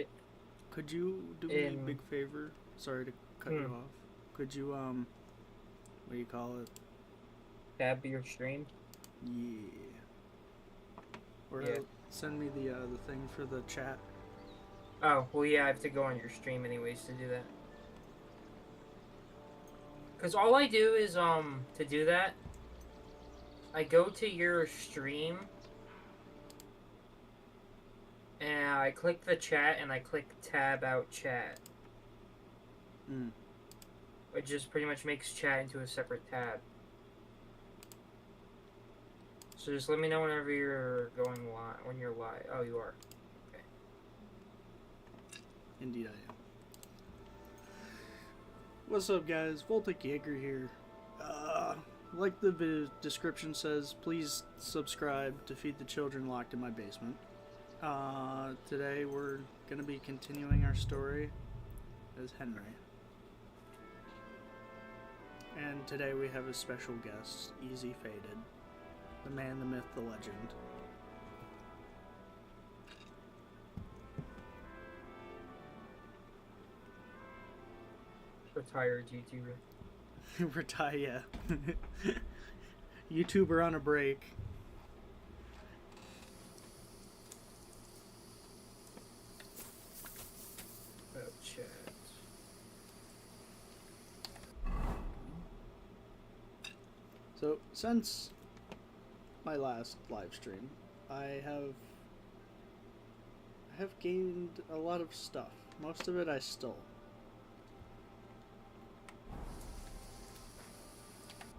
right? Could you do me a big favor? Sorry to cut you off. Could you what do you call it? Tab your stream. Yeah. Or Yeah. send me the thing for the chat. Oh well, yeah. I have to go on your stream anyways to do that. Cause all I do is to do that, I go to your stream and I click the chat and I click tab out chat. It just pretty much makes chat into a separate tab. So just let me know whenever you're going live. When you're live. Oh, you are. Okay. Indeed, I am. What's up, guys? Voltic Jaeger here. Like the video description says, please subscribe to feed the children locked in my basement. Today we're gonna be continuing our story as Henry. And today we have a special guest, Easy Faded. The man, the myth, the legend. Retired YouTuber. Retire, yeah. YouTuber on a break. Oh, chat. So, since my last live stream, I have gained a lot of stuff. Most of it I stole.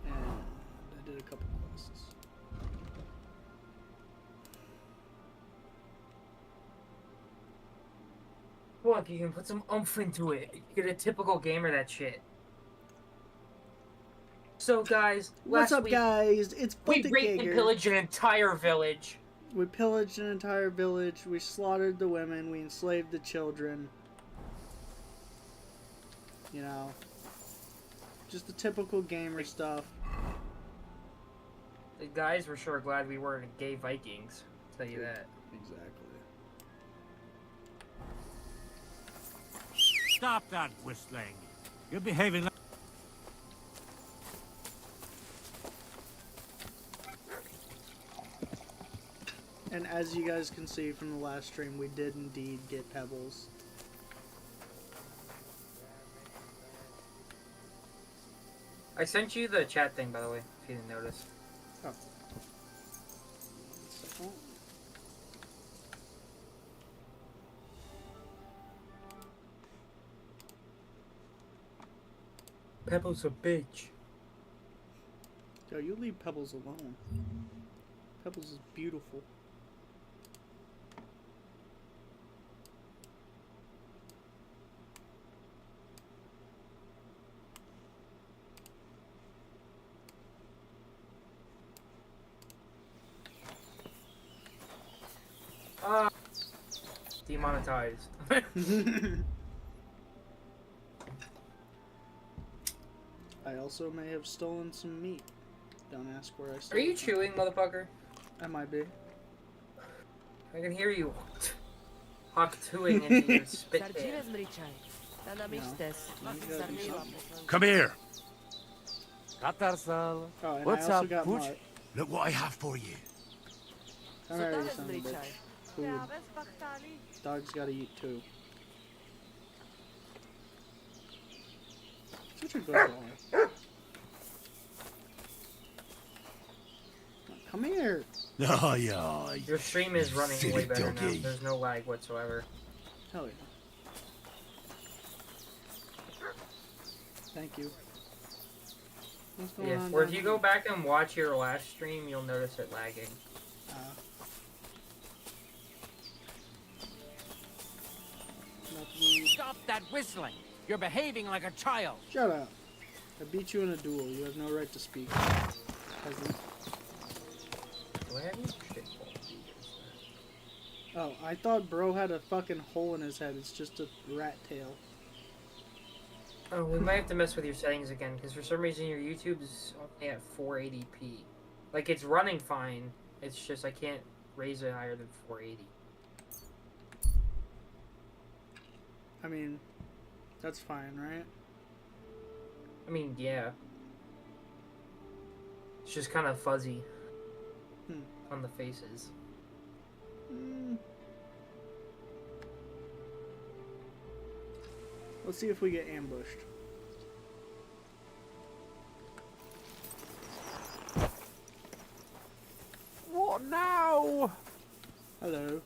And I did a couple quests. Look, you can put some oomph into it. You get a typical gamer that shit. So, guys, what's up, guys? It's we Voltic raped and Jaeger. pillaged an entire village. We pillaged an entire village. We slaughtered the women. We enslaved the children. You know, just the typical gamer stuff. The guys were sure glad we weren't gay Vikings. I'll tell you that. Exactly. Stop that whistling. You're behaving like... And as you guys can see from the last stream, we did indeed get pebbles. I sent you the chat thing, by the way, if you didn't notice. Oh. Pebble's a bitch. Yo, you leave Pebbles alone. Pebbles is beautiful. Demonetized. I also may have stolen some meat. Don't ask where I stole Are you it from. chewing, motherfucker? I might be. I can hear you hawk-tooing into your spit can. Come here. Katarsal. Oh, and What's I also up, got Pooch? Mutt. Look what I have for you. Come here, you son of a bitch. Food. Dogs gotta eat too. Such a good boy. Come here. Oh, yeah. Your stream is running Silly way better now. doggy. There's no lag whatsoever. Hell yeah. Thank you. What's going Yeah, on or down if you here? go back and watch your last stream, you'll notice it lagging. Stop that whistling. You're behaving like a child. Shut up. I beat you in a duel. You have no right to speak. Peasant. Do I have any shitballs? Oh, I thought bro had a fucking hole in his head. It's just a rat tail. Oh, we might have to mess with your settings again, because for some reason your YouTube is only at 480p. Like, it's running fine, it's just I can't raise it higher than 480. I mean, that's fine, right? I mean, yeah. It's just kind of fuzzy on the faces. Let's see if we get ambushed. What now? Hello.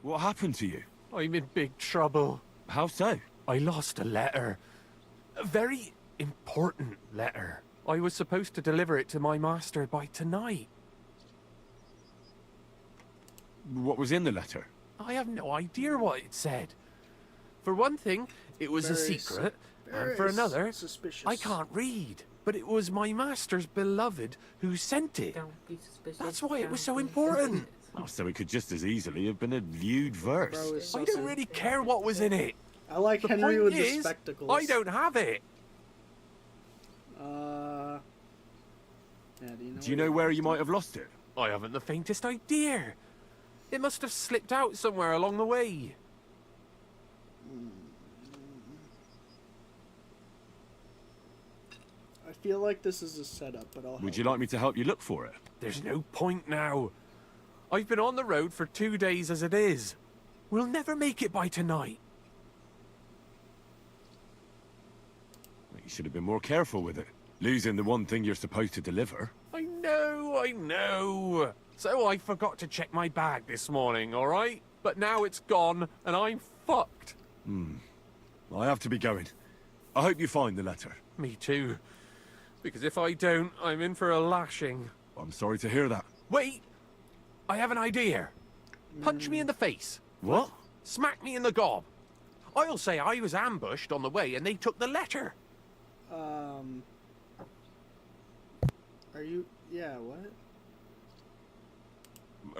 What happened to you? I'm in big trouble. How so? I lost a letter. A very important letter. I was supposed to deliver it to my master by tonight. What was in the letter? I have no idea what it said. For one thing, it was a Very secret, and very for another, suspicious. I can't read. But it was my master's beloved who sent it. Don't be suspicious. That's why it was so Don't be important. suspicious. Oh, so it could just as easily have been a lewd verse. Bro is I don't sussing. really care what was in it. I like The Henry point with the is, spectacles. I don't have it. Yeah, Do you know where you might have lost it? I haven't the faintest idea. It must have slipped out somewhere along the way. I feel like this is a setup, but I'll. Would you like me to help you look for it? There's no point now. I've been on the road for 2 days as it is. We'll never make it by tonight. You should have been more careful with it. Losing the one thing you're supposed to deliver. I know. So I forgot to check my bag this morning, all right? But now it's gone, and I'm fucked. I have to be going. I hope you find the letter. Me too. Because if I don't, I'm in for a lashing. I'm sorry to hear that. Wait! I have an idea. Punch me in the face. What? Smack me in the gob. I'll say I was ambushed on the way and they took the letter. Are you? Yeah. What?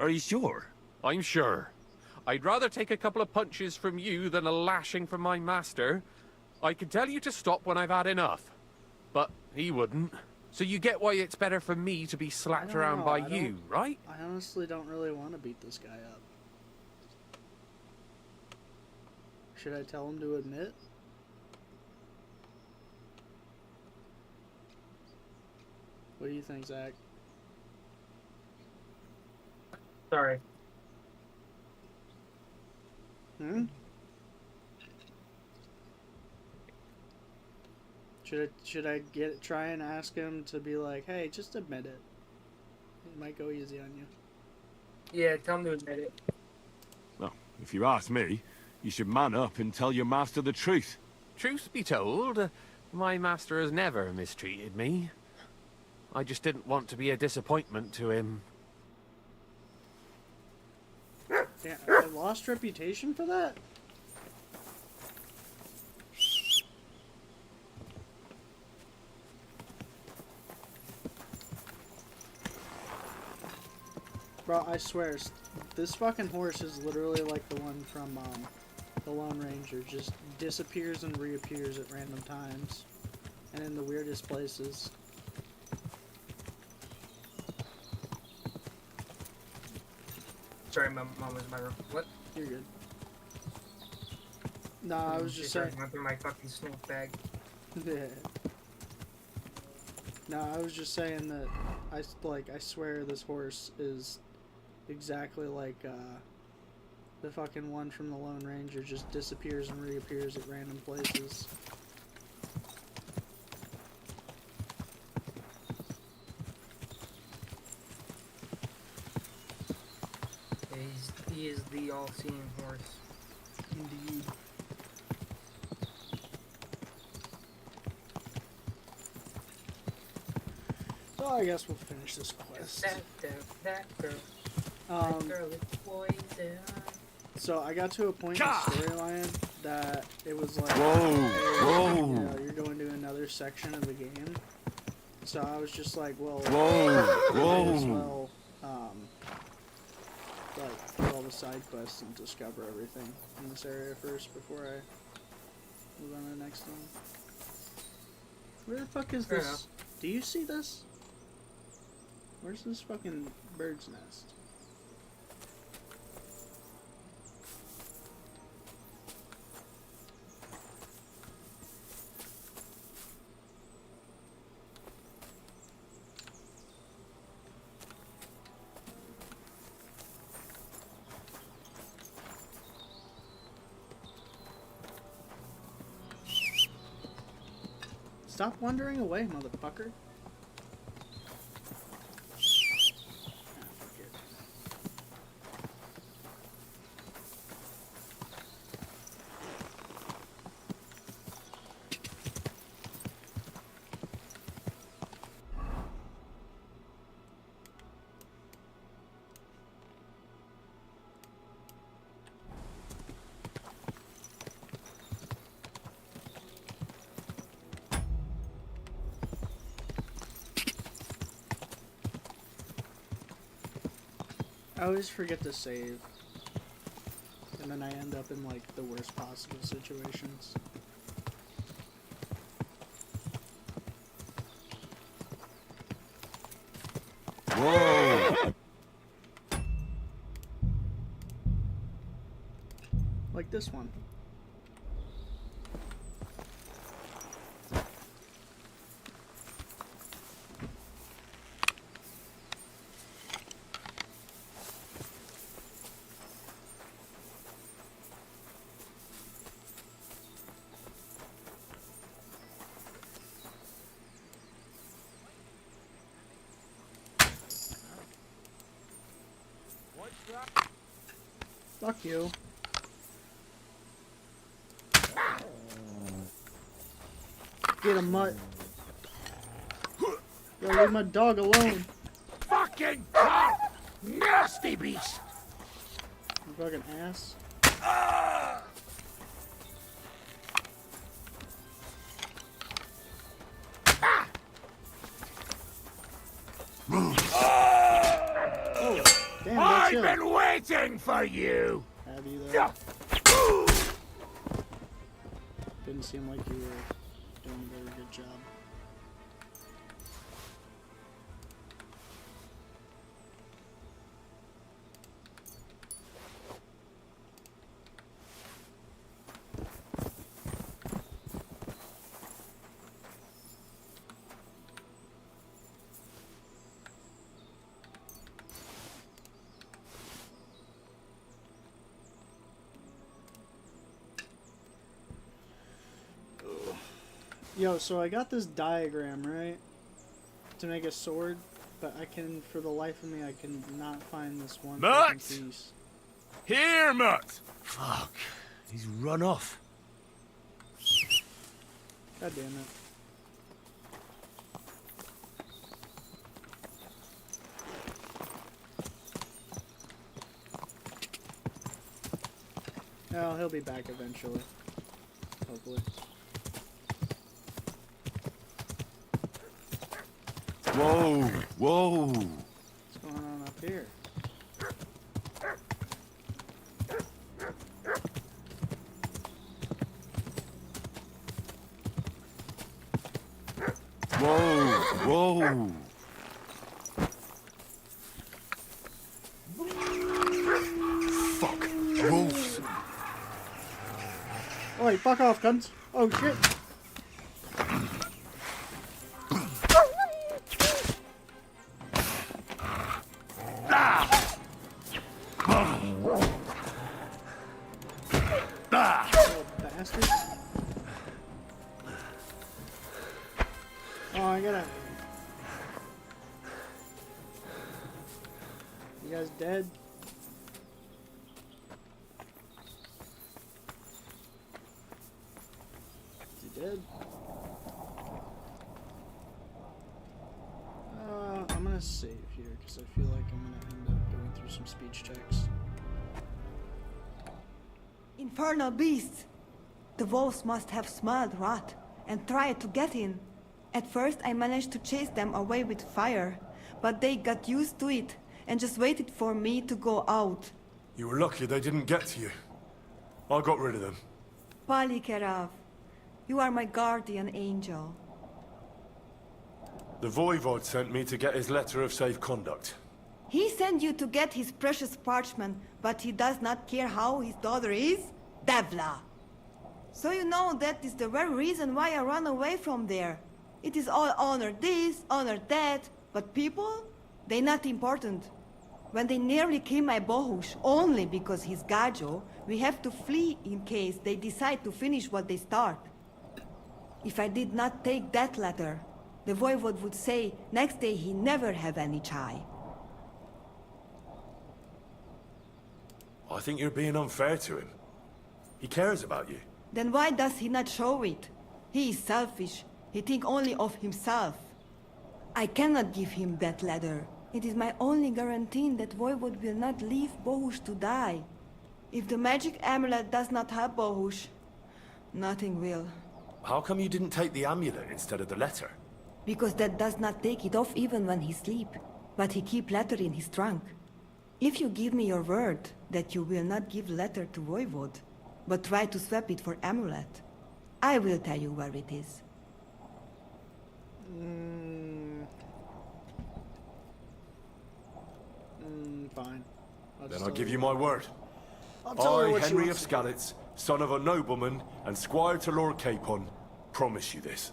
Are you sure? I'm sure. I'd rather take a couple of punches from you than a lashing from my master. I could tell you to stop when I've had enough. But he wouldn't. So you get why it's better for me to be slapped I don't around know, by I you, don't- right? I honestly don't really want to beat this guy up. Should I tell him to admit? What do you think, Zach? Sorry. Should I try and ask him to be like, hey, just admit it. It might go easy on you. Yeah, tell him to admit it. Well, if you ask me, you should man up and tell your master the truth. Truth be told, my master has never mistreated me. I just didn't want to be a disappointment to him. Yeah, I lost reputation for that? Bro, I swear, this fucking horse is literally like the one from the Lone Ranger. Just disappears and reappears at random times. And in the weirdest places. Sorry, my mom was in my room. What? You're good. Nah, I was just saying. Went through my fucking snack bag. Yeah. No, I was just saying that I swear this horse is exactly like the fucking one from the Lone Ranger, just disappears and reappears at random places. He is the all-seeing horse. Indeed. So I guess we'll finish this quest. That girl. That girl is poison. So I got to a point in the storyline that it was like, Whoa, hey, whoa. you know, you're going to another section of the game. So I was just like, well, Whoa, I might as whoa. well, like, do all the side quests and discover everything in this area first before I move on to the next one. Where the fuck is Fair this? enough. Do you see this? Where's this fucking bird's nest? Stop wandering away, motherfucker. I always forget to save, and then I end up in like the worst possible situations. Whoa! Like this one. Fuck you. Get him, mutt. Yo, leave my dog alone. Fucking cop! Nasty beast! You fucking ass. Oh, damn, that's I've been waiting for you! Have you though? Didn't seem like you were doing a very good job. Yo, so I got this diagram, right? To make a sword, but I can, for the life of me, I can not find this one fucking Mutt! piece. Here, Mutt! Fuck. He's run off. God damn it. Oh, he'll be back eventually. Hopefully. Whoa! Whoa! What's going on up here? Whoa! Whoa! Fuck! Wolves! Oi, fuck off, cunts! Oh shit! Little bastards. Oh, I gotta... You guys dead? Is he dead? I'm gonna save here because I feel like I'm gonna end up going through some speech checks. Infernal beasts! The wolves must have smelled rot and tried to get in. At first I managed to chase them away with fire, but they got used to it and just waited for me to go out. You were lucky they didn't get to you. I got rid of them. Palikerav, you are my guardian angel. The Voivod sent me to get his letter of safe conduct. He sent you to get his precious parchment, but he does not care how his daughter is? Devla! So you know that is the very reason why I run away from there. It is all honor this, honor that, but people? They not important. When they nearly kill my Bohush only because he's Gajo, we have to flee in case they decide to finish what they start. If I did not take that letter, the voivode would say next day he never have any chai. I think you're being unfair to him. He cares about you. Then why does he not show it? He is selfish. He think only of himself. I cannot give him that letter. It is my only guarantee that Voivode will not leave Bohush to die. If the magic amulet does not help Bohush, nothing will. How come you didn't take the amulet instead of the letter? Because that does not take it off even when he sleep. But he keep letter in his trunk. If you give me your word that you will not give letter to Voivode, but try to swap it for amulet, I will tell you where it is. Fine. Then I'll give you my word. I'll tell her I, what she Henry of wants to do. Skalitz, son of a nobleman and squire to Lord Capon, promise you this.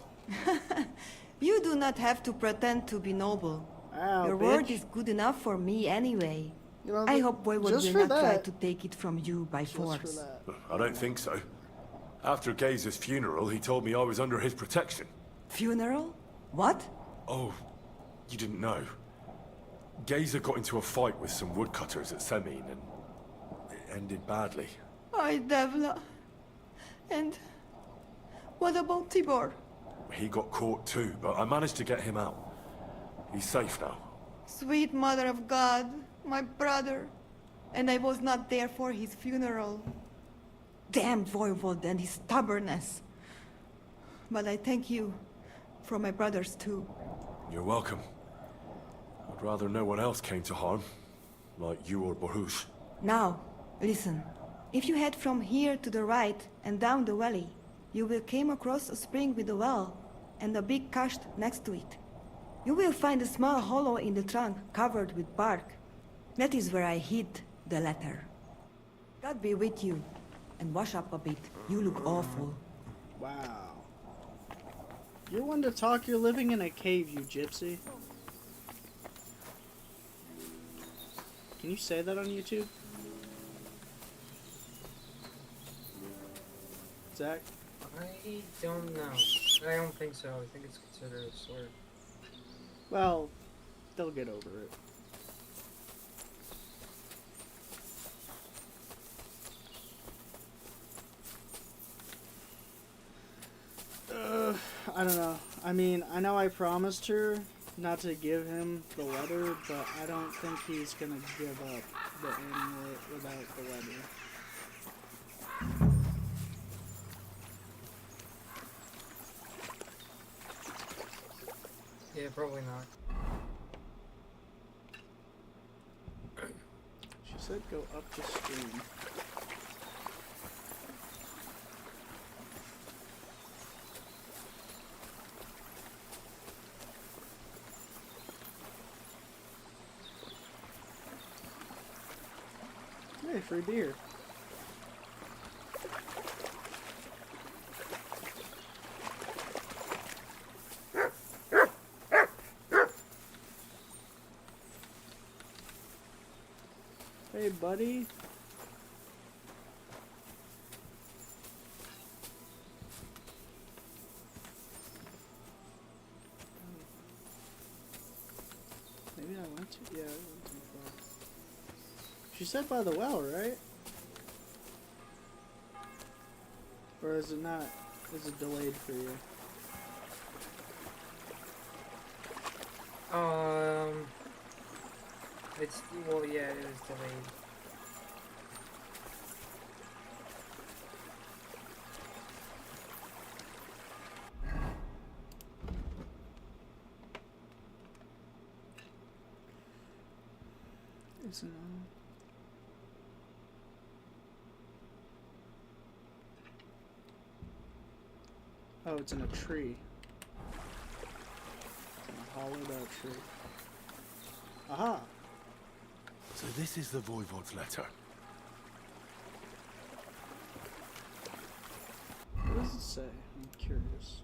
You do not have to pretend to be noble. Ow, Your word bitch. is good enough for me anyway. You know, I hope Voivode just will for not try that. to take it from you by Just for force. that. I don't think so. After Gaze's funeral, he told me I was under his protection. Funeral? What? Oh, you didn't know. Gazer got into a fight with some woodcutters at Semin, and it ended badly. Ay, Devla. And what about Tibor? He got caught too, but I managed to get him out. He's safe now. Sweet Mother of God, my brother. And I was not there for his funeral. Damn Voivode and his stubbornness. But I thank you for my brothers too. You're welcome. I'd rather no one else came to harm, like you or Bohush. Now, listen. If you head from here to the right and down the valley, you will come across a spring with a well and a big kasht next to it. You will find a small hollow in the trunk covered with bark. That is where I hid the letter. God be with you. And wash up a bit. You look awful. Wow. You're one to talk, you're living in a cave, you gypsy. Can you say that on YouTube? Zach? I don't know. I don't think so. I think it's considered a slur. Well, they'll get over it. I don't know. I mean, I know I promised her not to give him the letter, but I don't think he's gonna give up the amulet without the letter. Yeah, probably not. She said go up the stream. Hey, free beer. Hey, buddy. Maybe I went to. Yeah, I went too far. She said by the well, right? Or is it not? Is it delayed for you? It's, well, yeah, it is delayed. Is it on? Oh, it's in a tree. It's in a hollowed out tree. Aha! So this is the Voivode's letter. What does it say? I'm curious.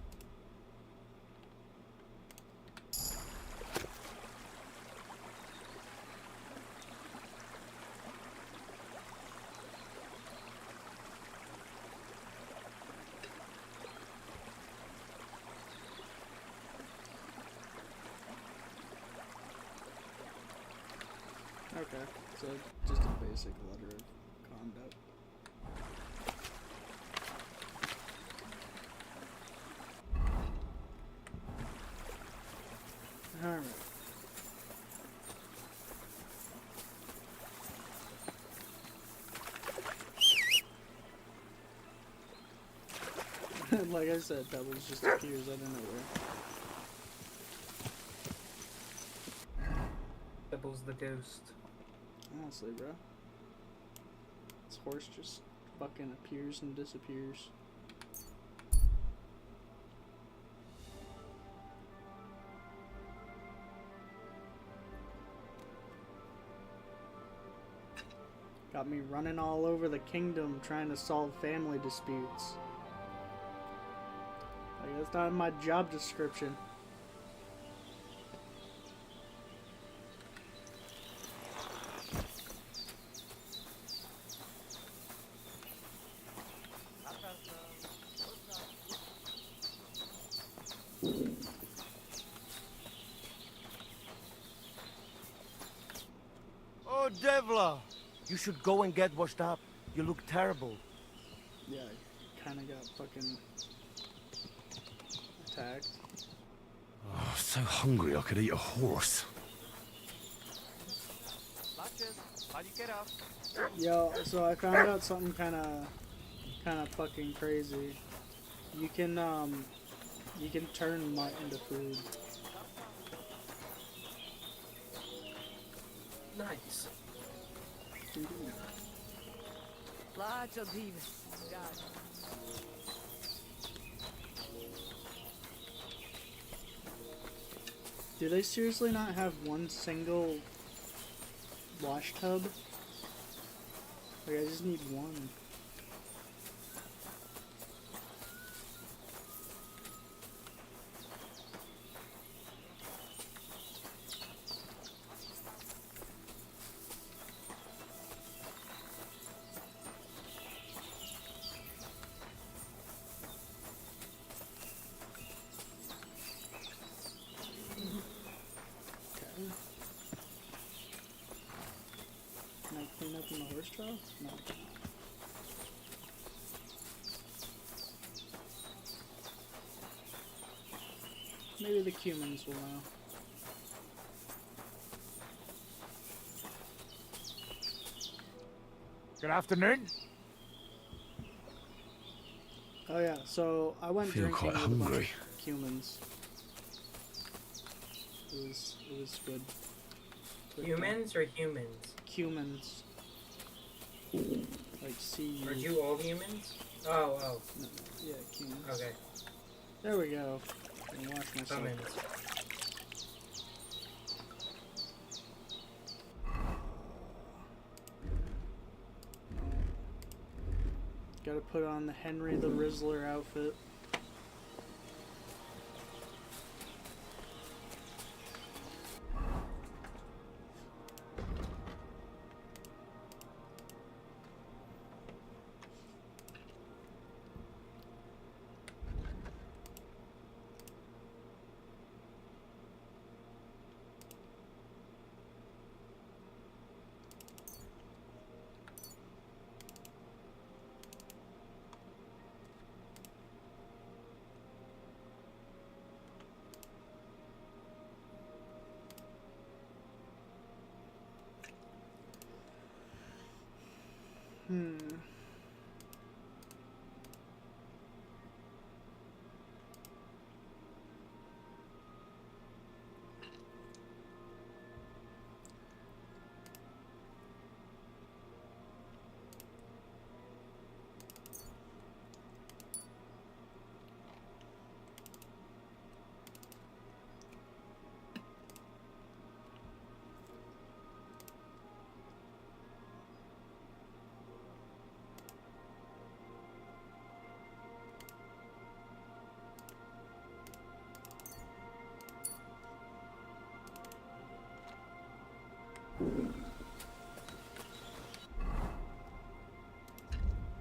So just a basic letter of conduct. Alright. Like I said, Pebbles just appears out of nowhere. Pebbles the ghost. Honestly, bro. This horse just fucking appears and disappears. Got me running all over the kingdom trying to solve family disputes. Like, that's not in my job description. Oh, Devla! You should go and get washed up. You look terrible. Yeah, I kinda got fucking attacked. Oh, so hungry I could eat a horse. Yo, so I found out something kinda fucking crazy. You can turn mutt into food. Nice. Do they seriously not have one single wash tub? Like, I just need one. Can I clean up in the horse trough? No. Maybe the humans will know. Good afternoon. Oh yeah, so I went Feel drinking quite with a bunch hungry. of humans. It was good. Good Humans or humans? Humans. Like see. Are you all humans? Oh, No, yeah, humans. okay. There we go. I can wash myself. Humans. Gotta put on the Henry the Rizzler outfit.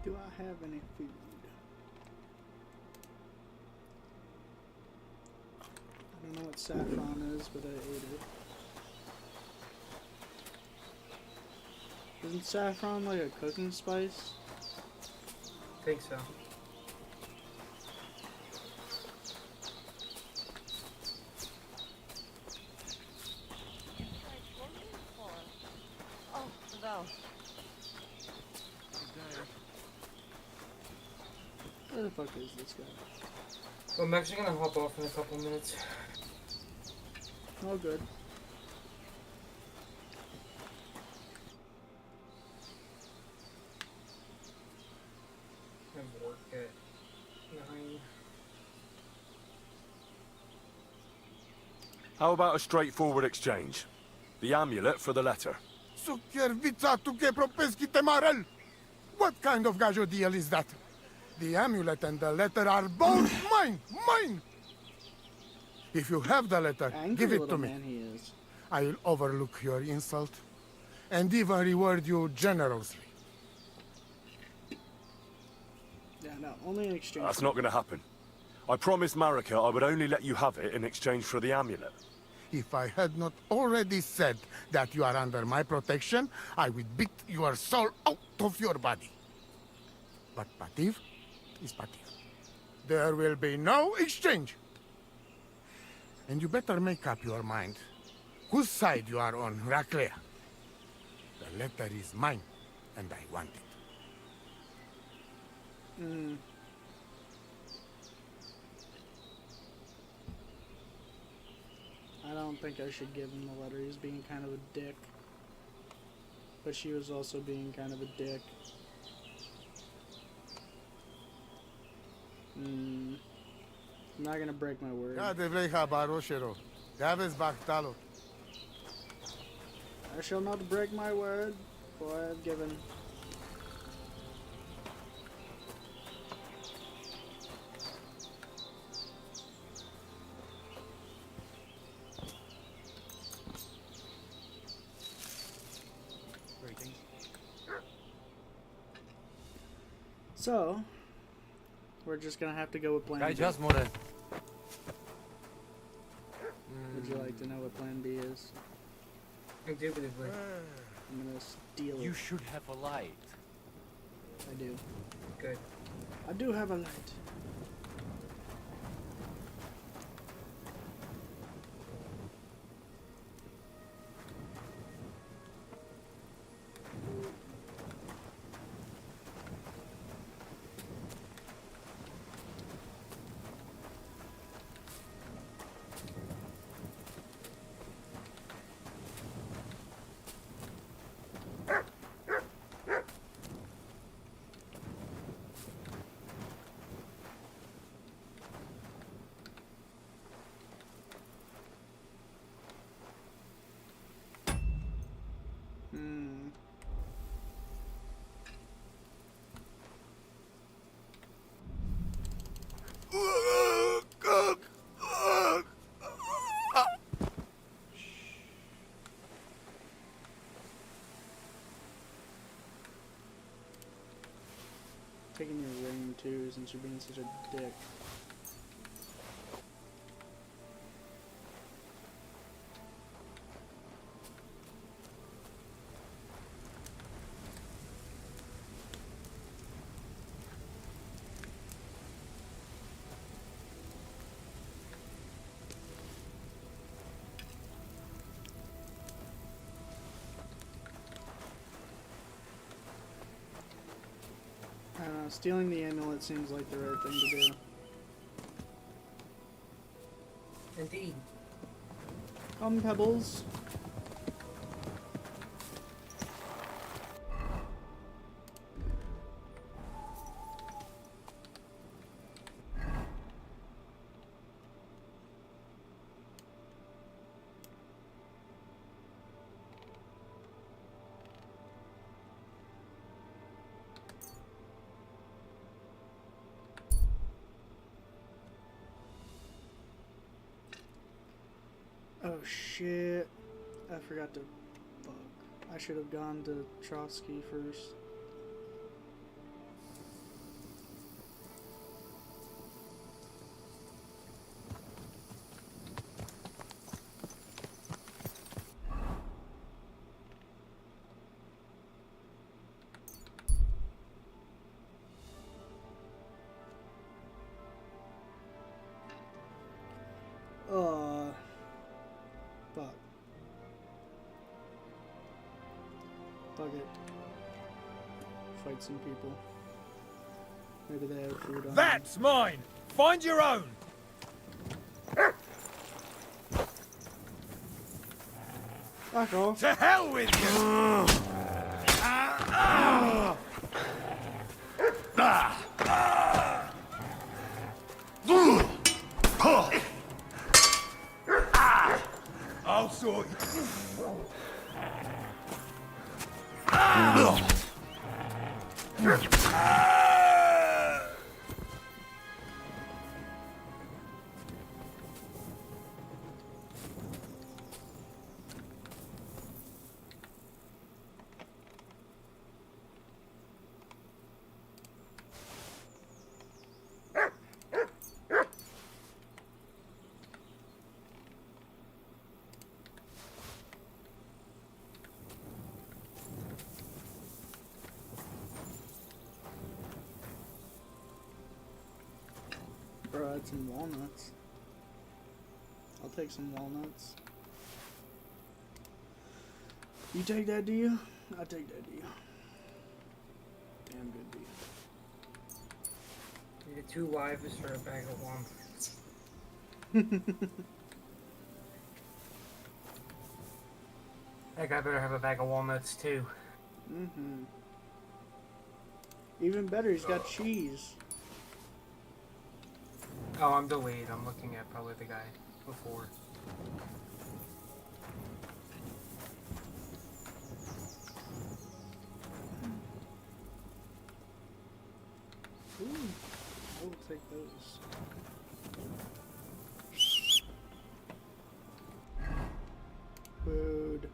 Do I have any food? I don't know what saffron is, but I ate it. Isn't saffron like a cooking spice? I think so. Oh, no. Where the fuck is this guy? Well, I'm actually gonna hop off in a couple minutes. Oh, good. I have work at 9. How about a straightforward exchange? The amulet for the letter. What kind of gajo deal is that? The amulet and the letter are both mine! Mine! If you have the letter, Angry give it little to me. man he is. I'll overlook your insult and even reward you generously. Yeah, no, only in exchange. That's not going to happen. I promised Marika I would only let you have it in exchange for the amulet. If I had not already said that you are under my protection, I would beat your soul out of your body. But Pativ is Pativ. There will be no exchange. And you better make up your mind whose side you are on, Raclea. The letter is mine, and I want it. I don't think I should give him the letter. He's being kind of a dick. But she was also being kind of a dick. I'm not gonna break my word. I shall not break my word, for I have given. So, we're just gonna have to go with plan B. Would you like to know what plan B is? Indubitably. I'm gonna steal it. You should have a light. I do. Good. I do have a light. Taking your ring too, since you're being such a dick. Stealing the amulet seems like the right thing to do. Indeed. Pebbles. Oh shit. I forgot to... Fuck. I should have gone to Trotsky first. Fuck it. Fight some people. Maybe they have food on That's mine! Find your own! Fuck off. To hell with you! I'll sort you. Bro, I had some walnuts. I'll take some walnuts. You take that deal? I take that deal. Damn good deal. You get 2 lives for a bag of walnuts. That guy better have a bag of walnuts too. Mm-hmm. Even better, he's got cheese. Oh, I'm delayed. I'm looking at probably the guy before. Ooh, I will take those. Food.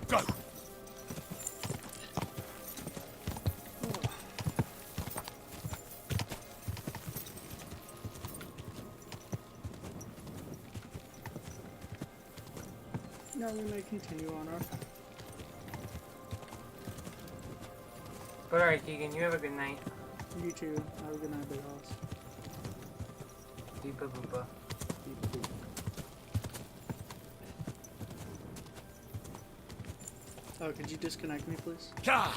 Go! Now we may continue on our path. But alright, Keegan, you have a good night. You too. Have a good night, big house. Beepa boopa. Beep, beep. Oh, could you disconnect me, please? God!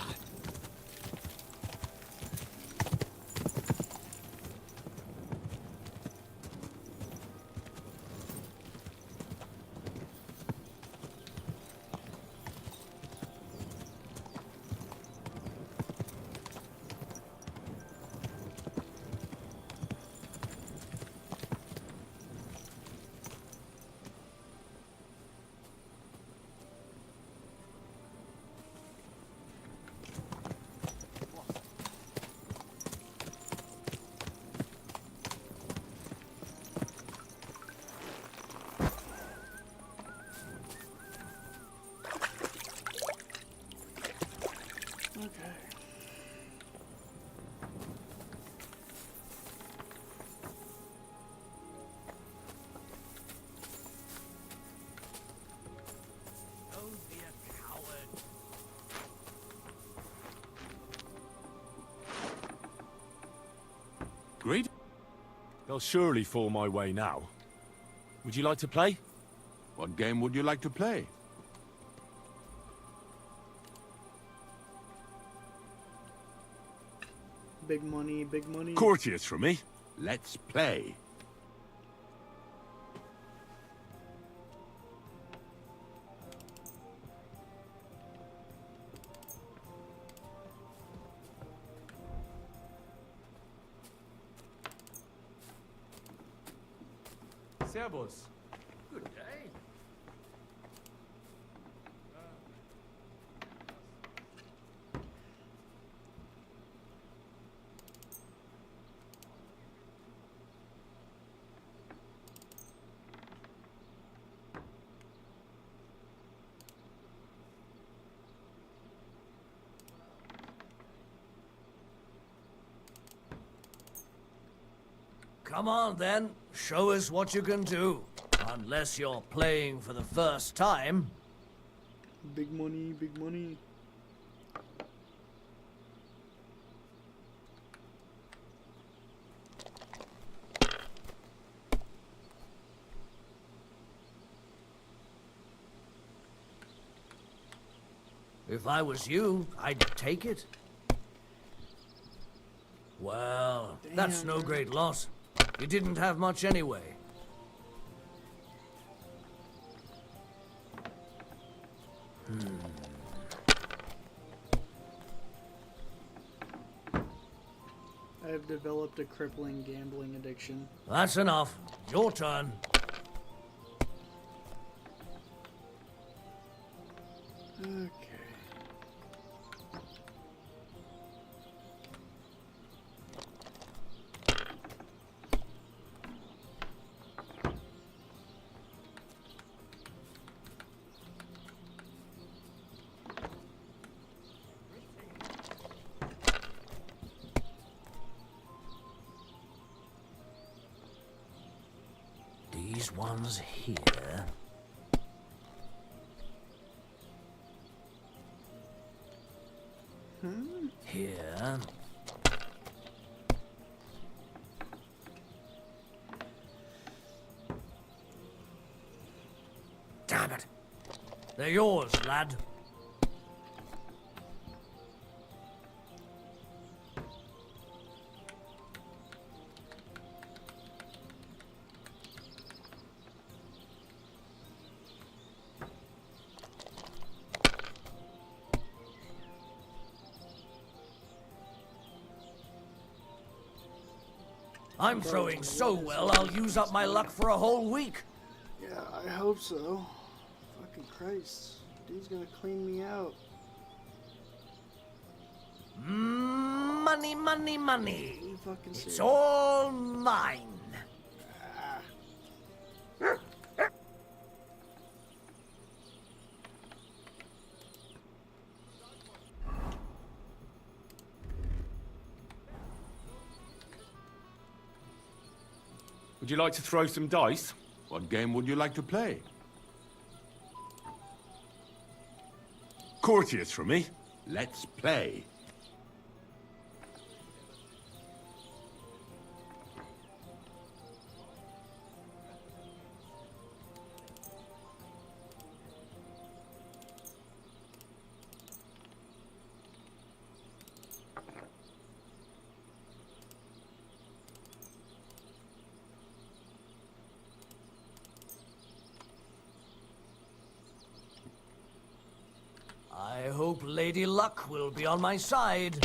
Okay. Don't be a coward. Agreed? They'll surely fall my way now. Would you like to play? What game would you like to play? Big money, big money. Courteous from me. Let's play. Servus. Good day. Come on then, show us what you can do. Unless you're playing for the first time. Big money, big money. If I was you, I'd take it. Well, that's Damn, no man. great loss. You didn't have much anyway. I have developed a crippling gambling addiction. That's enough. Your turn. Okay. These ones here. Here. Damn it. They're yours, lad. I'm throwing so well, I'll use up my luck for a whole week. Yeah, I hope so. Fucking Christ. Dude's gonna clean me out. Money, money, money. Are you fucking It's serious? all mine. Would you like to throw some dice? What game would you like to play? Courtiers for me. Let's play. I hope Lady Luck will be on my side.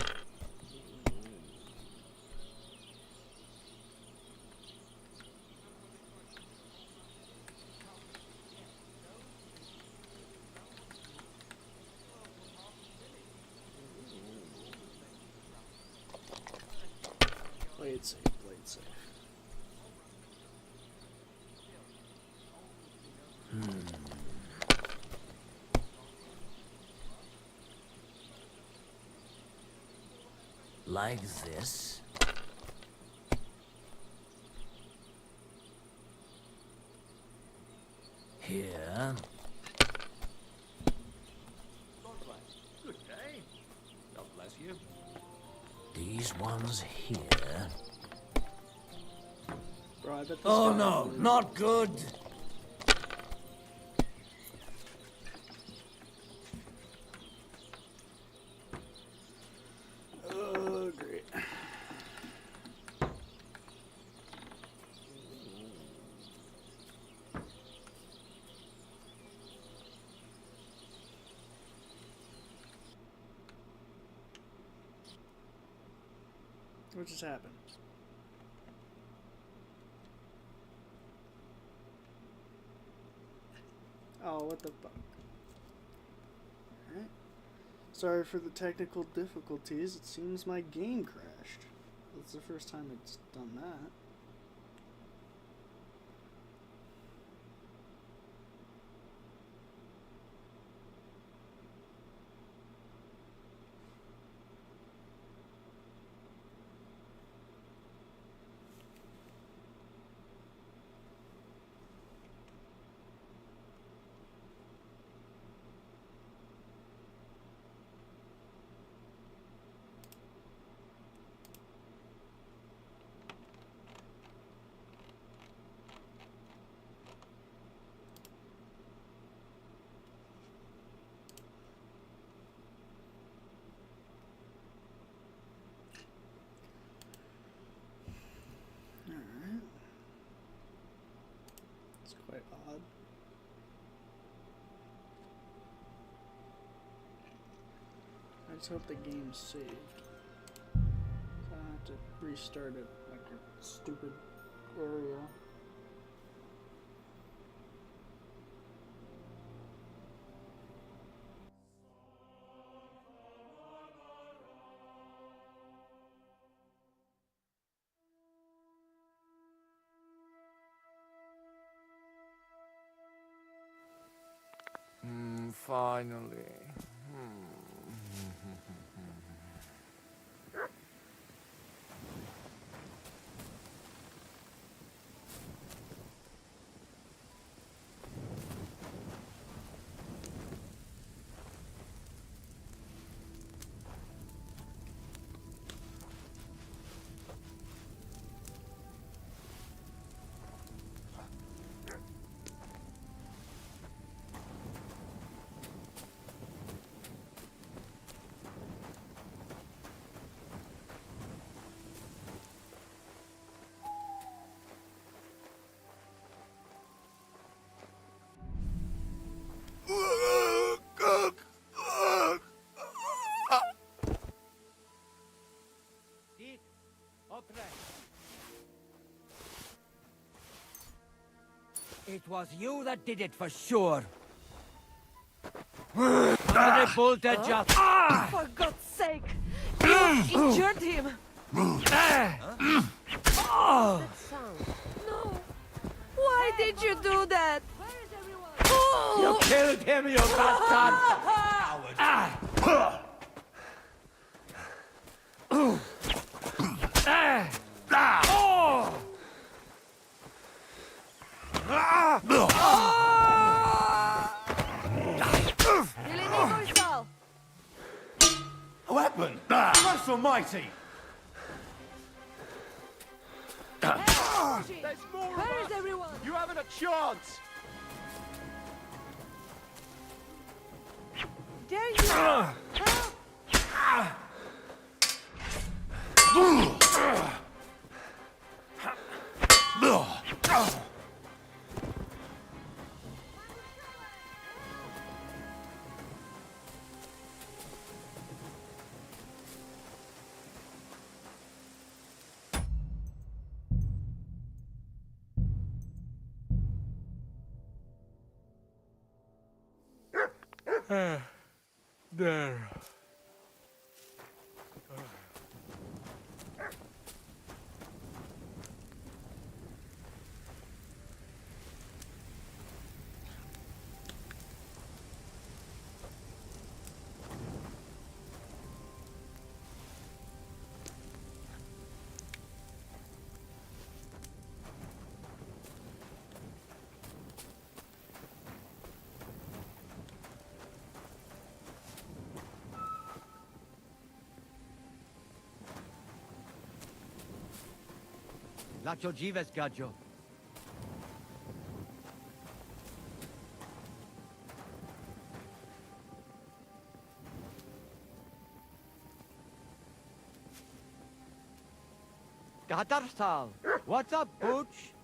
Play it safe, play it safe. Like this. Here. Good day. God bless you. These ones here. Bro, I bet this Oh guy no, really- not good. Oh, great. What just happened? Oh, what the fuck? Alright. Sorry for the technical difficulties. It seems my game crashed. That's the first time it's done that. Let's hope the game's saved. So I have to restart it like a stupid area. Finally. It was you that did it for sure. They bolted you. For God's sake! You injured him! That sound. No! Why did you do that? Where is everyone? You killed him, you bastard! A weapon! Christ almighty! There's more of Where is us. everyone? You haven't a chance. Dare you? Help! There. Lacho Jives, Gajo. Gatarsal. What's up, Booch?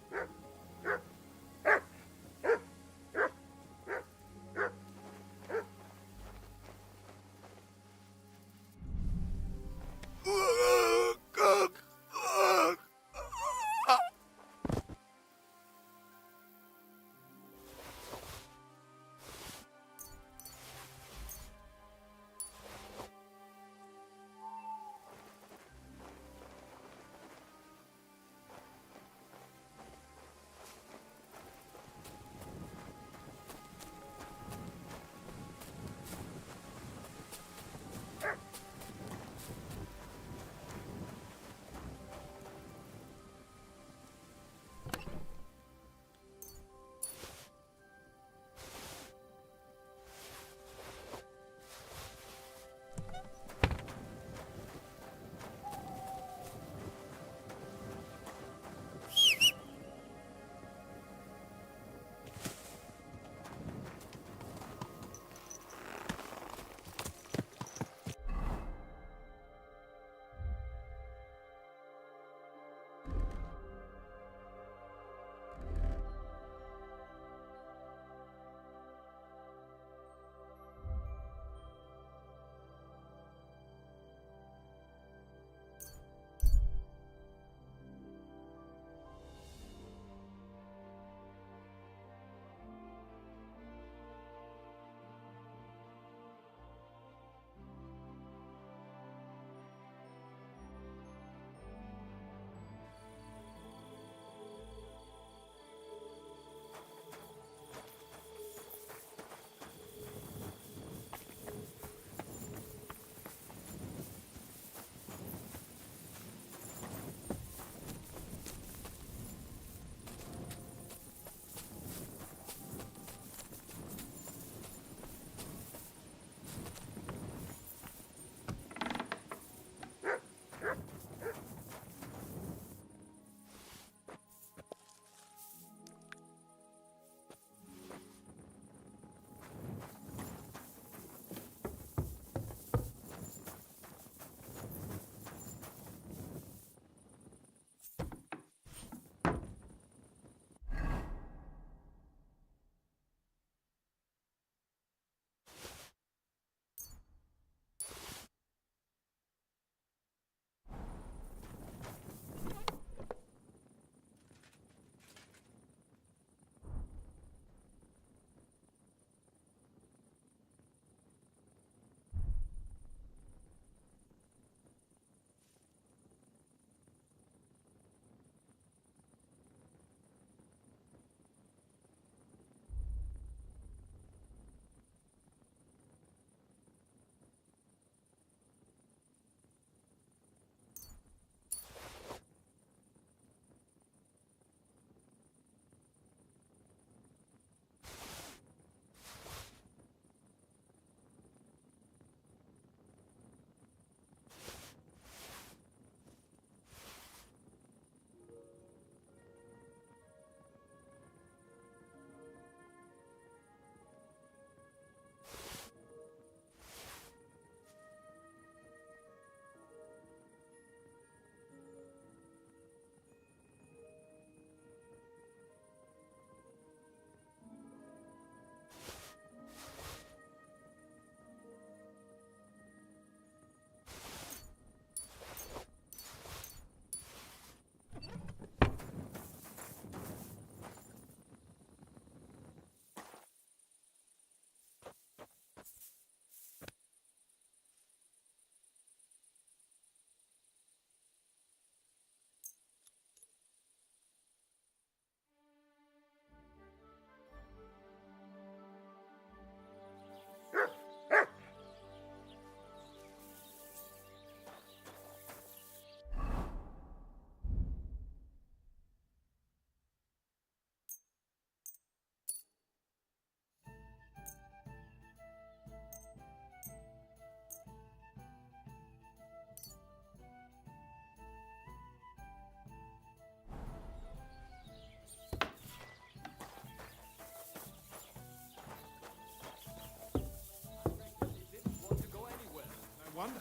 wonder.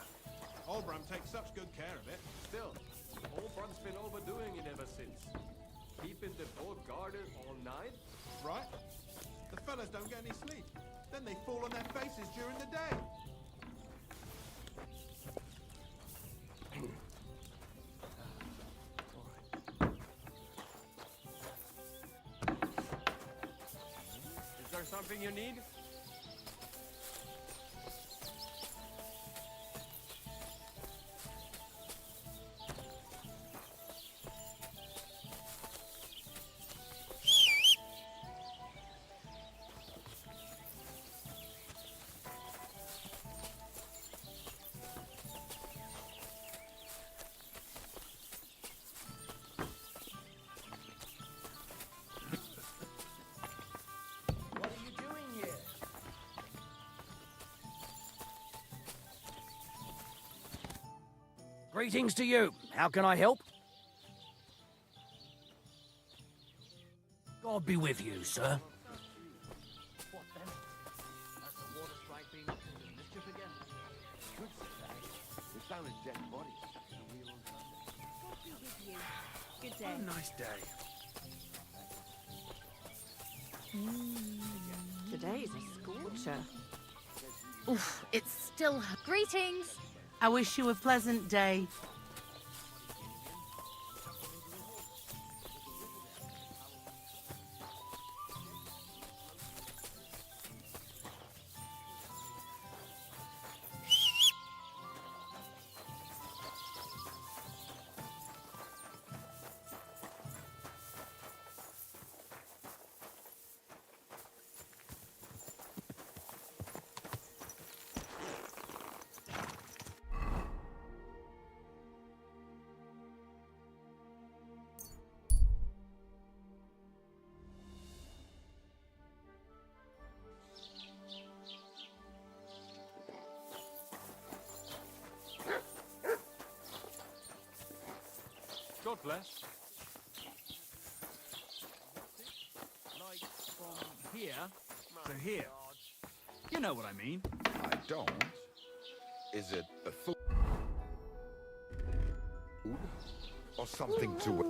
Olbram takes such good care of it. Still, Olbram's been overdoing it ever since. Keeping the boat guarded all night? Right? The fellas don't get any sleep. Then they fall on their faces during the day. Is there something you need? What are you doing here? Greetings to you. How can I help? God be with you, sir. What then? Has the water strike been up to the mischief again? Good say. We found a dead body stuck in a wheel on Sunday. God be with you. Good day. What a nice day. Today's a scorcher. Oof, it's still... Greetings. I wish you a pleasant day. God bless. Like from here to here. You know what I mean. I don't. Is it a food or something to it?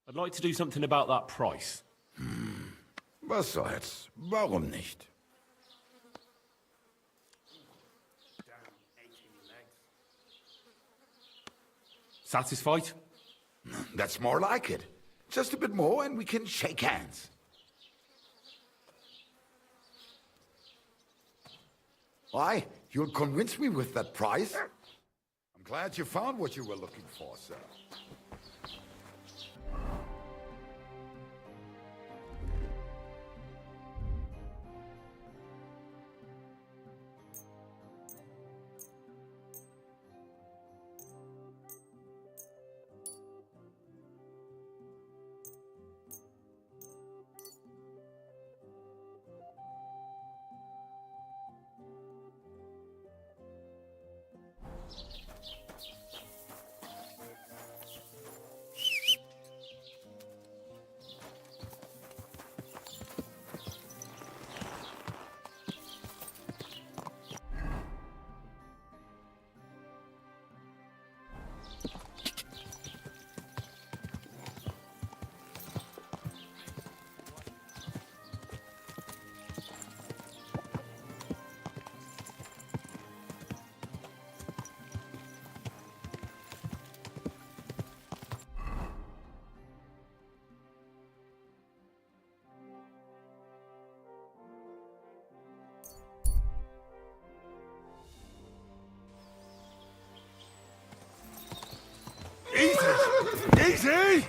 I'd like to do something about that price. Was soll's? Warum nicht? Satisfied? That's more like it. Just a bit more and we can shake hands. Why? You'll convince me with that price? I'm glad you found what you were looking for, sir. Easy!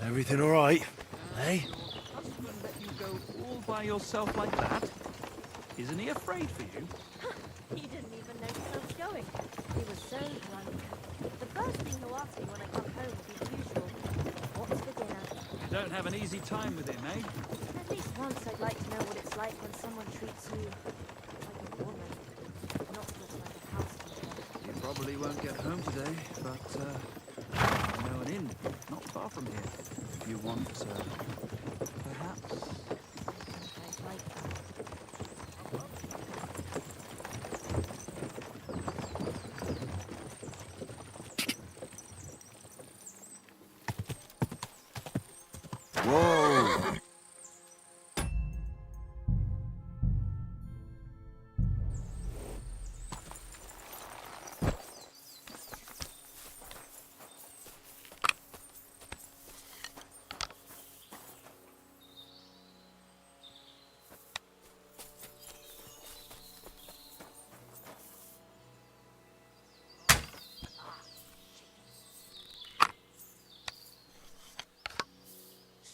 Everything all right? Eh? Husband let you go all by yourself like that? Isn't he afraid for you? He didn't even notice I was going. He was so drunk. The first thing he'll ask me when I come home will be the usual. What's for dinner? You don't have an easy time with him, eh? At least once I'd like to know what it's like when someone treats you like a woman, not just like a housekeeper. You probably won't get home today, but I know an inn not far from here. If you want, perhaps. I'd like that. Whoa!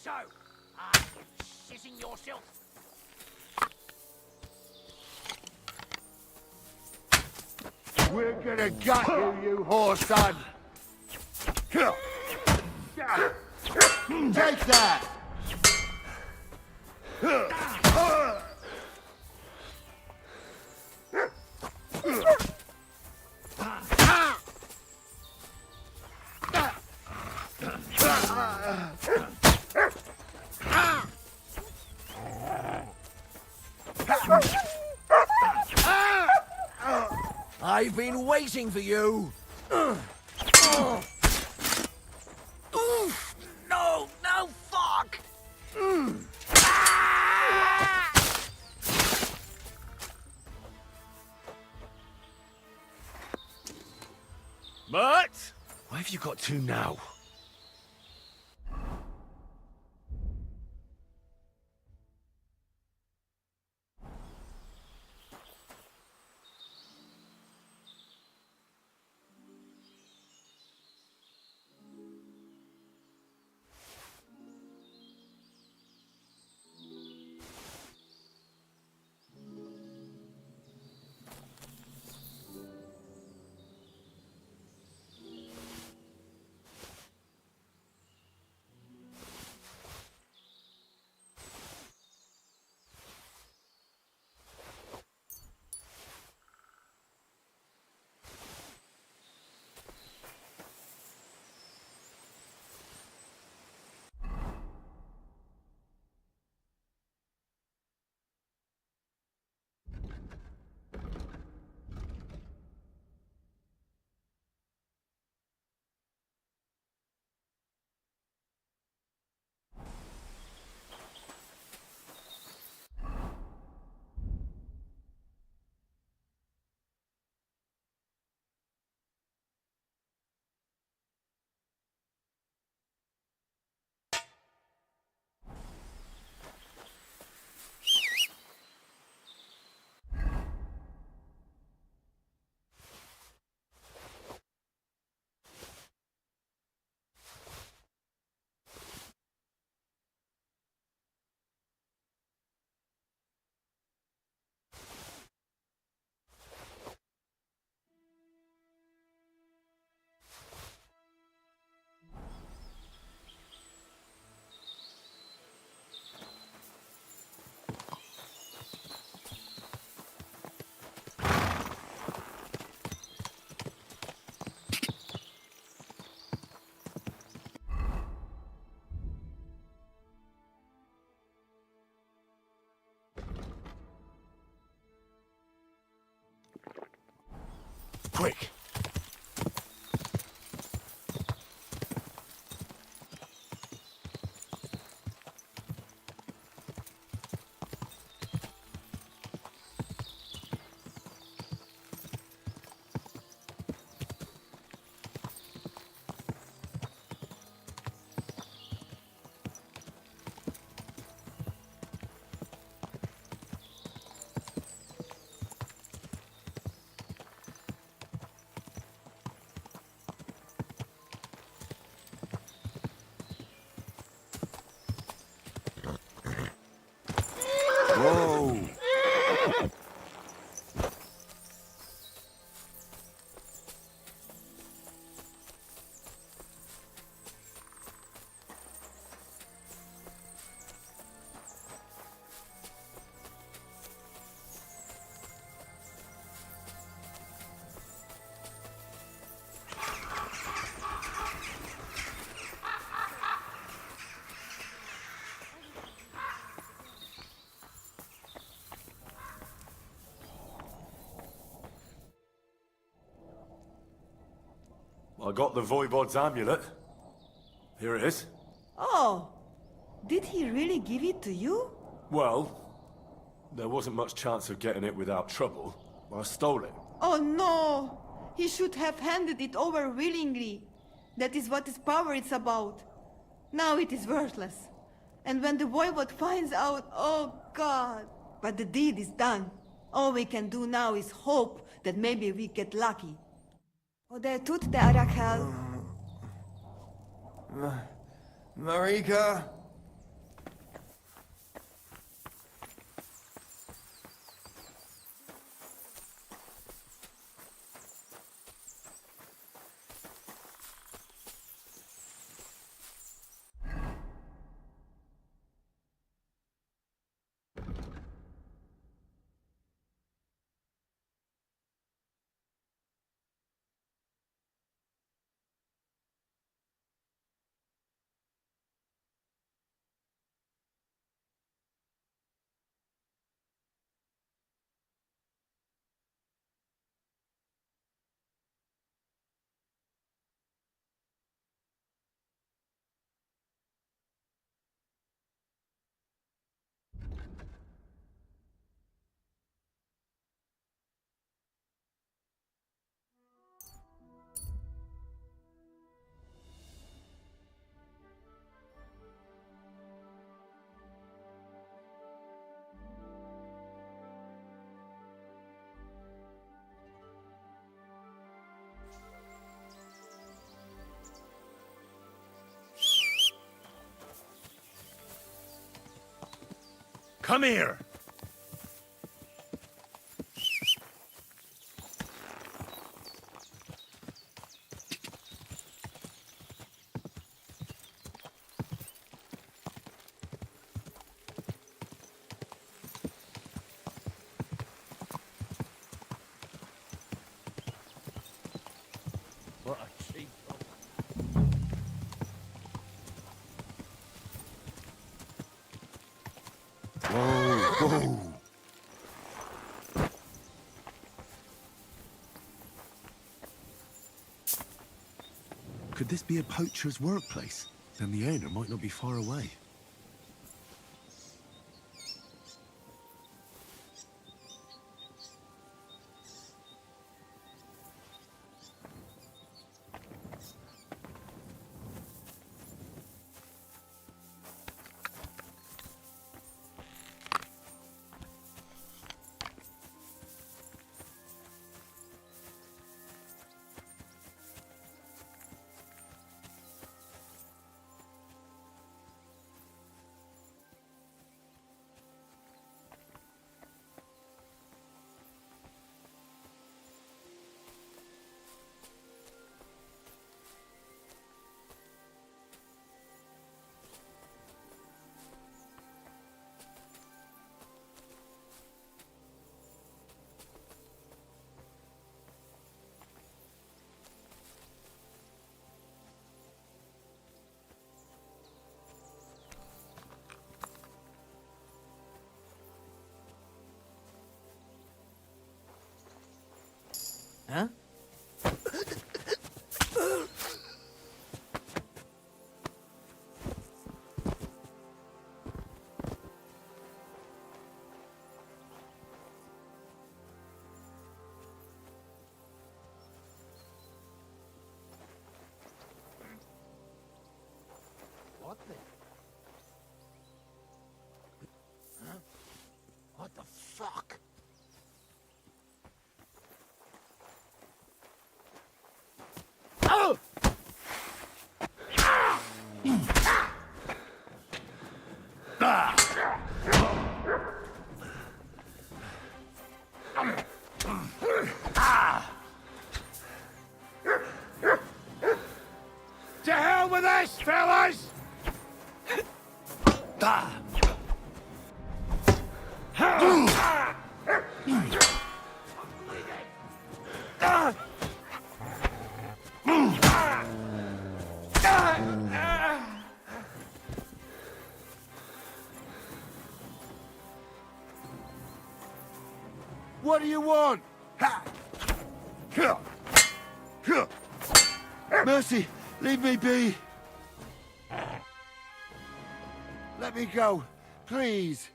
So, are you shitting yourself? We're gonna gut you, you whore son! Take that! I've been waiting for you. Oof! No, no, fuck! But Why have you got two now? Quick! I got the Voivod's amulet. Here it is. Oh, did he really give it to you? Well, there wasn't much chance of getting it without trouble. I stole it. Oh no! He should have handed it over willingly. That is what his power is about. Now it is worthless. And when the voivode finds out, oh God! But the deed is done. All we can do now is hope that maybe we get lucky. Oder tut der Arachel? Marika? Come here! What a cheap Whoa! Could this be a poacher's workplace? Then the owner might not be far away. Huh? What the? Huh? What the fuck? Oh! To hell with this, fellas! What do you want? Mercy, leave me be. Let me go, please.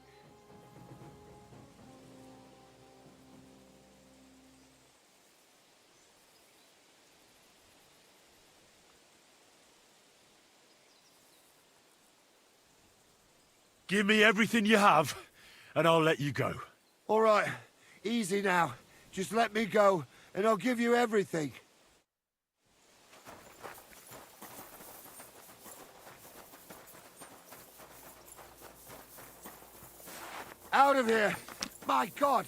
Give me everything you have, and I'll let you go. All right, easy now. Just let me go, and I'll give you everything. Out of here! My God!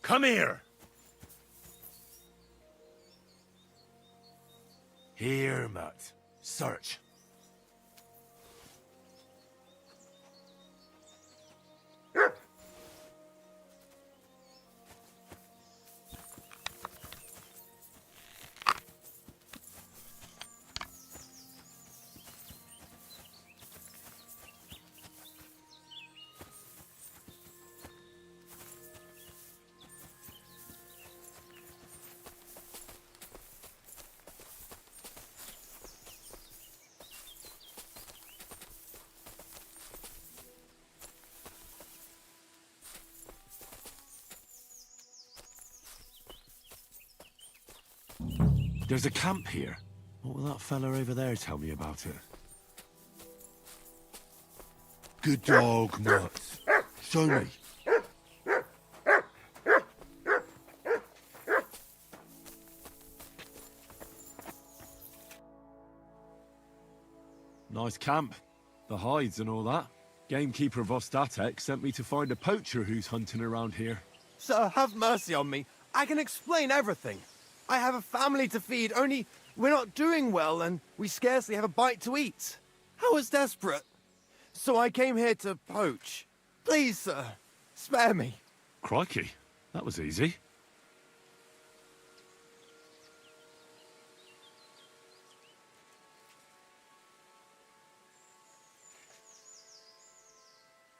Come here! Here, Matt. Search. There's a camp here. What will that fella over there tell me about it? Good dog, Matt. Show me. Nice camp. The hides and all that. Gamekeeper Vostatek sent me to find a poacher who's hunting around here. Sir, have mercy on me. I can explain everything. I have a family to feed, only we're not doing well and we scarcely have a bite to eat. I was desperate. So I came here to poach. Please, sir, spare me. Crikey, that was easy.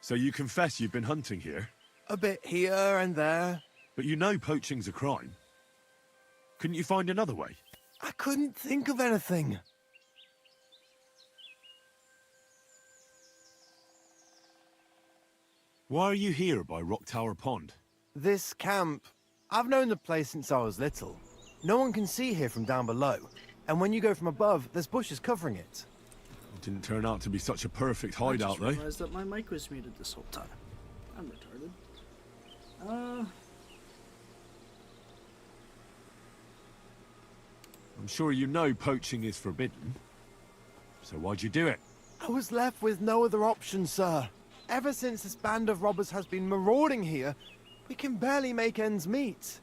So you confess you've been hunting here? A bit here and there. But you know poaching's a crime. Couldn't you find another way? I couldn't think of anything. Why are you here by Rock Tower Pond? This camp, I've known the place since I was little. No one can see here from down below. And when you go from above, there's bushes covering it. It didn't turn out to be such a perfect hideout, though. I just realized that my mic was muted this whole time. I'm retarded. I'm sure you know poaching is forbidden. So why'd you do it? I was left with no other option, sir. Ever since this band of robbers has been marauding here, we can barely make ends meet.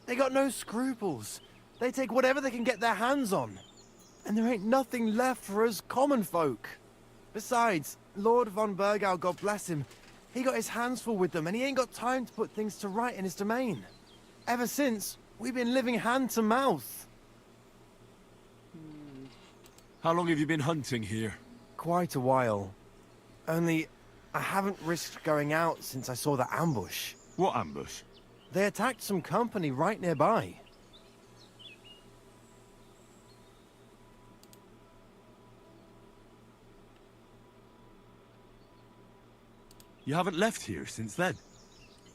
They got no scruples. They take whatever they can get their hands on. And there ain't nothing left for us common folk. Besides, Lord von Burgau, God bless him, he got his hands full with them and he ain't got time to put things to right in his domain. Ever since, we've been living hand to mouth. How long have you been hunting here? Quite a while. Only, I haven't risked going out since I saw the ambush. What ambush? They attacked some company right nearby. You haven't left here since then?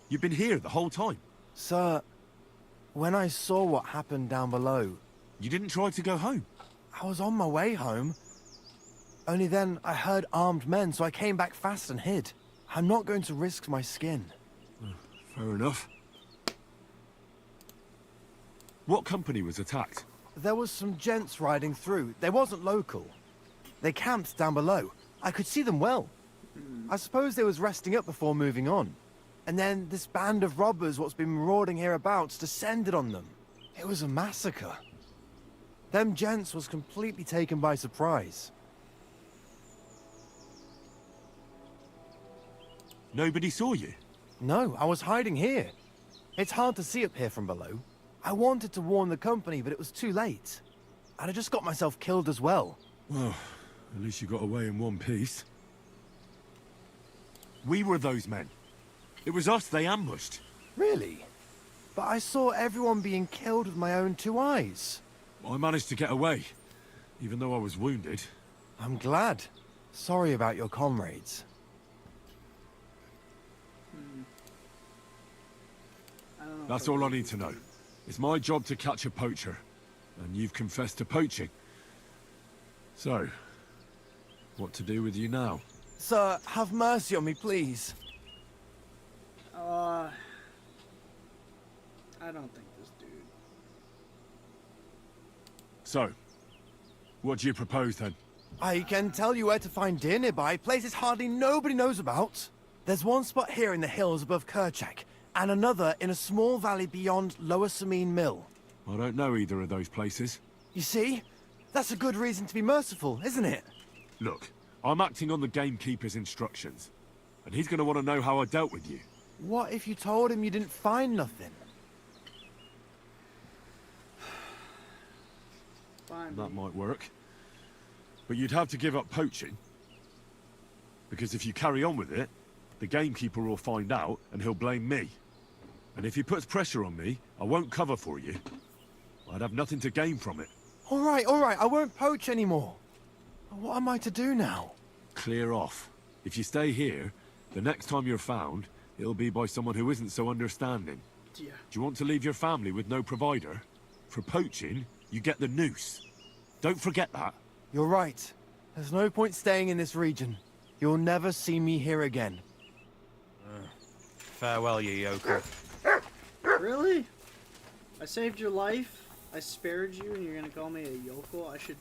You've been here the whole time? Sir, when I saw what happened down below... You didn't try to go home? I was on my way home. Only then I heard armed men, so I came back fast and hid. I'm not going to risk my skin. Fair enough. What company was attacked? There was some gents riding through. They wasn't local. They camped down below. I could see them well. I suppose they was resting up before moving on. And then this band of robbers what's been marauding hereabouts descended on them. It was a massacre. Them gents was completely taken by surprise. Nobody saw you? No, I was hiding here. It's hard to see up here from below. I wanted to warn the company, but it was too late. And I just got myself killed as well. Well, at least you got away in one piece. We were those men. It was us they ambushed. Really? But I saw everyone being killed with my own two eyes. I managed to get away, even though I was wounded. I'm glad. Sorry about your comrades. That's all I need to know. It's my job to catch a poacher, and you've confessed to poaching. So, what to do with you now? Sir, have mercy on me, please. I don't think this dude... So, what do you propose then? I can tell you where to find deer nearby, places hardly nobody knows about. There's one spot here in the hills above Kerchak, and another in a small valley beyond Lower Samine Mill. I don't know either of those places. You see? That's a good reason to be merciful, isn't it? Look, I'm acting on the gamekeeper's instructions, and he's going to want to know how I dealt with you. What if you told him you didn't find nothing? Fine. That might work. But you'd have to give up poaching. Because if you carry on with it, the gamekeeper will find out and he'll blame me. And if he puts pressure on me, I won't cover for you. I'd have nothing to gain from it. All right, I won't poach anymore. What am I to do now? Clear off. If you stay here, the next time you're found, it'll be by someone who isn't so understanding. Yeah. Do you want to leave your family with no provider? For poaching, you get the noose. Don't forget that. You're right. There's no point staying in this region. You'll never see me here again. Farewell, you yokel. Really? I saved your life, I spared you, and you're gonna call me a yokel? I should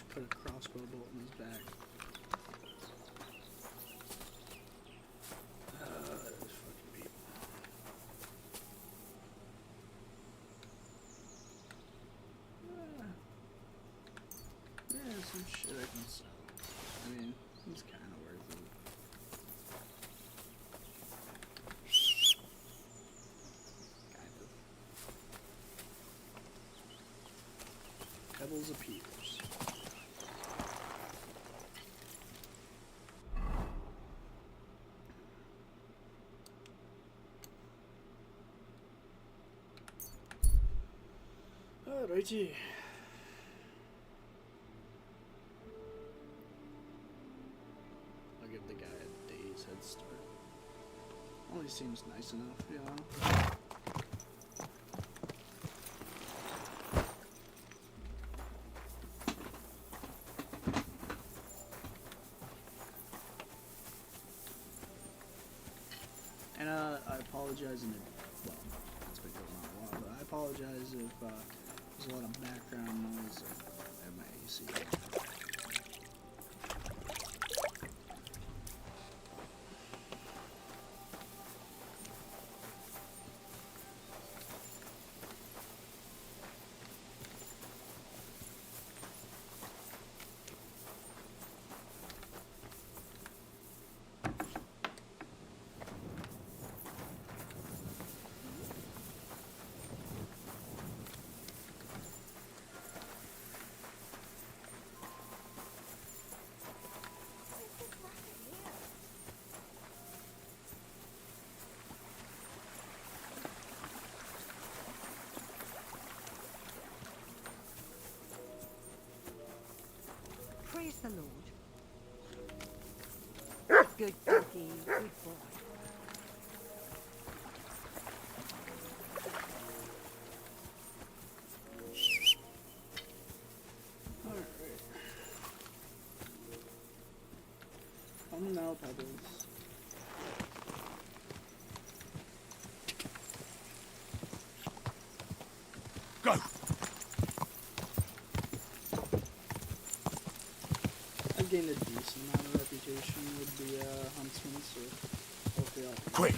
put a crossbow bolt in his back. Those fucking people. Yeah, some shit I can sell. I mean, it's kind of worth it. Pebbles appears. Alrighty. I'll give the guy a day's head start. Well, he seems nice enough, you know. And I apologize in well, it's been going on a while, but I apologize if there's a lot of background noise at my AC. Praise the Lord. Good doggy, good boy. Alright. Come now, Pebbles. Go! I've gained a decent amount of reputation with the huntsmen, so hopefully I'll Quick!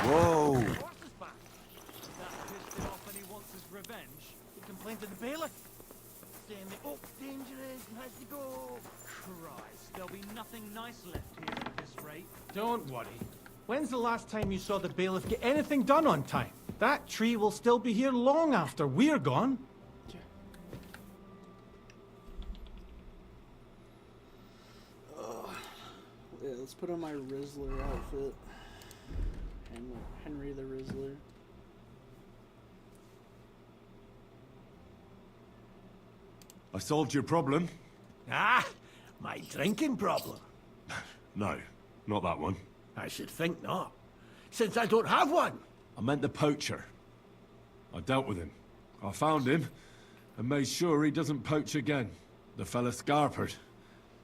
Whoa! That pissed him off and he wants his revenge. He complained to the bailiff. Saying the oak's dangerous and has to go. Christ, there'll be nothing nice left here at this rate. Don't worry. When's the last time you saw the bailiff get anything done on time? That tree will still be here long after we're gone. Yeah, let's put on my Rizzler outfit. Henry the Rizzler. I solved your problem. Ah, my drinking problem. No, not that one. I should think not, since I don't have one. I meant the poacher. I dealt with him. I found him and made sure he doesn't poach again. The fella scarpered,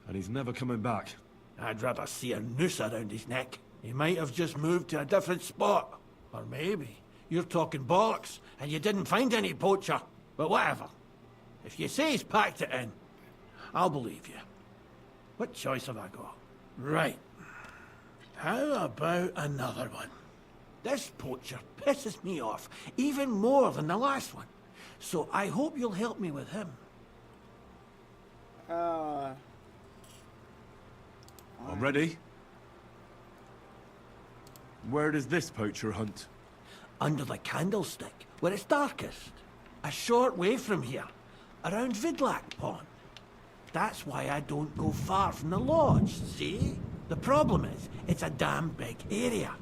and he's never coming back. I'd rather see a noose around his neck. He might have just moved to a different spot. Or maybe you're talking bollocks and you didn't find any poacher. But whatever. If you say he's packed it in, I'll believe you. What choice have I got? Right. How about another one? This poacher pisses me off even more than the last one. So I hope you'll help me with him. I'm ready. Where does this poacher hunt? Under the candlestick, where it's darkest. A short way from here, around Vidlac Pond. That's why I don't go far from the lodge, see? The problem is, it's a damn big area.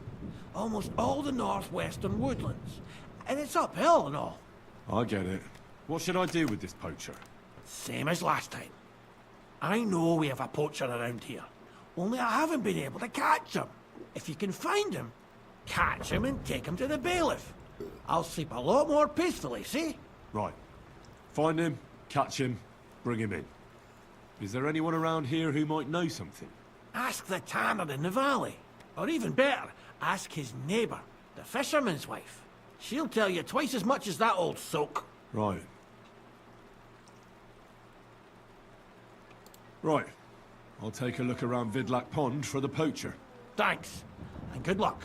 Almost all the northwestern woodlands. And it's uphill and all. I get it. What should I do with this poacher? Same as last time. I know we have a poacher around here. Only I haven't been able to catch him. If you can find him, catch him and take him to the bailiff. I'll sleep a lot more peacefully, see? Right. Find him, catch him, bring him in. Is there anyone around here who might know something? Ask the tanner in the valley. Or even better, ask his neighbour, the fisherman's wife. She'll tell you twice as much as that old soak. Right. Right. I'll take a look around Vidlac Pond for the poacher. Thanks, and good luck.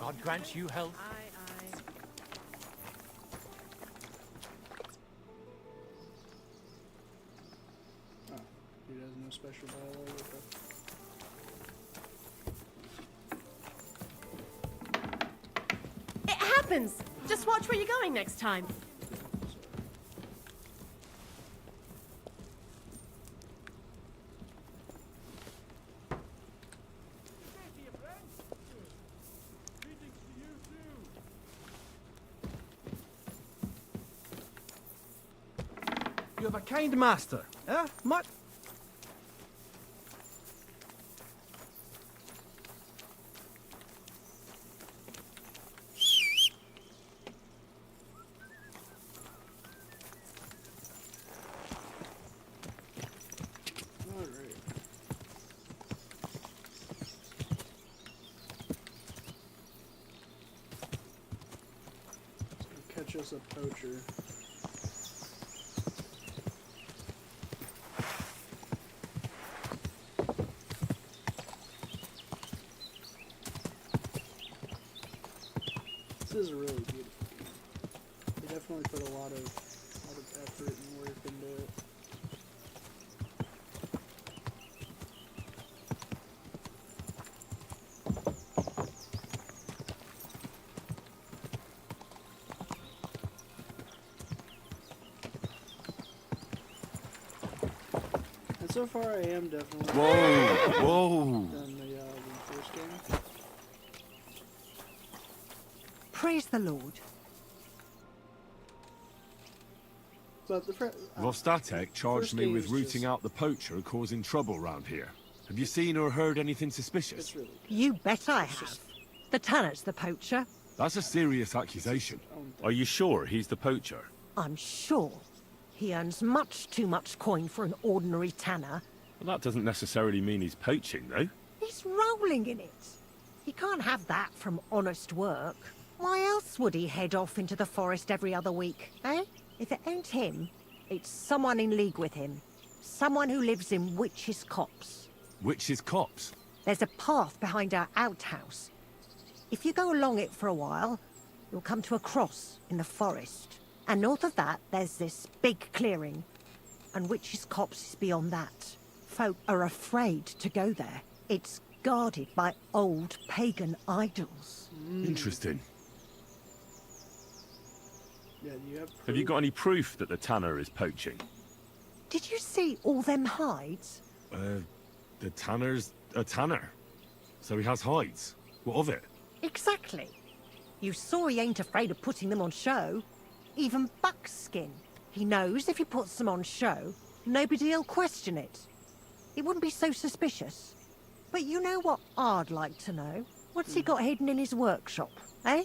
God grant you health. Oh, he has no special dialogue with It happens! Just watch where you're going next time. You have a kind master, eh? Much. Alright. Catch us a poacher. This is a really beautiful game. They definitely put a lot of effort and work into it. And so far, I am definitely Whoa! than the first game. Praise the Lord. But the Vostatek charged first me with game's rooting just- out the poacher causing trouble round here. Have you seen or heard anything suspicious? It's really You bet I have. The tanner's the poacher. That's a serious accusation. Are you sure he's the poacher? I'm sure. He earns much too much coin for an ordinary tanner. Well, that doesn't necessarily mean he's poaching, though. He's rolling in it. He can't have that from honest work. Why else would he head off into the forest every other week, eh? If it ain't him, it's someone in league with him. Someone who lives in Witch's Copse. Witch's Copse? There's a path behind our outhouse. If you go along it for a while, you'll come to a cross in the forest. And north of that, there's this big clearing. And witches' copse is beyond that. Folk are afraid to go there. It's guarded by old pagan idols. Interesting. Yeah, you have Have you got any proof that the tanner is poaching? Did you see all them hides? The tanner's a tanner. So he has hides. What of it? Exactly. You saw he ain't afraid of putting them on show. Even buckskin. He knows if he puts them on show, nobody'll question it. It wouldn't be so suspicious. But you know what I'd like to know? What's he got hidden in his workshop, eh?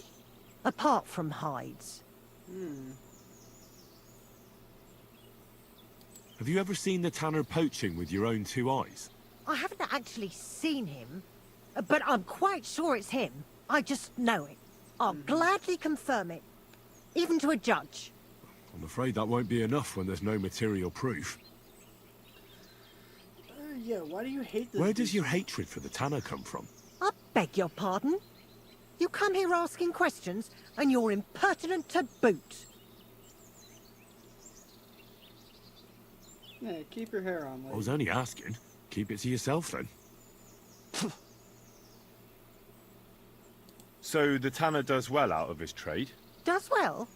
Apart from hides. Have you ever seen the tanner poaching with your own 2 eyes? I haven't actually seen him, but I'm quite sure it's him. I just know it. I'll gladly confirm it, even to a judge. I'm afraid that won't be enough when there's no material proof. Yeah, why do you hate this? Where does your hatred for the tanner come from? I beg your pardon? You come here asking questions, and you're impertinent to boot. Yeah, keep your hair on, lady. I was only asking. Keep it to yourself, then. So the tanner does well out of his trade? Does well.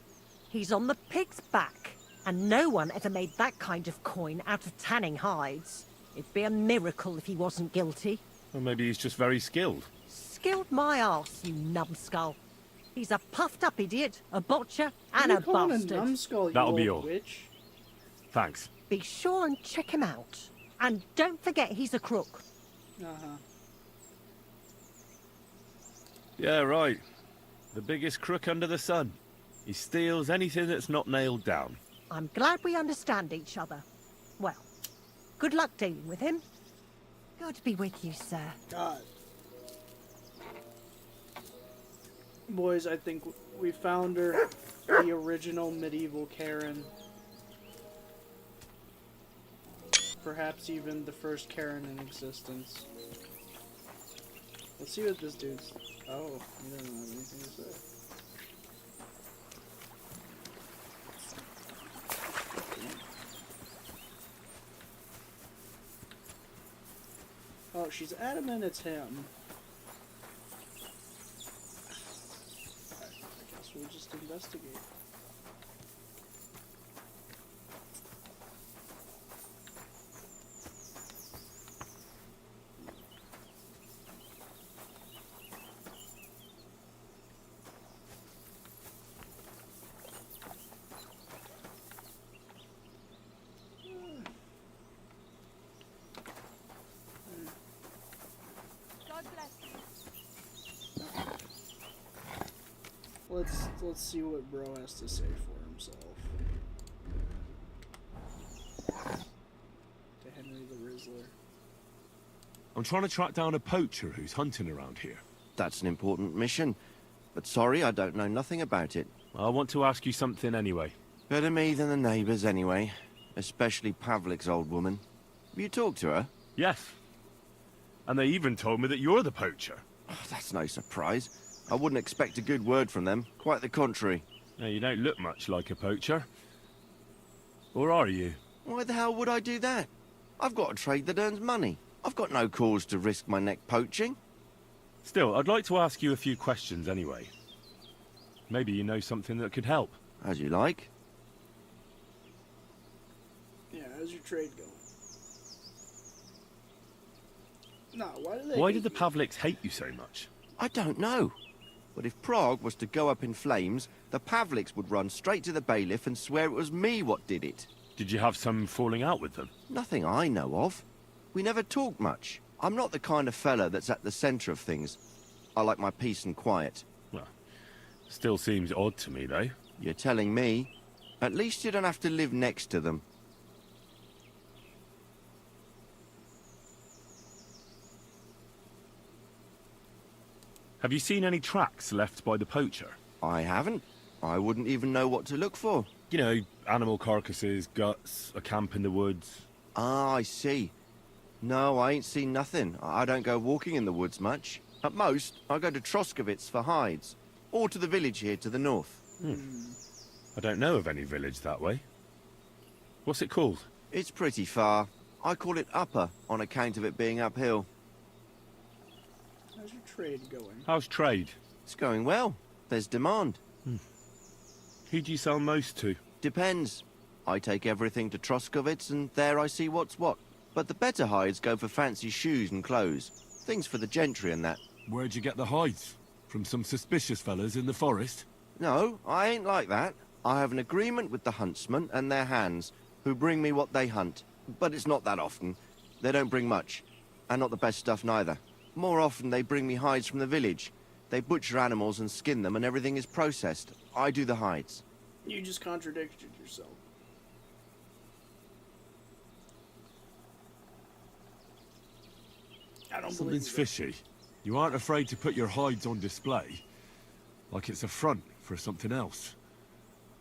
He's on the pig's back, and no one ever made that kind of coin out of tanning hides. It'd be a miracle if he wasn't guilty. Or maybe he's just very skilled. Skilled my arse, you numbskull. He's a puffed-up idiot, a botcher, and You a call him bastard. a numbskull, you That'll be old all. witch. Thanks. Be sure and check him out. And don't forget he's a crook. Uh-huh. Yeah, right. The biggest crook under the sun. He steals anything that's not nailed down. I'm glad we understand each other. Well, good luck dealing with him. God be with you, sir. God. Boys, I think we found her. The original medieval Karen. Perhaps even the first Karen in existence. Let's see what this dude's... Oh, he doesn't have anything to say. Oh, she's adamant it's him. I guess we'll just investigate. Let's see what bro has to say for himself. To Henry the Rizzler. I'm trying to track down a poacher who's hunting around here. That's an important mission. But sorry, I don't know nothing about it. I want to ask you something anyway. Better me than the neighbours anyway. Especially Pavlik's old woman. Have you talked to her? Yes. And they even told me that you're the poacher. Oh, that's no surprise. I wouldn't expect a good word from them. Quite the contrary. Now, you don't look much like a poacher. Or are you? Why the hell would I do that? I've got a trade that earns money. I've got no cause to risk my neck poaching. Still, I'd like to ask you a few questions anyway. Maybe you know something that could help. As you like. Yeah, how's your trade going? No, Why did the Pavliks hate you so much? I don't know. But if Prague was to go up in flames, the Pavliks would run straight to the bailiff and swear it was me what did it. Did you have some falling out with them? Nothing I know of. We never talked much. I'm not the kind of fella that's at the centre of things. I like my peace and quiet. Well, still seems odd to me, though. You're telling me? At least you don't have to live next to them. Have you seen any tracks left by the poacher? I haven't. I wouldn't even know what to look for. You know, animal carcasses, guts, a camp in the woods. Ah, I see. No, I ain't seen nothing. I don't go walking in the woods much. At most, I go to Troskovitz for hides, or to the village here to the north. I don't know of any village that way. What's it called? It's pretty far. I call it Upper on account of it being uphill. How's your trade going? How's trade? It's going well. There's demand. Who do you sell most to? Depends. I take everything to Troskovitz and there I see what's what. But the better hides go for fancy shoes and clothes. Things for the gentry and that. Where'd you get the hides? From some suspicious fellas in the forest? No, I ain't like that. I have an agreement with the huntsmen and their hands, who bring me what they hunt. But it's not that often. They don't bring much. And not the best stuff neither. More often they bring me hides from the village. They butcher animals and skin them and everything is processed. I do the hides. You just contradicted yourself. I don't believe Something's fishy. You aren't afraid to put your hides on display. Like it's a front for something else.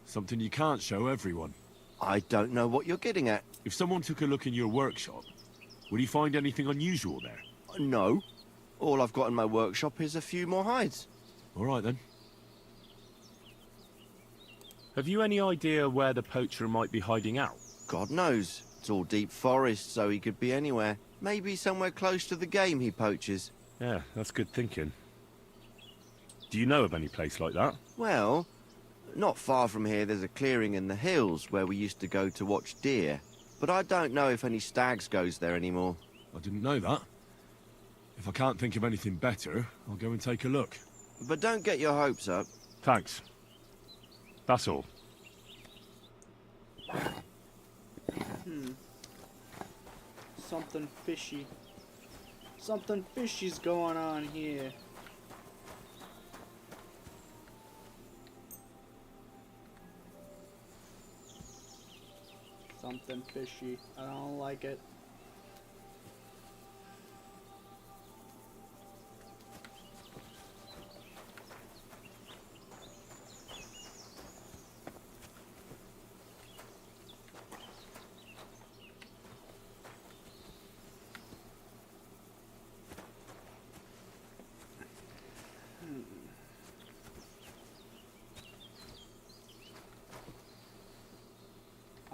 Something you can't show everyone. I don't know what you're getting at. If someone took a look in your workshop, would he find anything unusual there? No. All I've got in my workshop is a few more hides. All right, then. Have you any idea where the poacher might be hiding out? God knows. It's all deep forest, so he could be anywhere. Maybe somewhere close to the game he poaches. Yeah, that's good thinking. Do you know of any place like that? Well, not far from here there's a clearing in the hills where we used to go to watch deer. But I don't know if any stags goes there anymore. I didn't know that. If I can't think of anything better, I'll go and take a look. But don't get your hopes up. Thanks. That's all. Something fishy. Something fishy's going on here. Something fishy. I don't like it.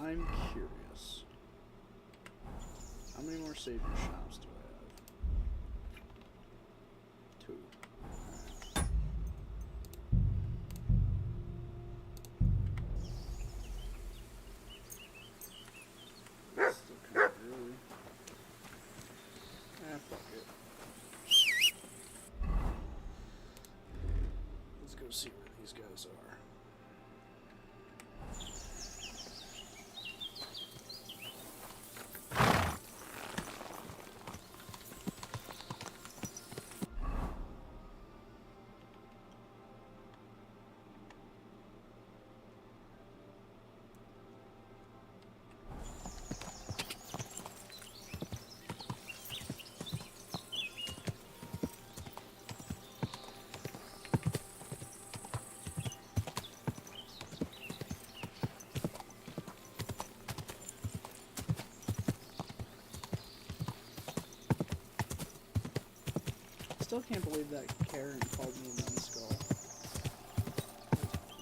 I'm curious. How many more savior shops do I have? 2. Still kind of early. Fuck it. Let's go see where these guys are. Still can't believe that Karen called me a numbskull.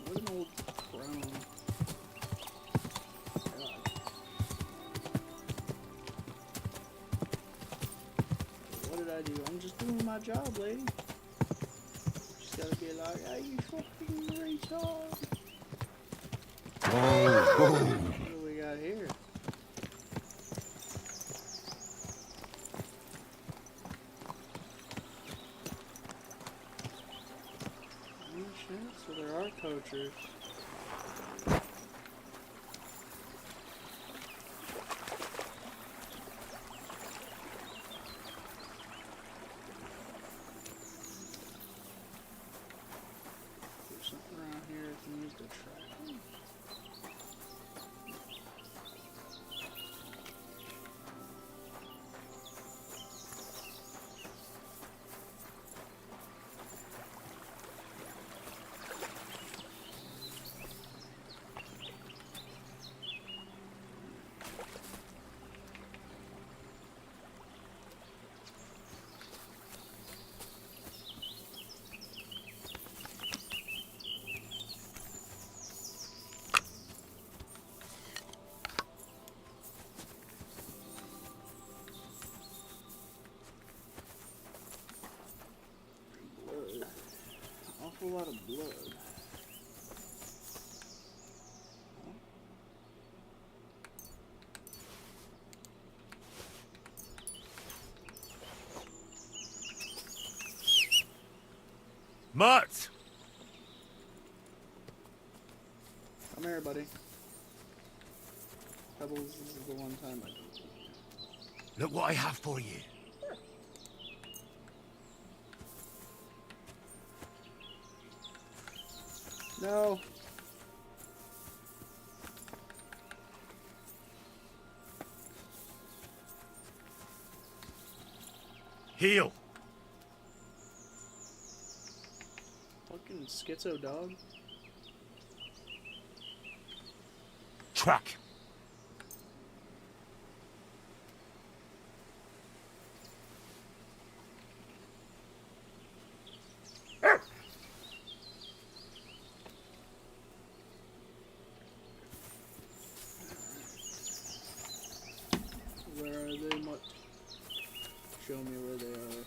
What an old crone. God. What did I do? I'm just doing my job, lady. She's gotta be like, hey, you fucking retard. Whoa. What do we got here? So there are poachers. There's something around here I can use to track them. lot of blood. Mutt! Come here, buddy. Pebbles, this is the one time I don't. Look what I have for you. No. Heal. Fucking schizo dog. Track. Where are they, Mutt? Show me where they are.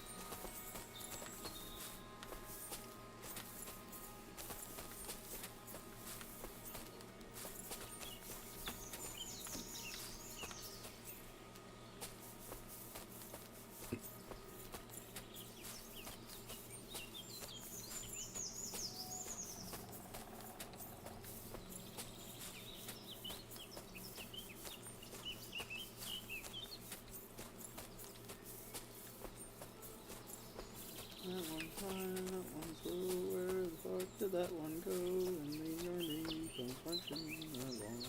That one fine, that one's low. Where the fuck did that one go? And the army comes punching along.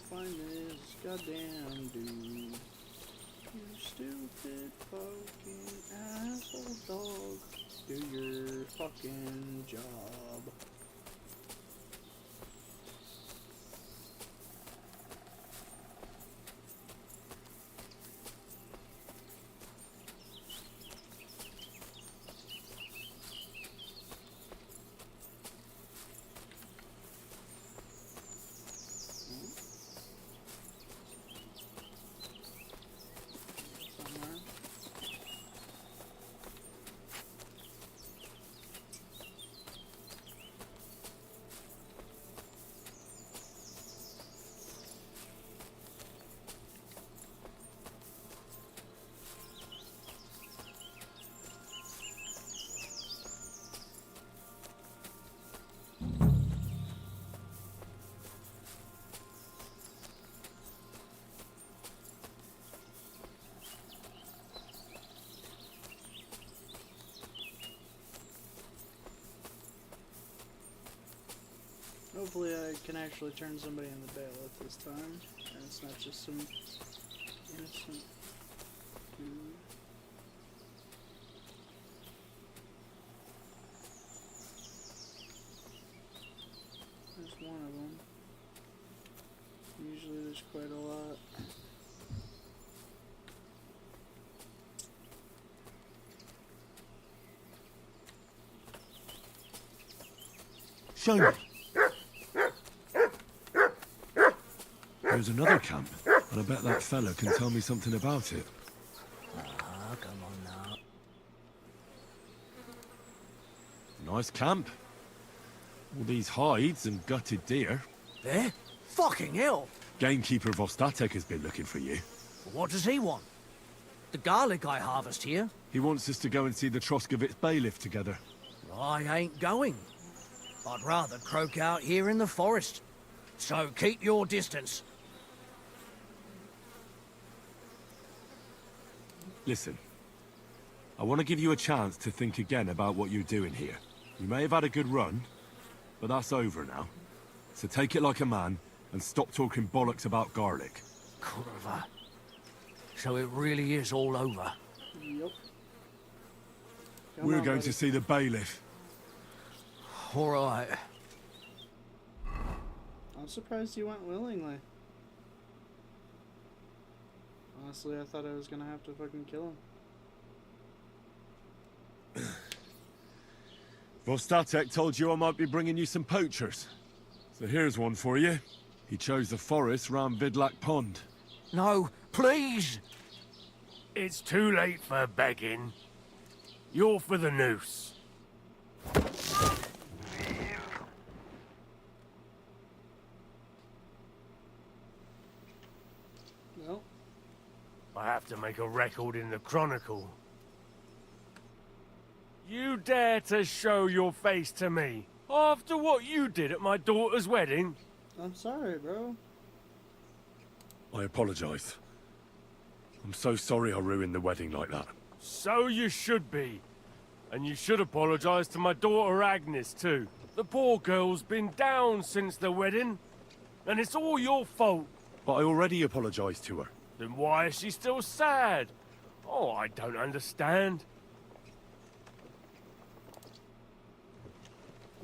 Find this goddamn dude. You stupid fucking asshole dog. Do your fucking job. Hopefully I can actually turn somebody in the bailiff this time, and it's not just some innocent dude. There's one of them. Usually there's quite a lot. Show me. There's another camp, and I bet that fella can tell me something about it. Come on now. Nice camp. All these hides and gutted deer. There? Fucking hell! Gamekeeper Vostatek has been looking for you. What does he want? The garlic I harvest here? He wants us to go and see the Troskovitz bailiff together. I ain't going. I'd rather croak out here in the forest. So keep your distance. Listen, I want to give you a chance to think again about what you're doing here. You may have had a good run, but that's over now. So take it like a man, and stop talking bollocks about garlic. Kurva. So it really is all over? Yep. We're going to see the bailiff. All right. I'm surprised you went willingly. Honestly, I thought I was gonna have to fucking kill him. Vostatek told you I might be bringing you some poachers. So here's one for you. He chose the forest round Vidlak Pond. No, please! It's too late for begging. You're for the noose. No. I have to make a record in the Chronicle. You dare to show your face to me after what you did at my daughter's wedding? I'm sorry, bro. I apologize. I'm so sorry I ruined the wedding like that. So you should be. And you should apologize to my daughter Agnes, too. The poor girl's been down since the wedding. And it's all your fault. But I already apologized to her. Then why is she still sad? Oh, I don't understand.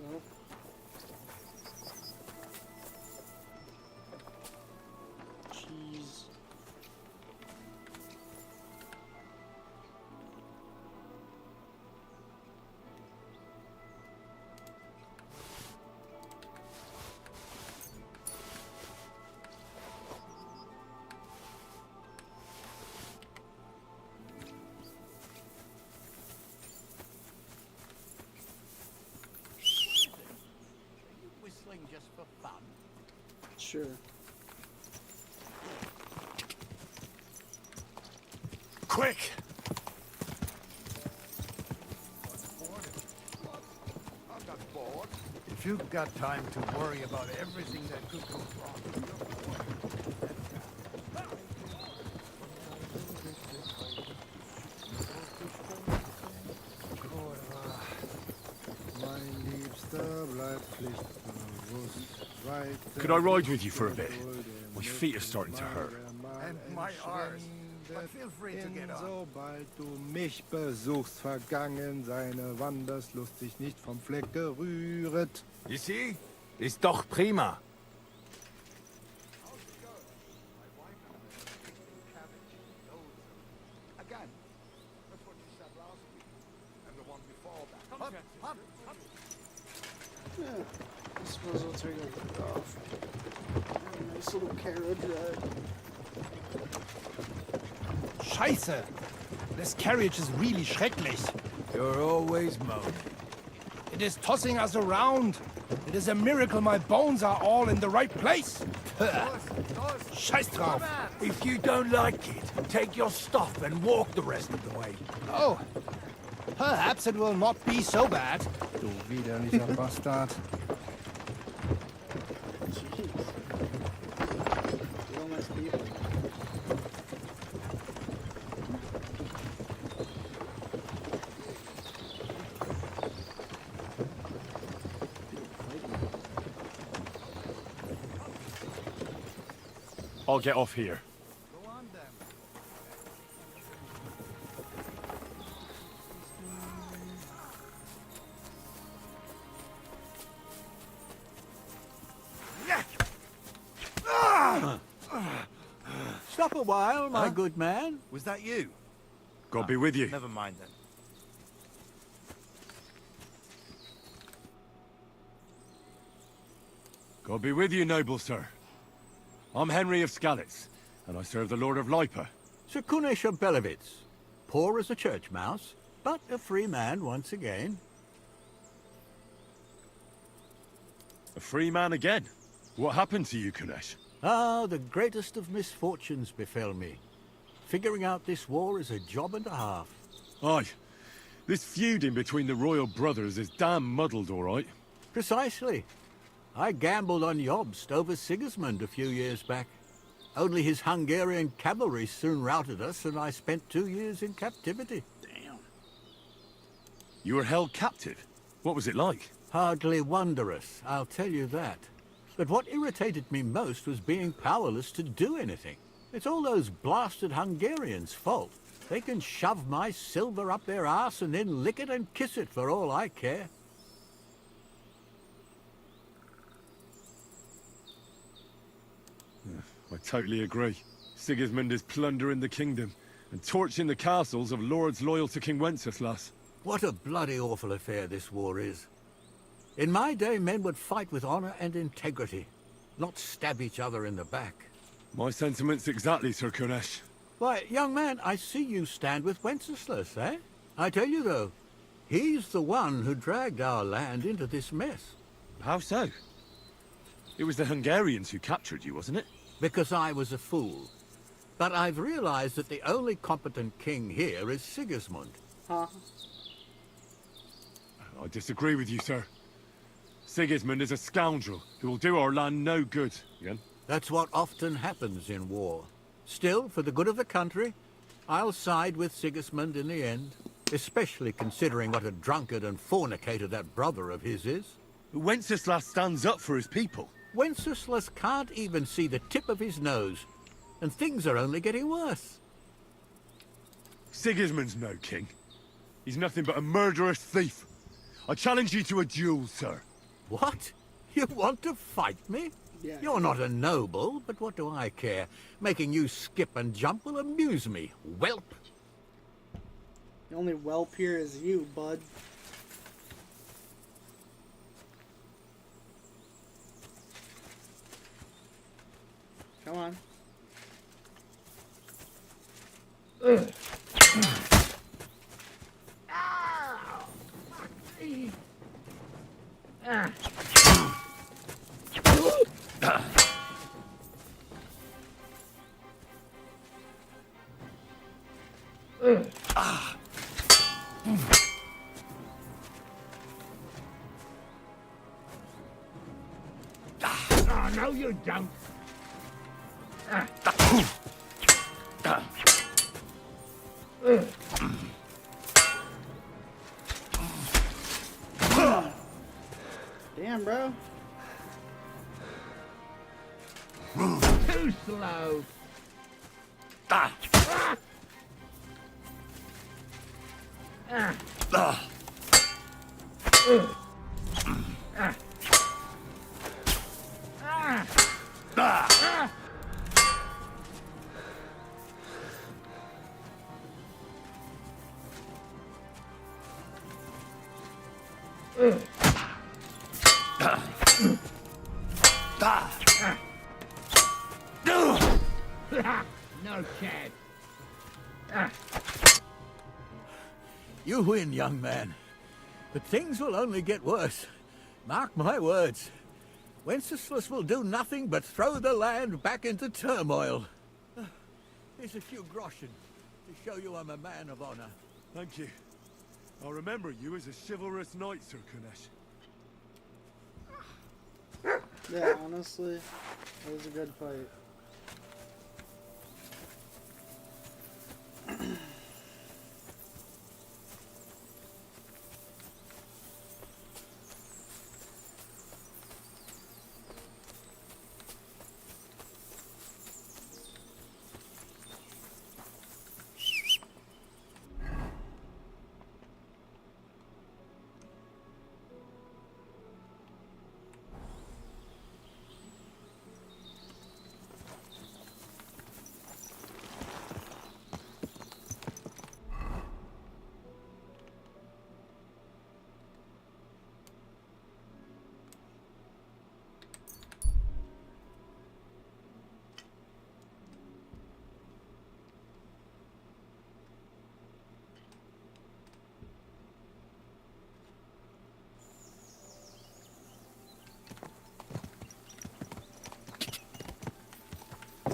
No. Jeez. Whistling just for fun. Sure. Quick! I'm not bored. If you've got time to worry about everything that could go wrong. Could I ride with you for a bit? My feet are starting to hurt. And my arse. But feel free to get on. Sobald du mich besuchst, vergangen seine Wanderslust sich nicht vom Fleck gerühret. You see? Ist doch prima. Again, that's what you said last week. And the one before that. Hup, hup, hup. Yeah. I suppose I'll take a look off. Nice little carriage ride. Scheiße! This carriage is really schrecklich. You're always moaning. It is tossing us around. It is a miracle my bones are all in the right place. Scheiß drauf. If you don't like it, take your stuff and walk the rest of the way. Oh, perhaps it will not be so bad. Du widerlicher Bastard. Jeez. Real nice people. I'll get off here. Go on then. Stop a while, my good man. Was that you? God be with you. Never mind then. God be with you, noble sir. I'm Henry of Skalitz, and I serve the Lord of Lipa. Sir Kunesh of Belevitz. Poor as a church mouse, but a free man once again. A free man again? What happened to you, Kunesh? Ah, the greatest of misfortunes befell me. Figuring out this war is a job and a half. Aye. This feuding between the royal brothers is damn muddled, all right. Precisely. I gambled on Jobst over Sigismund a few years back. Only his Hungarian cavalry soon routed us, and I spent 2 years in captivity. Damn. You were held captive? What was it like? Hardly wondrous, I'll tell you that. But what irritated me most was being powerless to do anything. It's all those blasted Hungarians' fault. They can shove my silver up their arse and then lick it and kiss it for all I care. I totally agree. Sigismund is plundering the kingdom and torching the castles of lords loyal to King Wenceslas. What a bloody awful affair this war is. In my day, men would fight with honor and integrity, not stab each other in the back. My sentiments exactly, Sir Kunesh. Why, young man, I see you stand with Wenceslas, eh? I tell you, though, he's the one who dragged our land into this mess. How so? It was the Hungarians who captured you, wasn't it? Because I was a fool. But I've realized that the only competent king here is Sigismund. Huh? I disagree with you, sir. Sigismund is a scoundrel who will do our land no good. Yen? That's what often happens in war. Still, for the good of the country, I'll side with Sigismund in the end, especially considering what a drunkard and fornicator that brother of his is. Wenceslas stands up for his people. Wenceslas can't even see the tip of his nose, and things are only getting worse. Sigismund's no king. He's nothing but a murderous thief. I challenge you to a duel, sir. What? You want to fight me? Yeah. You're not a noble, but what do I care? Making you skip and jump will amuse me, whelp. The only whelp here is you, bud. Come on. Oh, no, you don't. Damn, bro. Too slow. No chance. You win, young man. But things will only get worse. Mark my words. Wenceslas will do nothing but throw the land back into turmoil. Here's a few groschen to show you I'm a man of honor. Thank you. I'll remember you as a chivalrous knight, Sir Kunesh. Yeah, honestly, it was a good fight.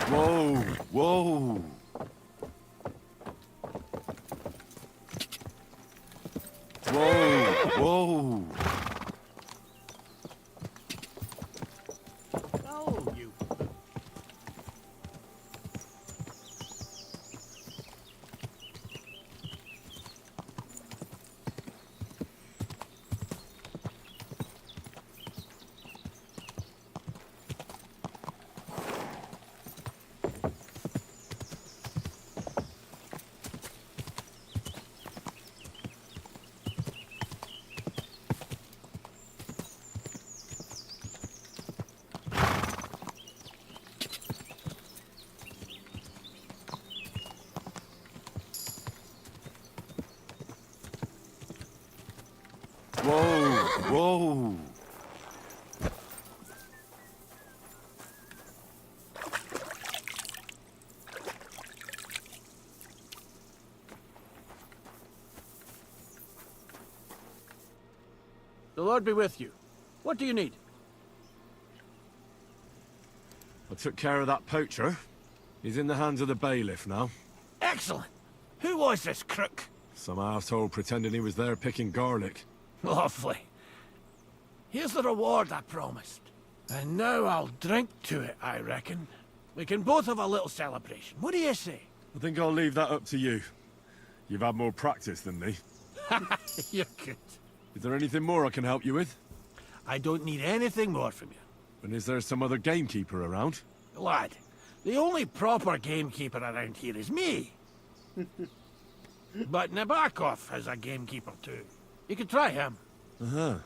Whoa, whoa. Whoa, whoa. Oh, you. Whoa, whoa. The Lord be with you. What do you need? I took care of that poacher. He's in the hands of the bailiff now. Excellent. Who was this crook? Some arsehole pretending he was there picking garlic. Lovely. Here's the reward I promised. And now I'll drink to it, I reckon. We can both have a little celebration. What do you say? I think I'll leave that up to you. You've had more practice than me. You're good. Is there anything more I can help you with? I don't need anything more from you. And is there some other gamekeeper around? Lad, the only proper gamekeeper around here is me. But Nabokov has a gamekeeper too. You could try him. Uh-huh.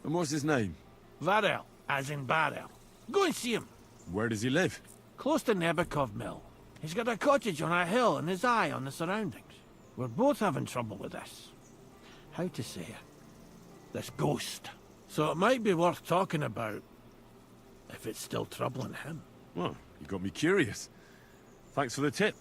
And what's his name? Varel, as in barrel. Go and see him. Where does he live? Close to Nabokov Mill. He's got a cottage on a hill and his eye on the surroundings. We're both having trouble with this. How to say it? This ghost. So it might be worth talking about if it's still troubling him. Well, you got me curious. Thanks for the tip.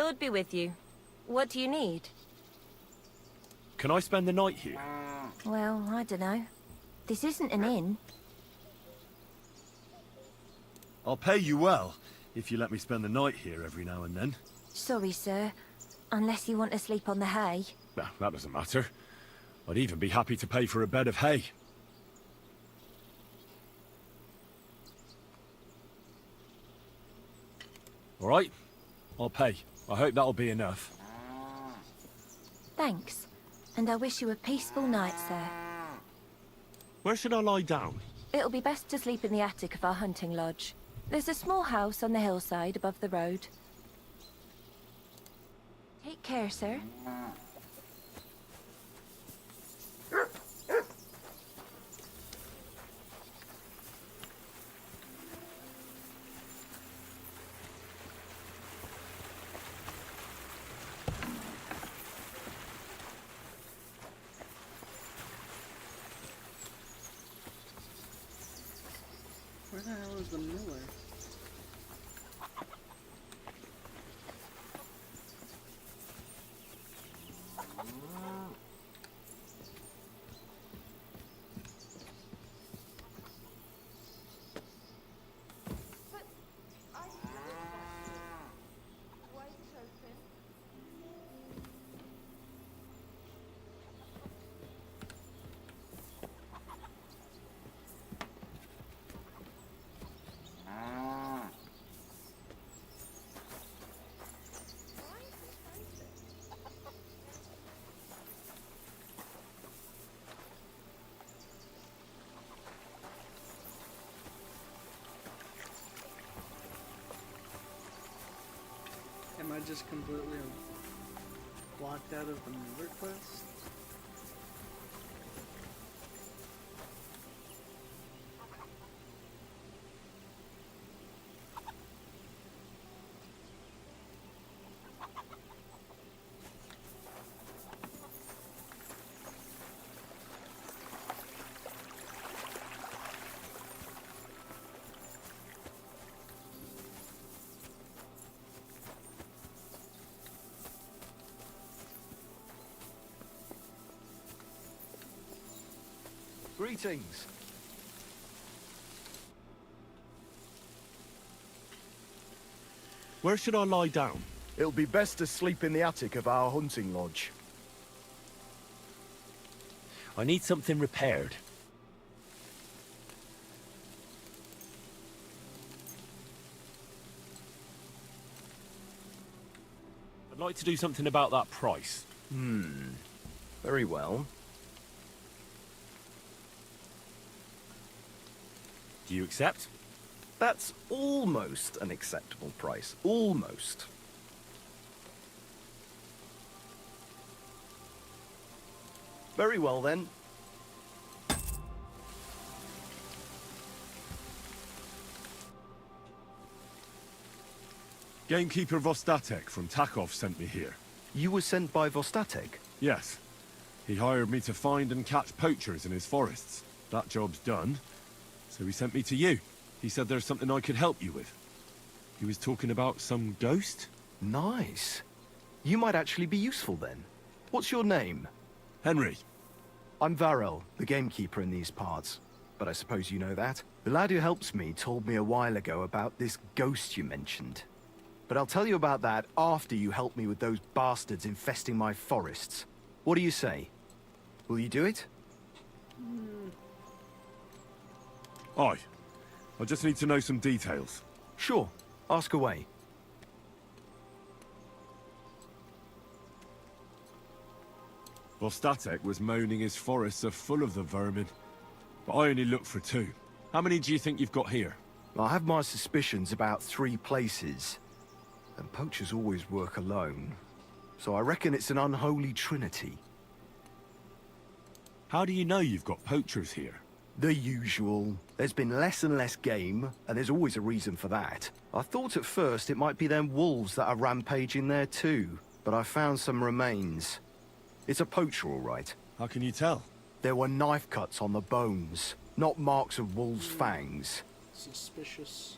Lord be with you. What do you need? Can I spend the night here? Well, I don't know. This isn't an inn. I'll pay you well, if you let me spend the night here every now and then. Sorry, sir. Unless you want to sleep on the hay. Nah, that doesn't matter. I'd even be happy to pay for a bed of hay. All right, I'll pay. I hope that'll be enough. Thanks. And I wish you a peaceful night, sir. Where should I lie down? It'll be best to sleep in the attic of our hunting lodge. There's a small house on the hillside above the road. Take care, sir. Where the hell is the miller? Am I just completely blocked out of the miller quest? Greetings. Where should I lie down? It'll be best to sleep in the attic of our hunting lodge. I need something repaired. I'd like to do something about that price. Very well. Do you accept? That's almost an acceptable price. Almost. Very well then. Gamekeeper Vostatek from Takov sent me here. You were sent by Vostatek? Yes. He hired me to find and catch poachers in his forests. That job's done. So he sent me to you. He said there's something I could help you with. He was talking about some ghost? Nice. You might actually be useful then. What's your name? Henry. I'm Varel, the gamekeeper in these parts. But I suppose you know that. The lad who helps me told me a while ago about this ghost you mentioned. But I'll tell you about that after you help me with those bastards infesting my forests. What do you say? Will you do it? Aye. I just need to know some details. Sure. Ask away. Vostatek was moaning his forests are full of the vermin. But I only looked for 2. How many do you think you've got here? I have my suspicions about 3 places. And poachers always work alone. So I reckon it's an unholy trinity. How do you know you've got poachers here? The usual. There's been less and less game, and there's always a reason for that. I thought at first it might be them wolves that are rampaging there too, but I found some remains. It's a poacher, all right. How can you tell? There were knife cuts on the bones, not marks of wolves' fangs. Suspicious.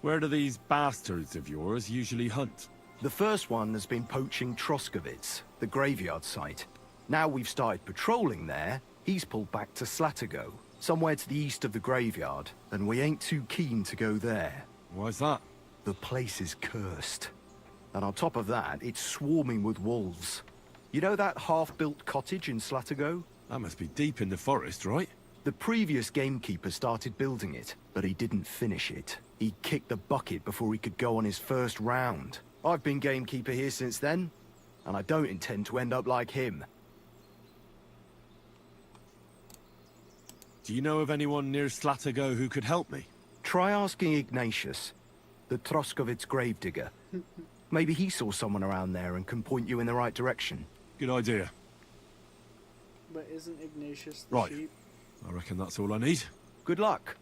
Where do these bastards of yours usually hunt? The first one has been poaching Troskovitz, the graveyard site. Now we've started patrolling there, he's pulled back to Slatigo, somewhere to the east of the graveyard, and we ain't too keen to go there. Why's that? The place is cursed. And on top of that, it's swarming with wolves. You know that half-built cottage in Slatigo? That must be deep in the forest, right? The previous gamekeeper started building it, but he didn't finish it. He kicked the bucket before he could go on his first round. I've been gamekeeper here since then, and I don't intend to end up like him. Do you know of anyone near Slatigo who could help me? Try asking Ignatius, the Troskovitz gravedigger. Maybe he saw someone around there and can point you in the right direction. Good idea. But isn't Ignatius the Right. sheep? I reckon that's all I need. Good luck.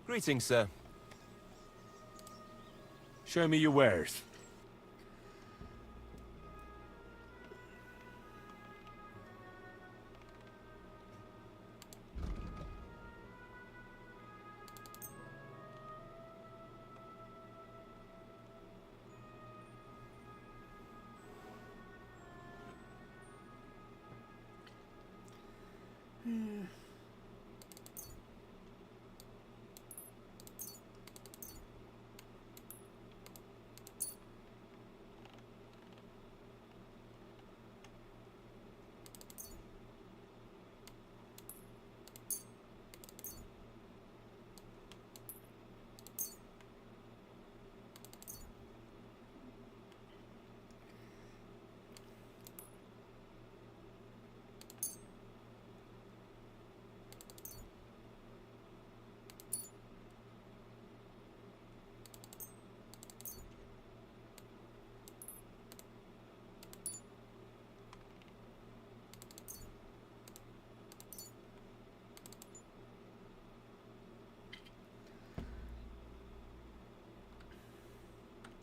Greetings, sir. Show me your wares.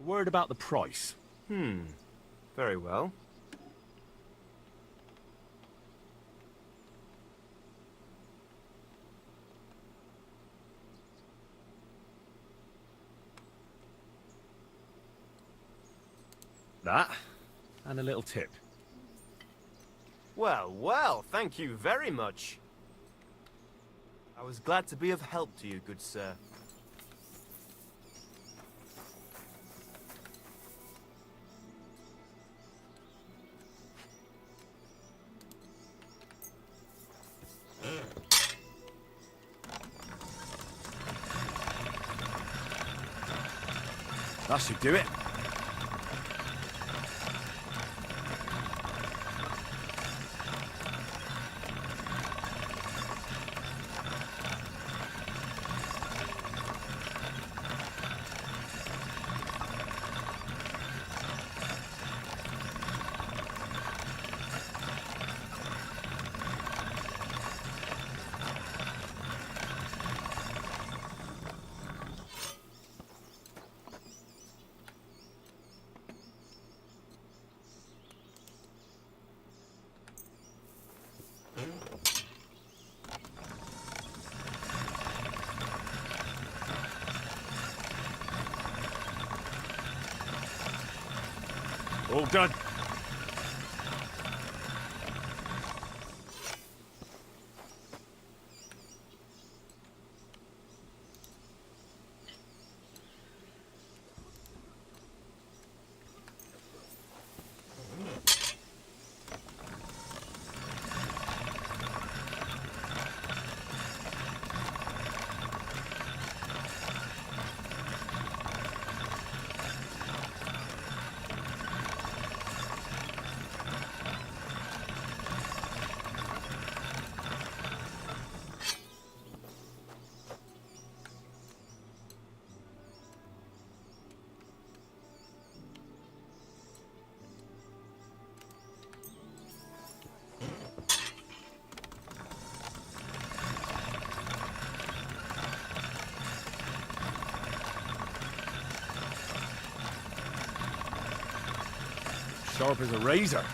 Word about the price. Very well. That, and a little tip. Well, well, thank you very much. I was glad to be of help to you, good sir. That should do it. All done. Sharp as a razor.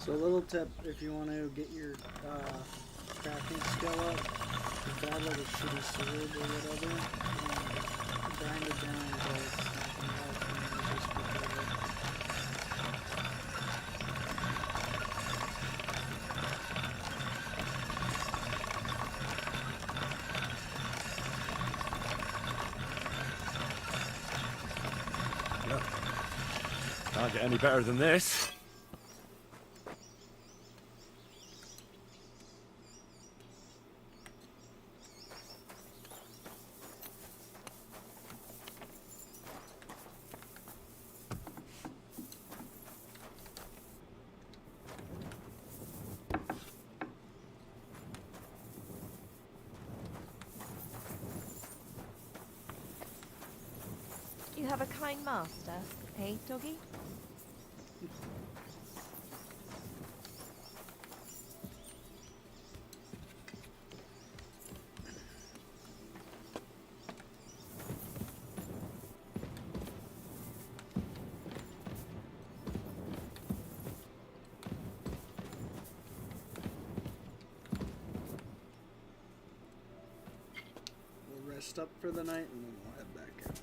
So a little tip, if you want to get your crafting skill up, if you have like a shitty sword or whatever, grind it down until it's nothing left and then just repair it. Can't get any better than this. You have a kind master, eh, doggy? We'll rest up for the night and then we'll head back out.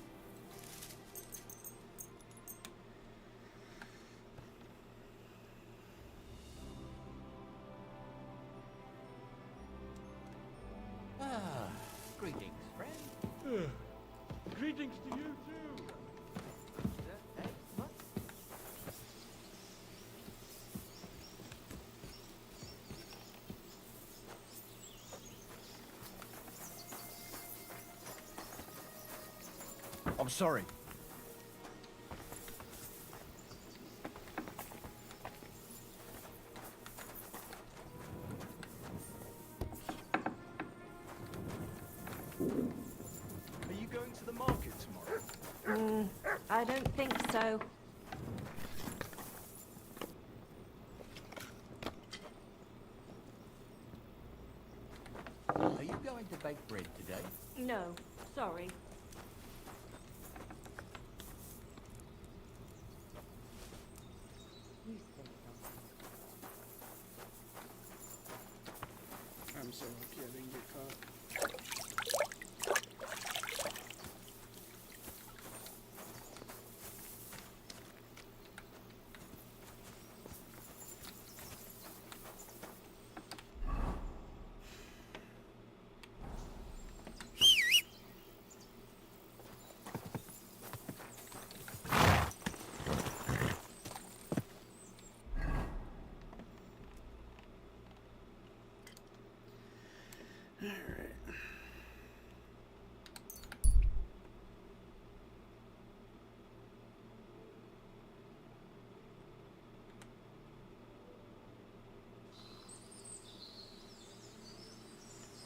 Greetings, friend. Greetings to you too. I'm sorry. Are you going to the market tomorrow? I don't think so. Are you going to bake bread today? No, sorry. I'm so lucky I didn't get caught.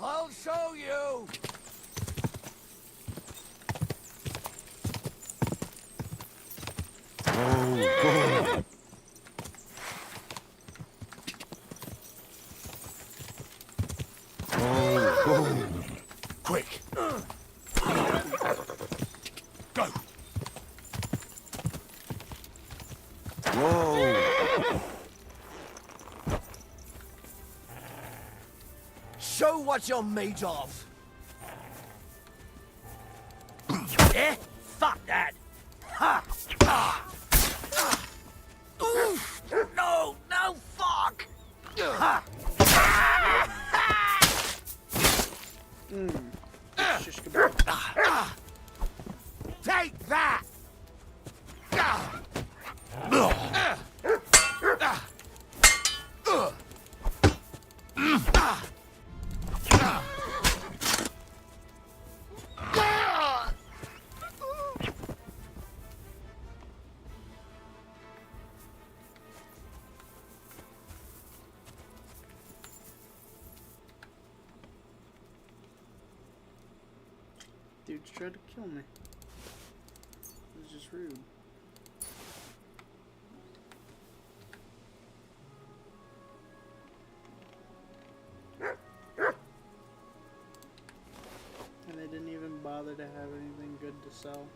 I'll show you! Oh, Quick! Go! Whoa! Show what you're made of! Eh? Fuck that! Ha! Ah! Ah! Oof! No! No! Fuck! Ha! Shish kebab. Take that! dudes tried to kill me. It was just rude. And they didn't even bother to have anything good to sell.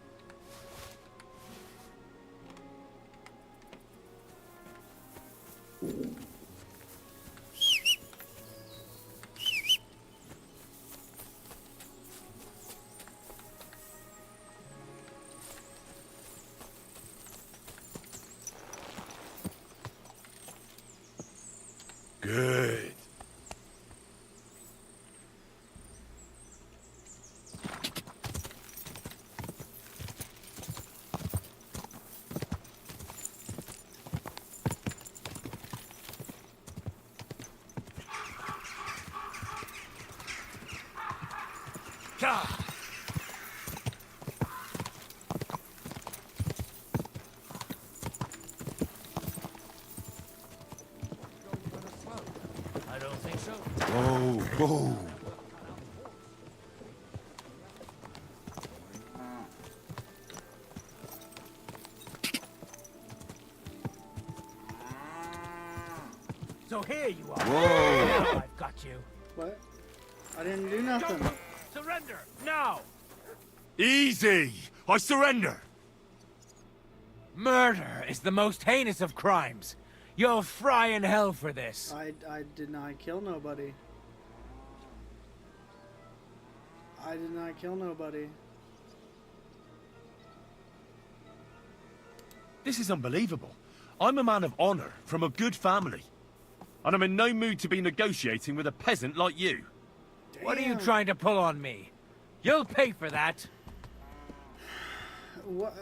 Good. I don't think so. Whoa, whoa. So here you are. Whoa. Now I've got you. What? I didn't do nothing. Surrender now. Easy. I surrender. Murder is the most heinous of crimes. You'll fry in hell for this. I did not kill nobody. I did not kill nobody. This is unbelievable. I'm a man of honor from a good family. And I'm in no mood to be negotiating with a peasant like you. What are you trying to pull on me? You'll pay for that. What?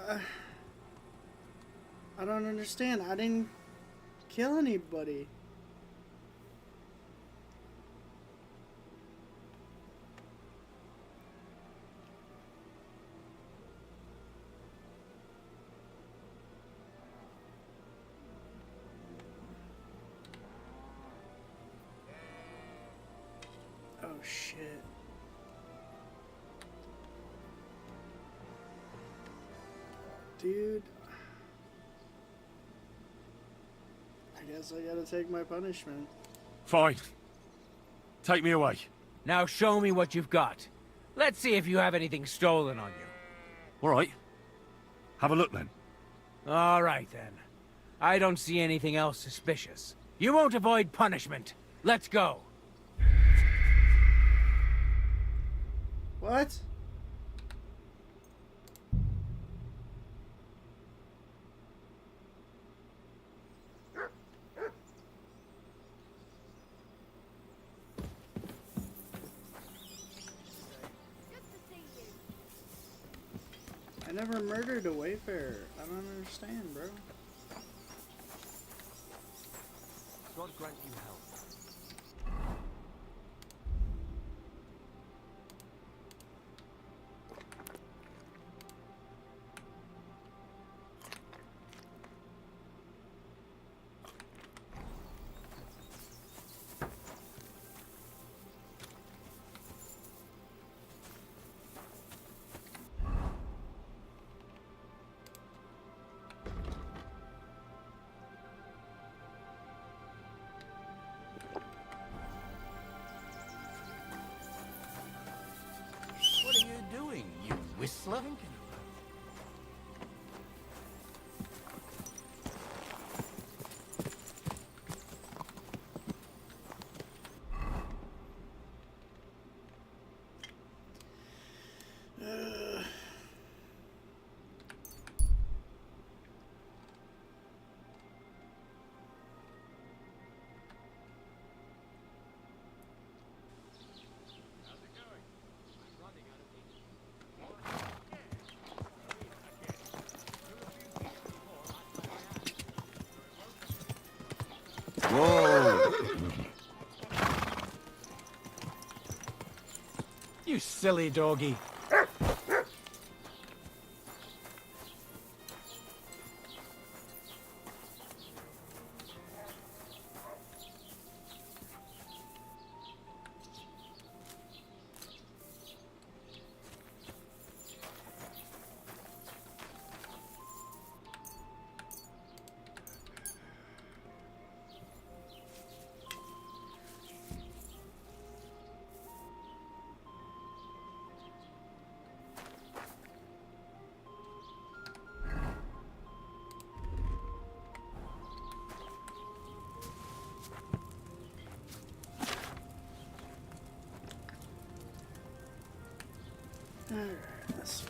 I don't understand. I didn't kill anybody. Oh shit. Dude. I guess I gotta take my punishment. Fine. Take me away. Now show me what you've got. Let's see if you have anything stolen on you. All right. Have a look then. All right then. I don't see anything else suspicious. You won't avoid punishment. Let's go. What? I never murdered a wayfarer. I don't understand, bro. God grant you help. What are you doing, you whistler? Whoa. You silly doggy. Alright, let's see.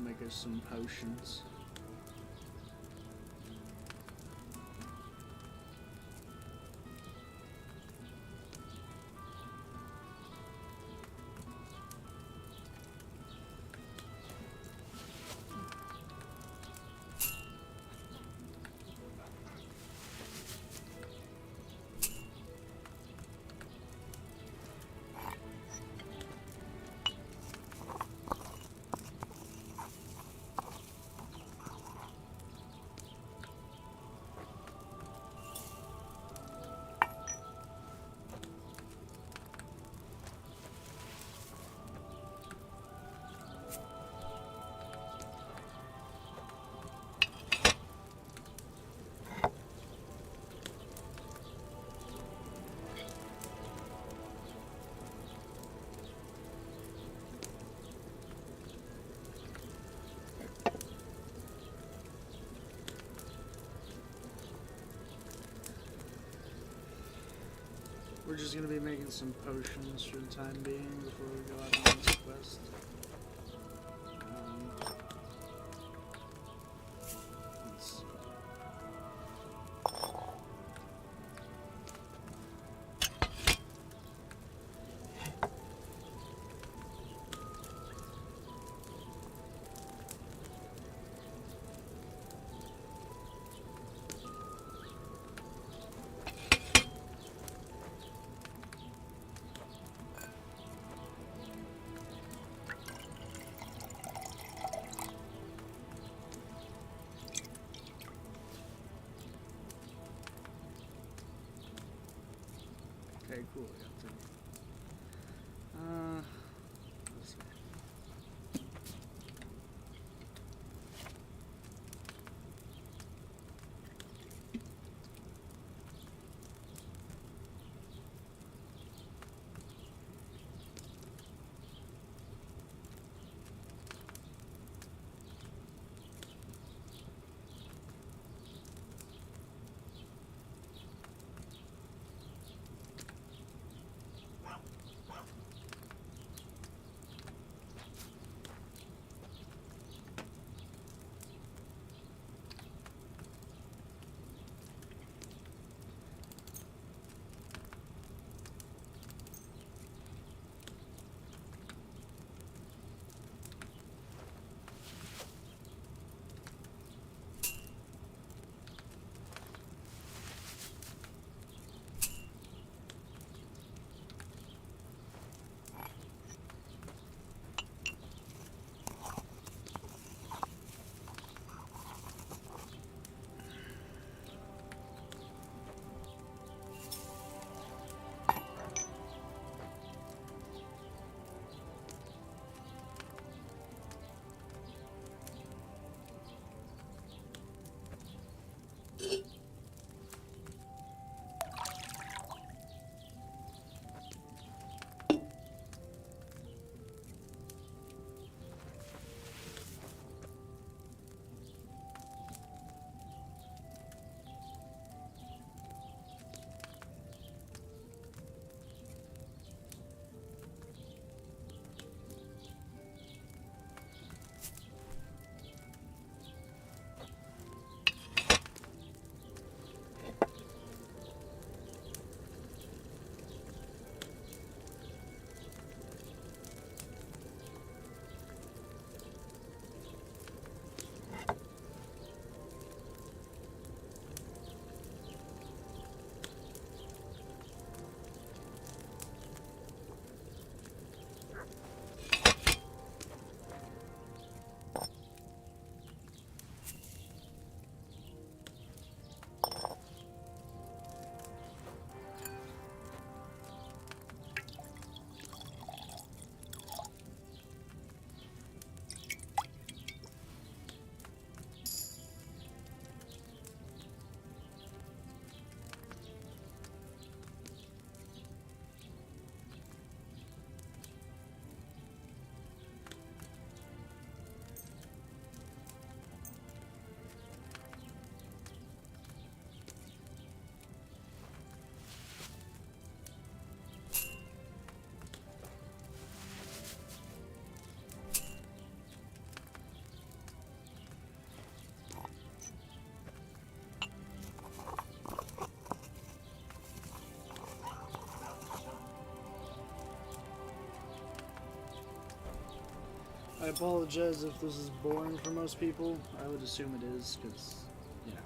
Make us some potions. We're just gonna be making some potions for the time being before we go out on this quest. Let's see. Okay, cool. I got three. Let's see. I apologize if this is boring for most people. I would assume it is, because, you know.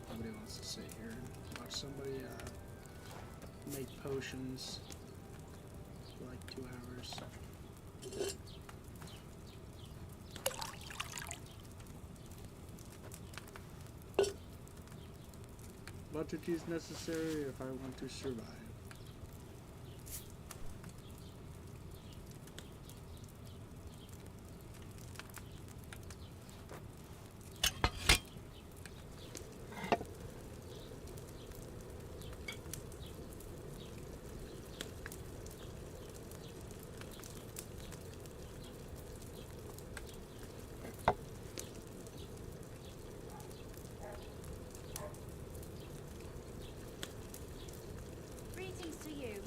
Nobody wants to sit here and watch somebody make potions for like 2 hours. Much it is necessary if I want to survive. Greetings to you.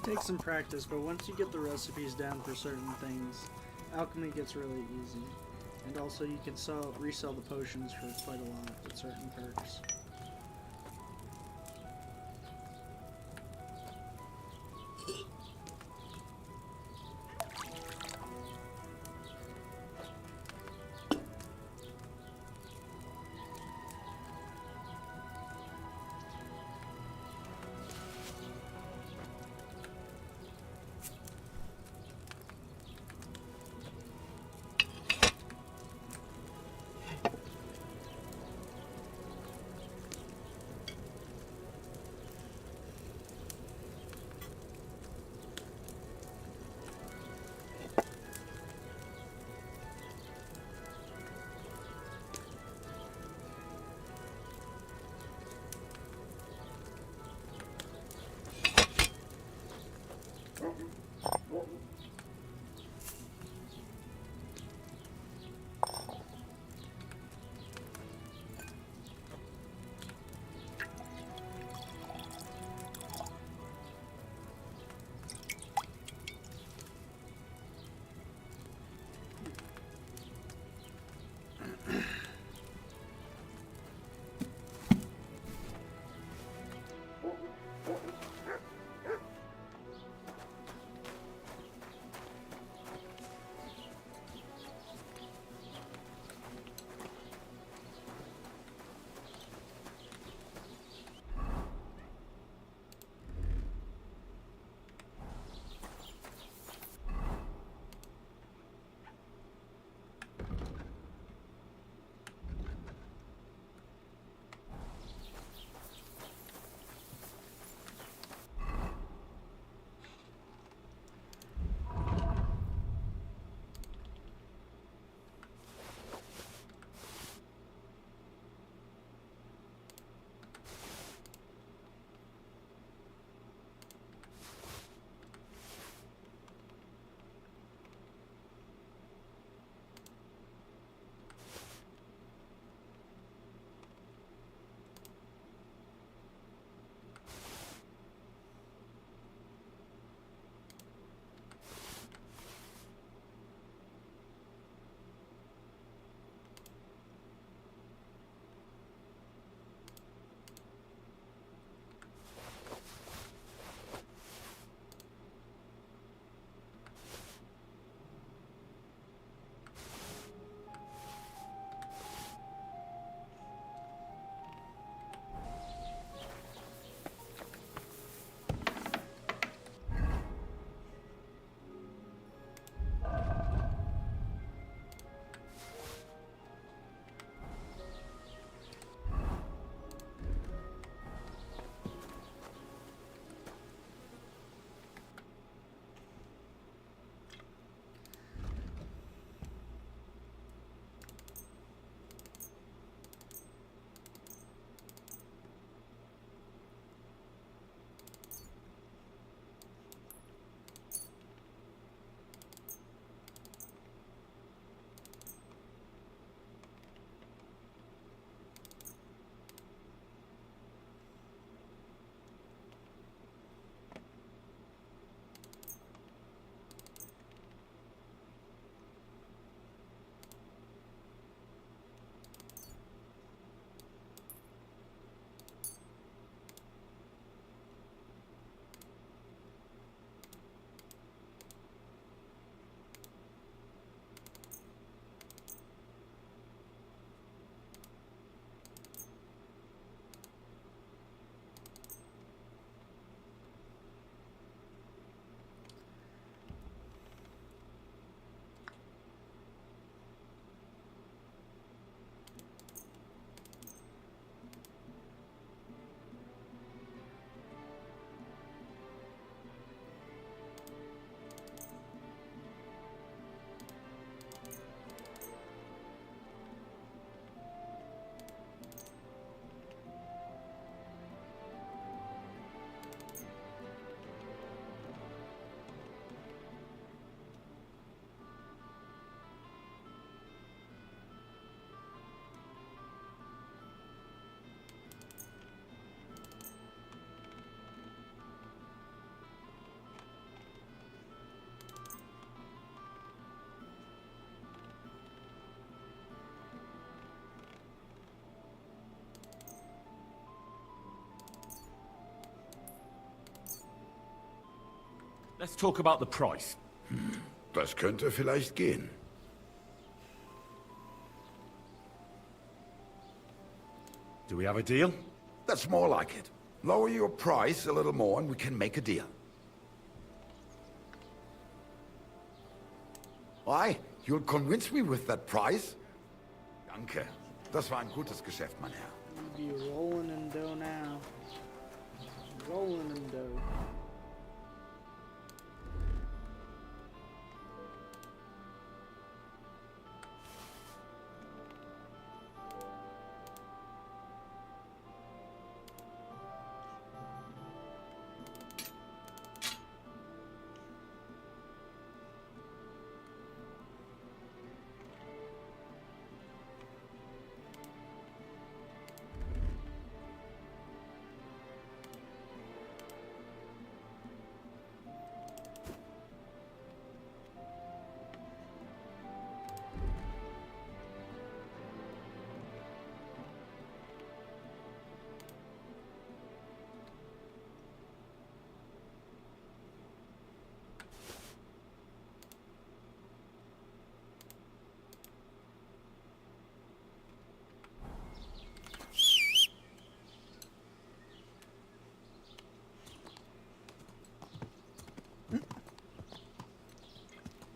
Takes some practice, but once you get the recipes down for certain things, alchemy gets really easy. And also you can resell the potions for quite a lot with certain perks. Let's talk about the price. Das könnte vielleicht gehen. Do we have a deal? That's more like it. Lower your price a little more and we can make a deal. Why? You'll convince me with that price? Danke. Das war ein gutes Geschäft, mein Herr. Be rolling in dough now. Rolling in dough.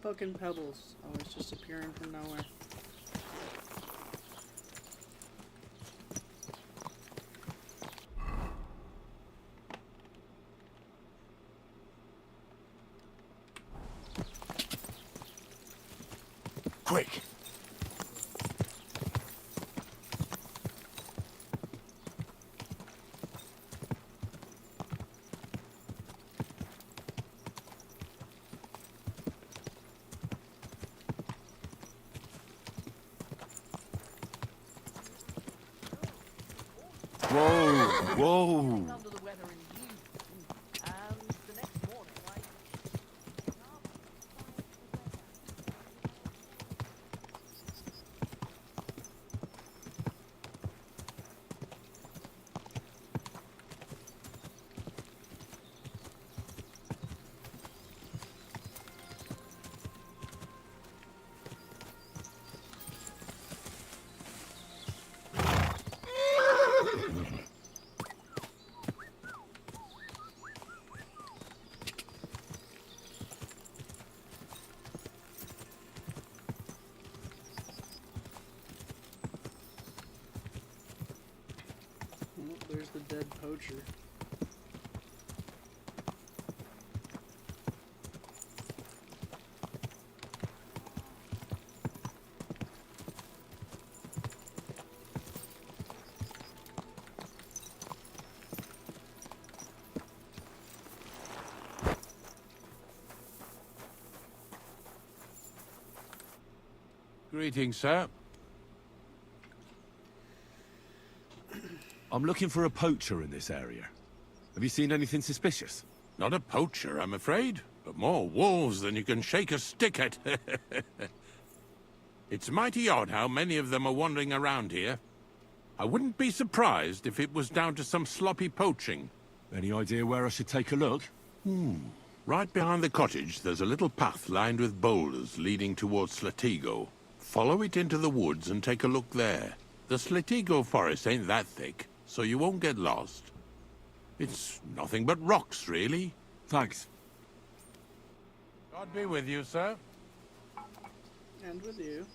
Fucking pebbles, always just appearing from nowhere. Quick! Whoa, whoa. There's the dead poacher. Greetings, sir. I'm looking for a poacher in this area. Have you seen anything suspicious? Not a poacher, I'm afraid, but more wolves than you can shake a stick at. It's mighty odd how many of them are wandering around here. I wouldn't be surprised if it was down to some sloppy poaching. Any idea where I should take a look? Right behind the cottage, there's a little path lined with boulders leading towards Slatigo. Follow it into the woods and take a look there. The Slatigo forest ain't that thick, so you won't get lost. It's nothing but rocks, really. Thanks. God be with you, sir. And with you.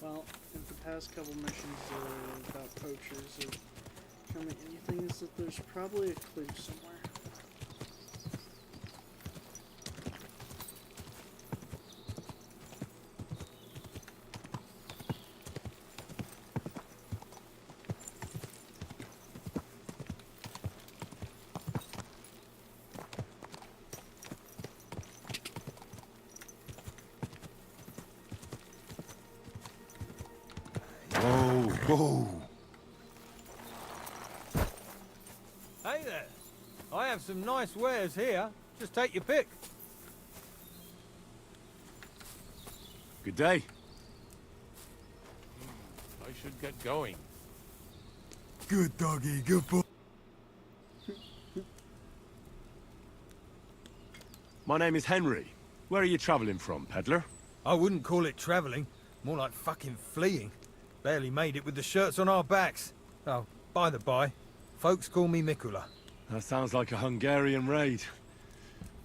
Well, if the past couple missions about poachers have come to anything, is that there's probably a clue somewhere. Whoa. Hey there. I have some nice wares here. Just take your pick. Good day. I should get going. Good doggy, good boy. My name is Henry. Where are you travelling from, peddler? I wouldn't call it travelling. More like fucking fleeing. Barely made it with the shirts on our backs. Oh, by the by, folks call me Mikula. That sounds like a Hungarian raid.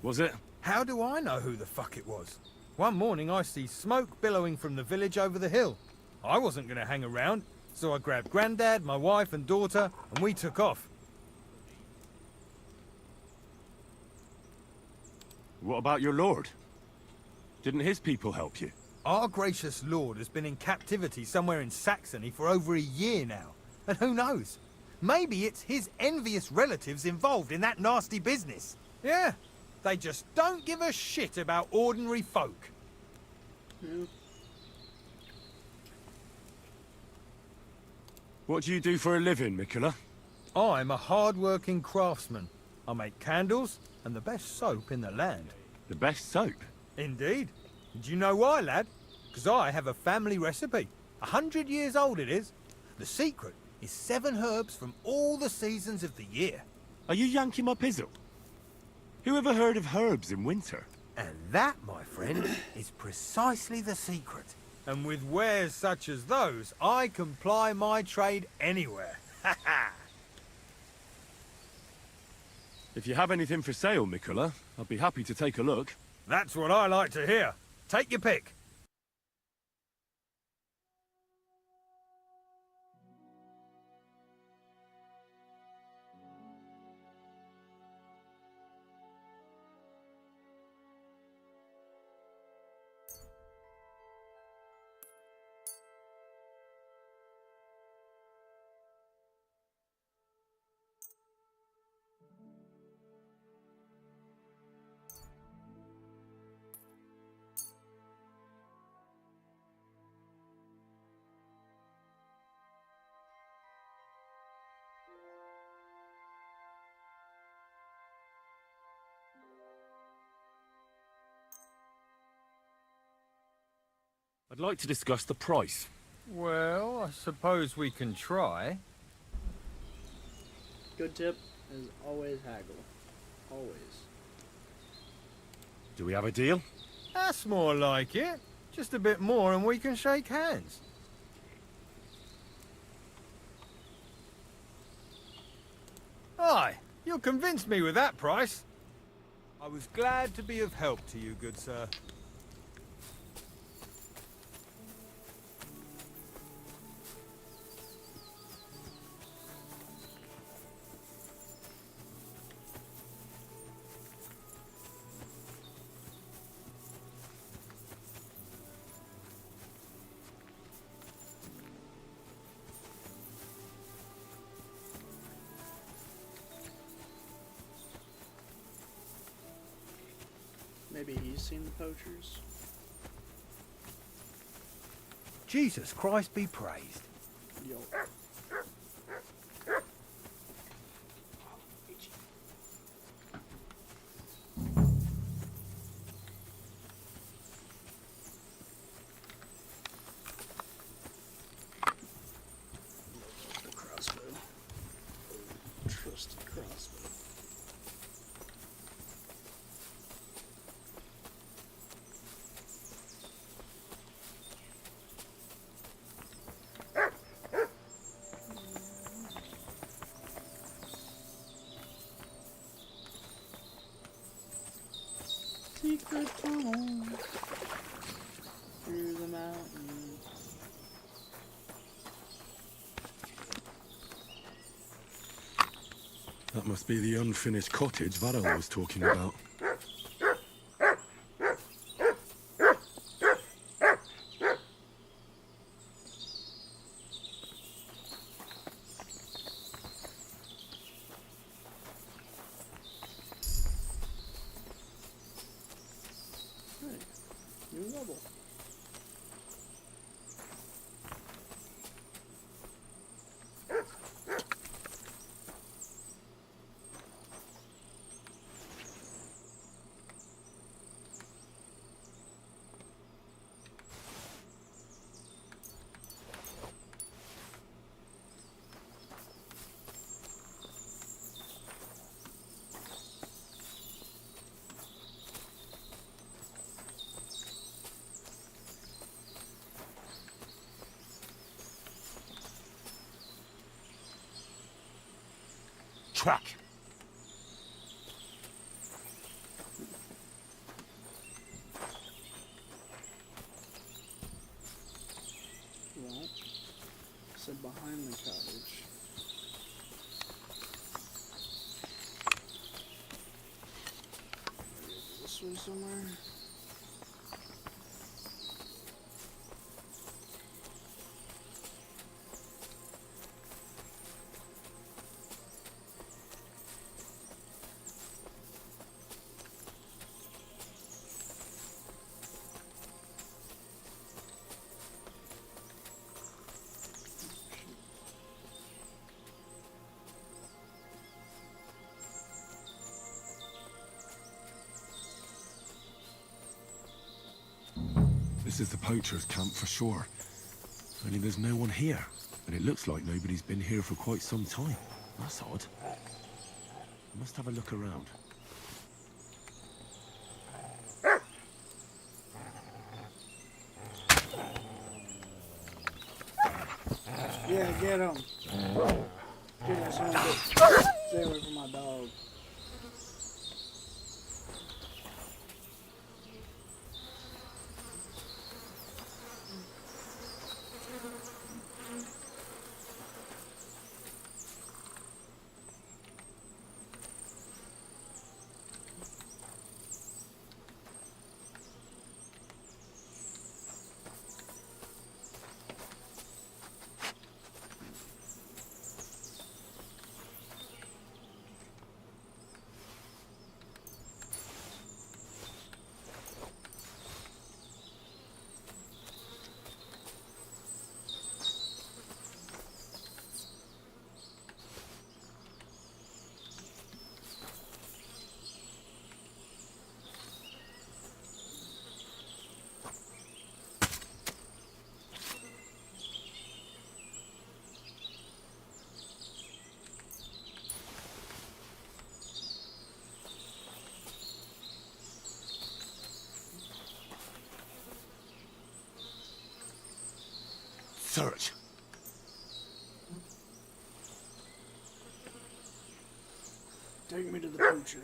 Was it? How do I know who the fuck it was? One morning I see smoke billowing from the village over the hill. I wasn't going to hang around, so I grabbed Grandad, my wife and daughter, and we took off. What about your lord? Didn't his people help you? Our gracious lord has been in captivity somewhere in Saxony for over a year now. And who knows? Maybe it's his envious relatives involved in that nasty business. Yeah, they just don't give a shit about ordinary folk. What do you do for a living, Mikula? I'm a hard-working craftsman. I make candles and the best soap in the land. The best soap? Indeed. Do you know why, lad? Because I have a family recipe. 100 years old it is. The secret is 7 herbs from all the seasons of the year. Are you yanking my pizzle? Who ever heard of herbs in winter? And that, my friend, is precisely the secret. And with wares such as those, I can ply my trade anywhere. Ha ha! If you have anything for sale, Mikula, I'd be happy to take a look. That's what I like to hear. Take your pick. I'd like to discuss the price. Well, I suppose we can try. Good tip is always haggle. Always. Do we have a deal? That's more like it. Just a bit more and we can shake hands. Aye, you'll convince me with that price. I was glad to be of help to you, good sir. Maybe he's seen the poachers. Jesus Christ be praised. Yo. The crossbow. Oh, trusted crossbow. Secret tunnel through the mountains. That must be the unfinished cottage Varro was talking about. Hey, new level. track. Well, said behind the cottage. Maybe this way somewhere. This is the poacher's camp for sure. Only there's no one here. And it looks like nobody's been here for quite some time. That's odd. I must have a look around. Yeah, get him. Get him, son. Stay away from my dog. Search. Take me to the poacher.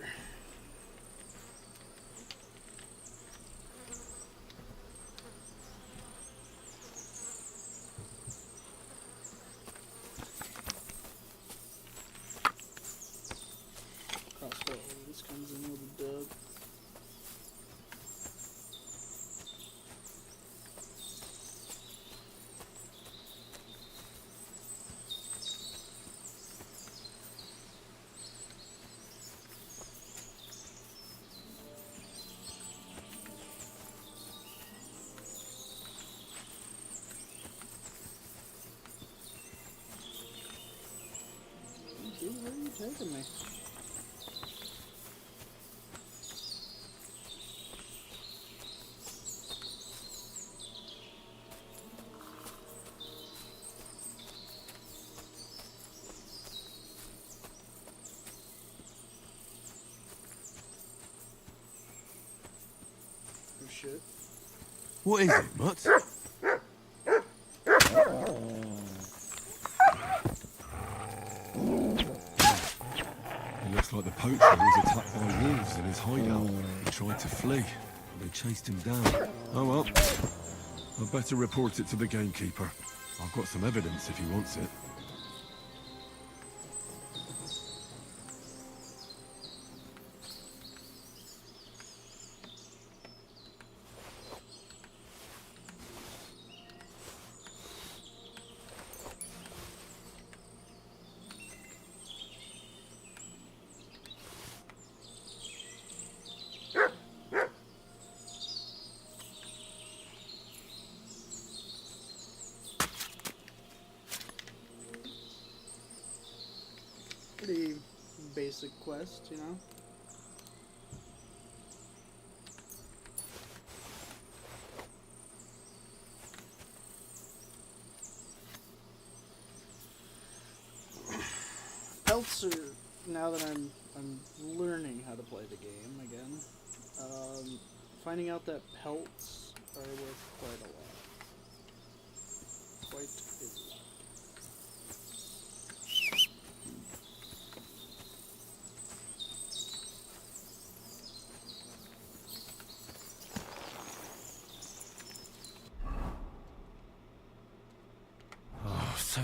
Crossbow. This comes in with a dub. Dude, where are you taking me? Oh shit. What is it, Mutt? It looks like the poacher was attacked by wolves in his hideout. He tried to flee. They chased him down. Oh well. I'd better report it to the gamekeeper. I've got some evidence if he wants it. Pretty basic quest, you know? Pelts are, now that I'm learning how to play the game again, finding out that pelts are worth quite a lot. Quite a lot.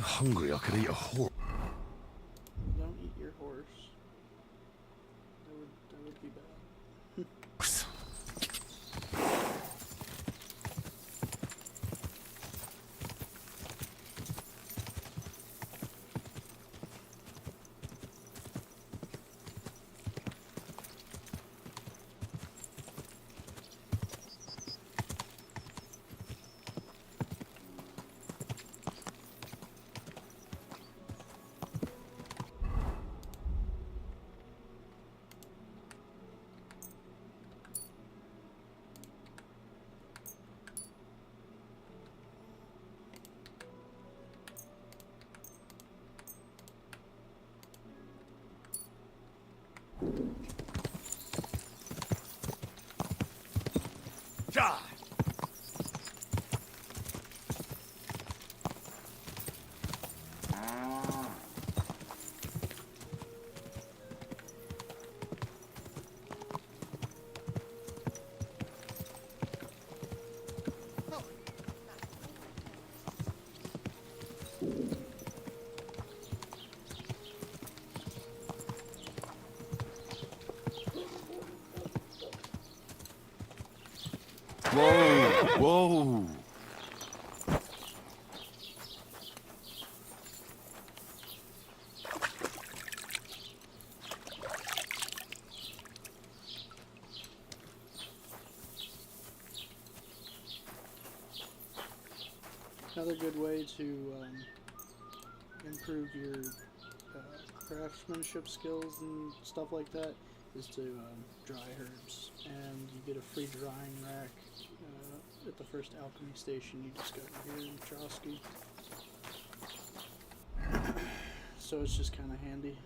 hungry I could eat a horse. Don't eat your horse. That would be bad. Die! Whoa! Whoa! Another good way to improve your craftsmanship skills and stuff like that is to dry herbs, and you get a free drying rack at the first alchemy station you discover here in Trosky. So it's just kind of handy.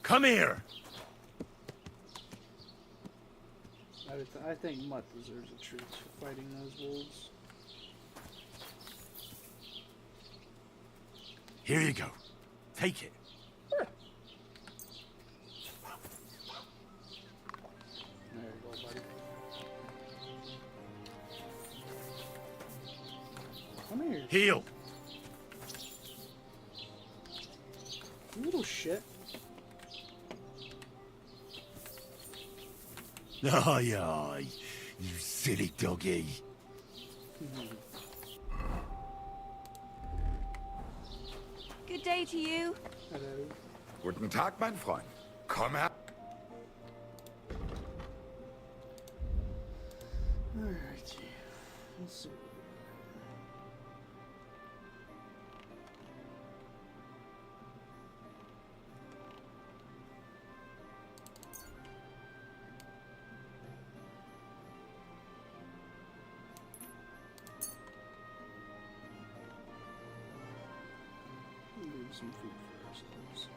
Come here! I think Mutt deserves a treat for fighting those wolves. Here you go. Take it. There you go, buddy. Come here. Heal. You little shit. Aye, aye, you silly doggy. Good day to you. Hello. Guten Tag, mein Freund. Komm her. Alright. Let's see. Leave some food for ourselves.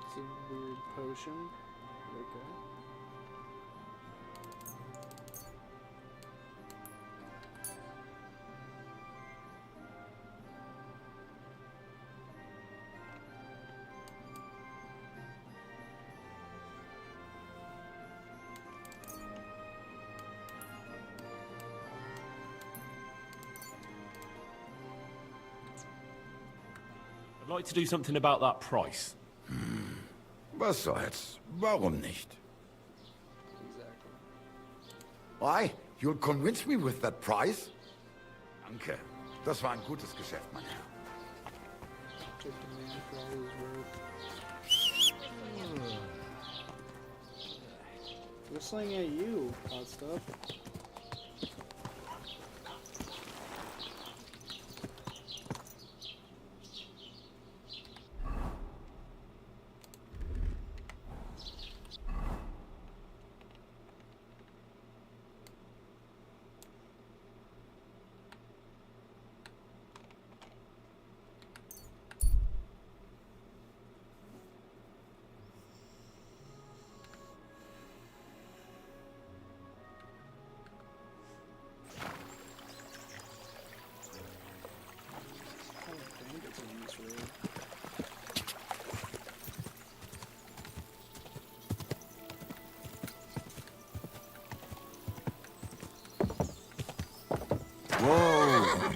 It's a weird potion. Okay. I'd like to do something about that price. Was soll's? Warum nicht? Exactly. Why? You'll convince me with that price? Danke. Das war ein gutes Geschäft, mein Herr. Take the man for all his worth. Whistling at you, hot stuff. Whoa!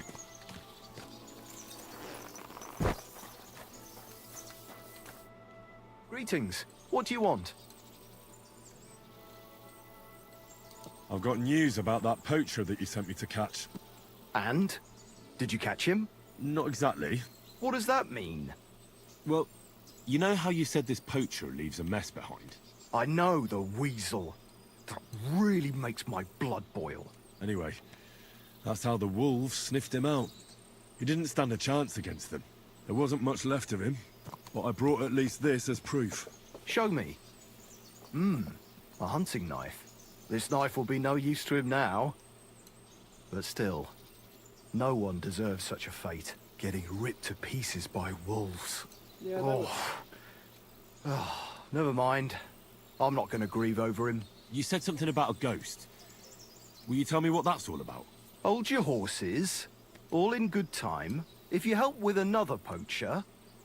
Greetings. What do you want? I've got news about that poacher that you sent me to catch. And? Did you catch him? Not exactly. What does that mean? Well, you know how you said this poacher leaves a mess behind? I know, the weasel. That really makes my blood boil. Anyway, that's how the wolves sniffed him out. He didn't stand a chance against them. There wasn't much left of him, but I brought at least this as proof. Show me. A hunting knife. This knife will be no use to him now. But still, no one deserves such a fate. Getting ripped to pieces by wolves. Yeah, Never mind. I'm not going to grieve over him. You said something about a ghost. Will you tell me what that's all about? Hold your horses. All in good time. If you help with another poacher,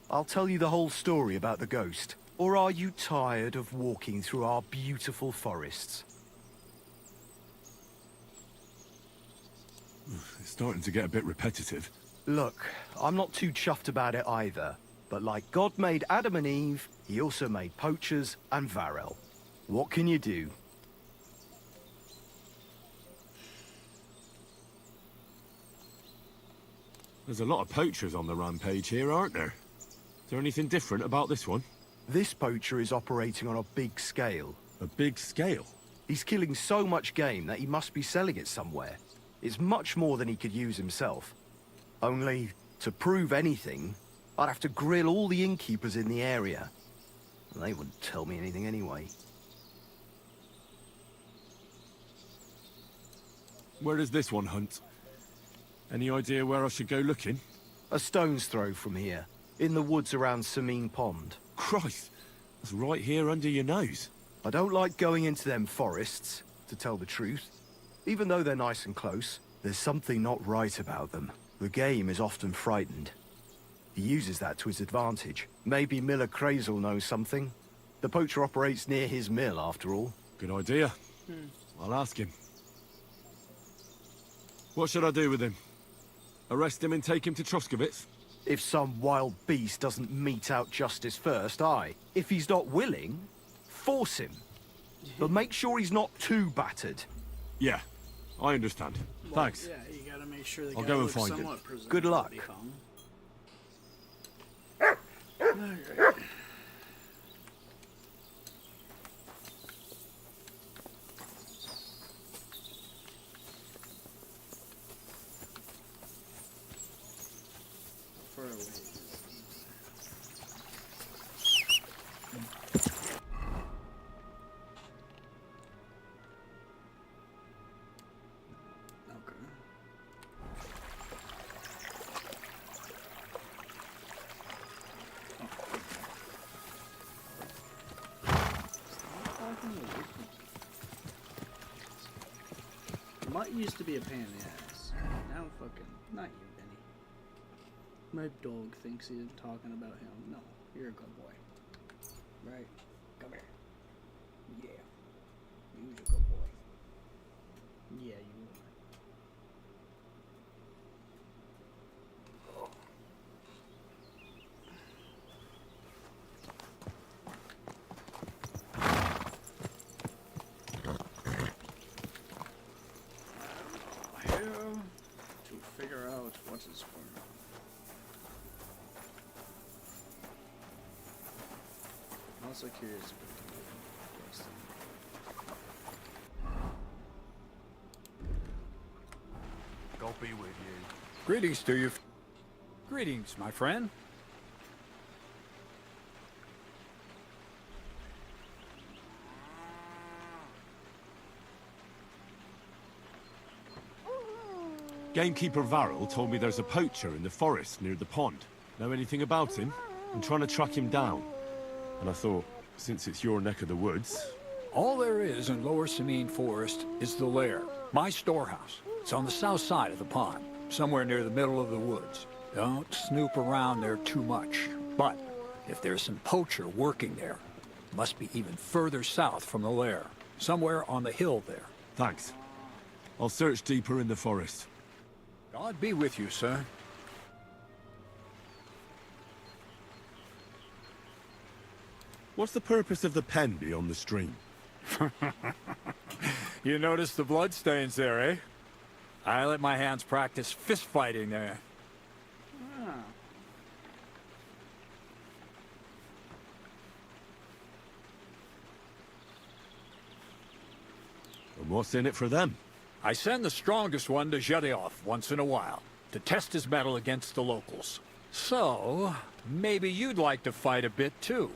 I'll tell you the whole story about the ghost. Or are you tired of walking through our beautiful forests? It's starting to get a bit repetitive. Look, I'm not too chuffed about it either. But like God made Adam and Eve, he also made poachers and Varel. What can you do? There's a lot of poachers on the rampage here, aren't there? Is there anything different about this one? This poacher is operating on a big scale. A big scale? He's killing so much game that he must be selling it somewhere. It's much more than he could use himself. Only, to prove anything, I'd have to grill all the innkeepers in the area. And they wouldn't tell me anything anyway. Where does this one hunt? Any idea where I should go looking? A stone's throw from here, in the woods around Sameen Pond. Christ, that's right here under your nose. I don't like going into them forests, to tell the truth. Even though they're nice and close, there's something not right about them. The game is often frightened. He uses that to his advantage. Maybe Miller Crazel knows something. The poacher operates near his mill, after all. Good idea. I'll ask him. What should I do with him? Arrest him and take him to Troskovitz? If some wild beast doesn't mete out justice first, aye. If he's not willing, force him. But make sure he's not too battered. Yeah, I understand. Well, Thanks. Yeah, you gotta make sure the I'll guy go and looks find him. somewhat presentable Good luck. to be hung. Alright. Far away. Okay. Mutt used to be a pain in the ass. Now fucking, not you, Benny. My dog thinks he's talking about him. No, you're a good boy. Right? Come here. Yeah. You're a good boy. Yeah, you are. To figure out what is going on. I'm also curious if we can do this thing. God be with you. Greetings to you. Greetings, my friend. Gamekeeper Varel told me there's a poacher in the forest near the pond. Know anything about him? I'm trying to track him down. And I thought, since it's your neck of the woods... All there is in Lower Sameen Forest is the lair, my storehouse. It's on the south side of the pond, somewhere near the middle of the woods. Don't snoop around there too much. But if there's some poacher working there, it must be even further south from the lair, somewhere on the hill there. Thanks. I'll search deeper in the forest. God be with you, sir. What's the purpose of the pen beyond the stream? You notice the bloodstains there, eh? I let my hands practice fist fighting there. And what's in it for them? I send the strongest one to Zhedioff once in a while, to test his mettle against the locals. So, maybe you'd like to fight a bit too.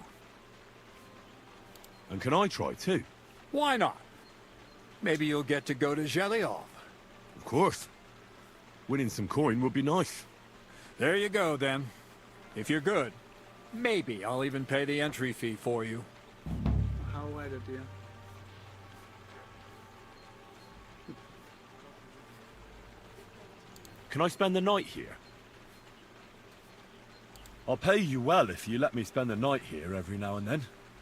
And can I try too? Why not? Maybe you'll get to go to Zhedioff. Of course. Winning some coin would be nice. There you go, then. If you're good, maybe I'll even pay the entry fee for you. How white of you. Can I spend the night here? I'll pay you well if you let me spend the night here every now and then.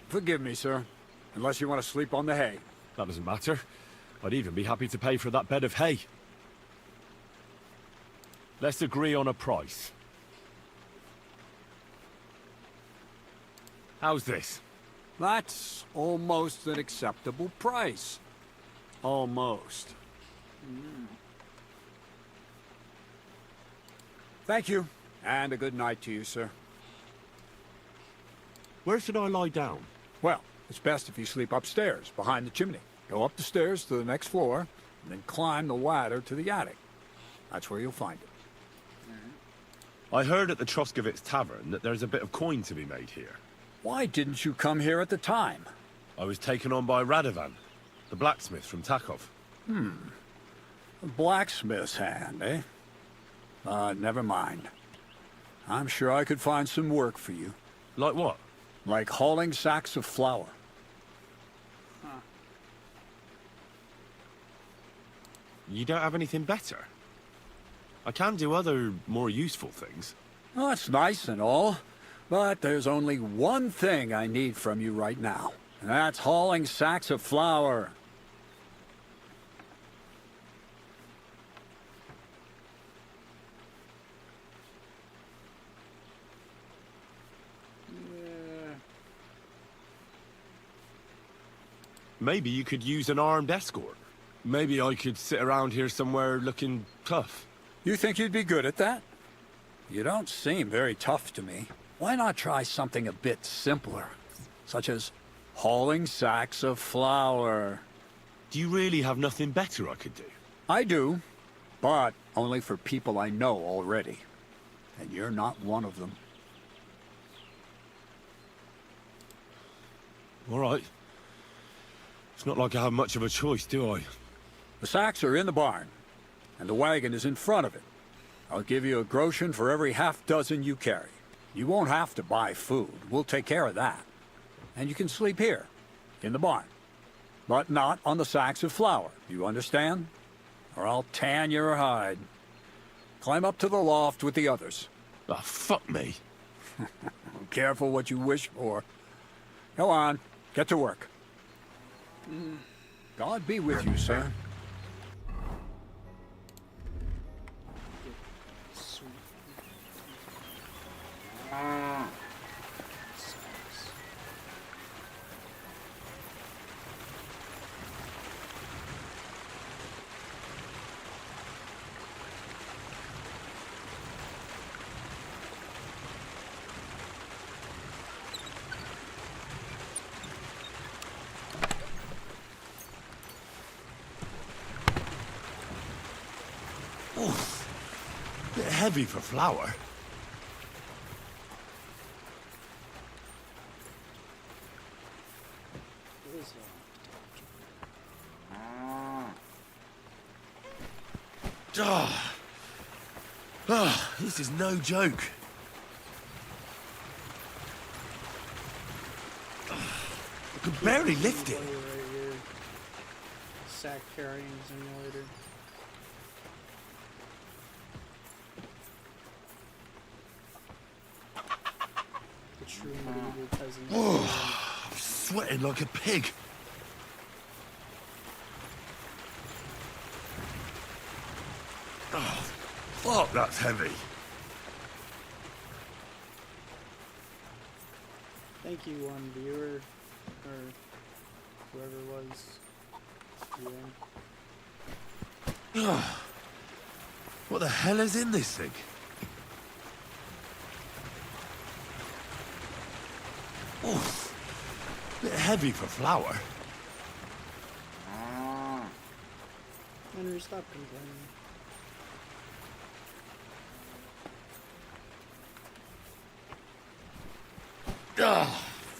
Forgive me, sir. Unless you want to sleep on the hay. That doesn't matter. I'd even be happy to pay for that bed of hay. Let's agree on a price. How's this? That's almost an acceptable price. Almost. Thank you, and a good night to you, sir. Where should I lie down? Well, it's best if you sleep upstairs, behind the chimney. Go up the stairs to the next floor, and then climb the ladder to the attic. That's where you'll find it. I heard at the Troskovitz Tavern that there's a bit of coin to be made here. Why didn't you come here at the time? I was taken on by Radovan, the blacksmith from Takov. A blacksmith's hand, eh? Never mind. I'm sure I could find some work for you. Like what? Like hauling sacks of flour. You don't have anything better? I can do other, more useful things. Oh, that's nice and all, but there's only one thing I need from you right now, and that's hauling sacks of flour. Maybe you could use an armed escort. Maybe I could sit around here somewhere looking tough. You think you'd be good at that? You don't seem very tough to me. Why not try something a bit simpler, such as hauling sacks of flour? Do you really have nothing better I could do? I do, but only for people I know already. And you're not one of them. All right. It's not like I have much of a choice, do I? The sacks are in the barn, and the wagon is in front of it. I'll give you a groschen for every half dozen you carry. You won't have to buy food. We'll take care of that. And you can sleep here, in the barn. But not on the sacks of flour, you understand? Or I'll tan your hide. Climb up to the loft with the others. Oh, fuck me. Careful what you wish for. Go on, get to work. God be with you, sir. Bit heavy for flour. This is no joke. I could barely lift it. Sack carrying simulator. The true medieval peasant. Oh, I'm sweating like a pig. Fuck, that's heavy. Thank you, one viewer, or whoever it was viewing. What the hell is in this thing? Oof. Bit heavy for flour. Henry, stop complaining. Ah,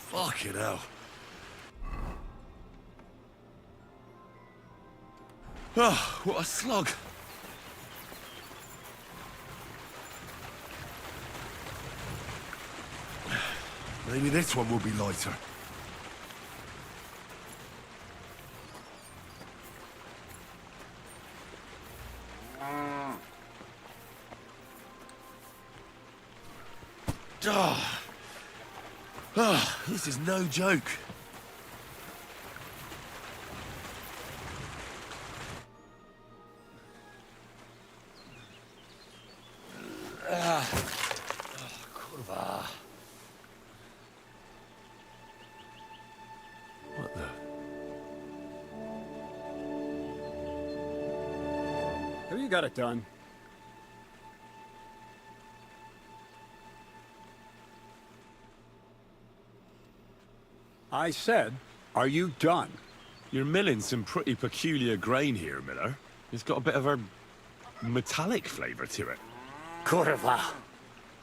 fucking hell. Ah, what a slug. Maybe this one will be lighter. This is no joke. Kurwa. What the? Have you got it done? I said, are you done? You're milling some pretty peculiar grain here, Miller. It's got a bit of a metallic flavour to it. Kurwa.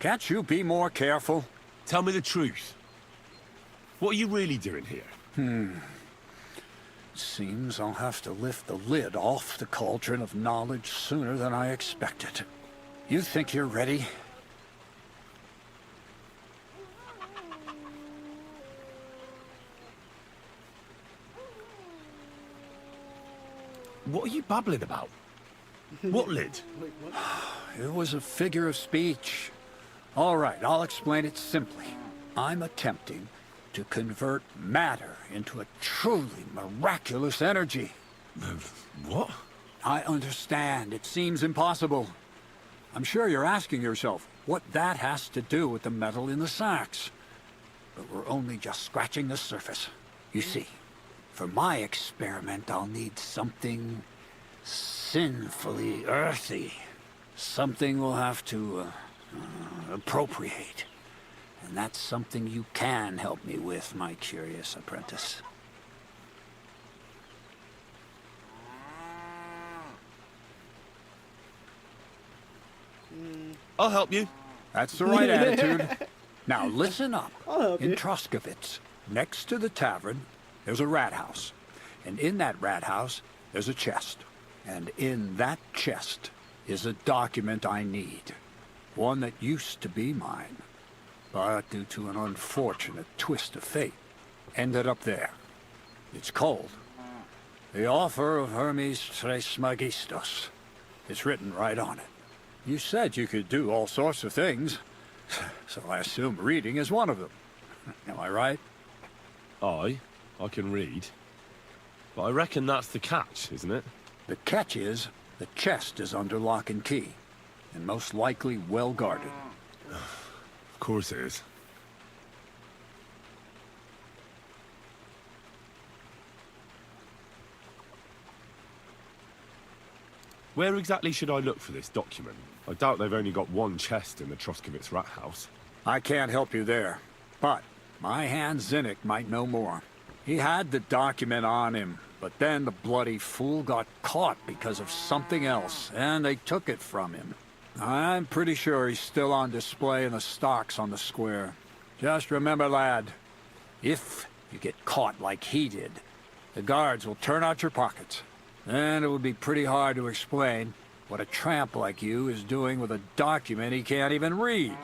Can't you be more careful? Tell me the truth. What are you really doing here? Seems I'll have to lift the lid off the cauldron of knowledge sooner than I expected. You think you're ready? What are you babbling about? What lid? Wait, what? It was a figure of speech. All right, I'll explain it simply. I'm attempting to convert matter into a truly miraculous energy. What? I understand. It seems impossible. I'm sure you're asking yourself what that has to do with the metal in the sacks. But we're only just scratching the surface. You see, for my experiment, I'll need something sinfully earthy. Something we'll have to appropriate. And that's something you can help me with, my curious apprentice. I'll help you. That's the right attitude. Now listen up. I'll help In you. Troskovitz, next to the tavern, there's a rat house. And in that rat house, there's a chest. And in that chest is a document I need. One that used to be mine. But due to an unfortunate twist of fate, ended up there. It's called The Offer of Hermes Trismegistos. It's written right on it. You said you could do all sorts of things, so I assume reading is one of them. Am I right? I can read. But I reckon that's the catch, isn't it? The catch is, the chest is under lock and key, and most likely well guarded. Of course it is. Where exactly should I look for this document? I doubt they've only got one chest in the Troskovitz rat house. I can't help you there, but my hand Zinnik might know more. He had the document on him, but then the bloody fool got caught because of something else, and they took it from him. I'm pretty sure he's still on display in the stocks on the square. Just remember, lad, if you get caught like he did, the guards will turn out your pockets. And it would be pretty hard to explain what a tramp like you is doing with a document he can't even read.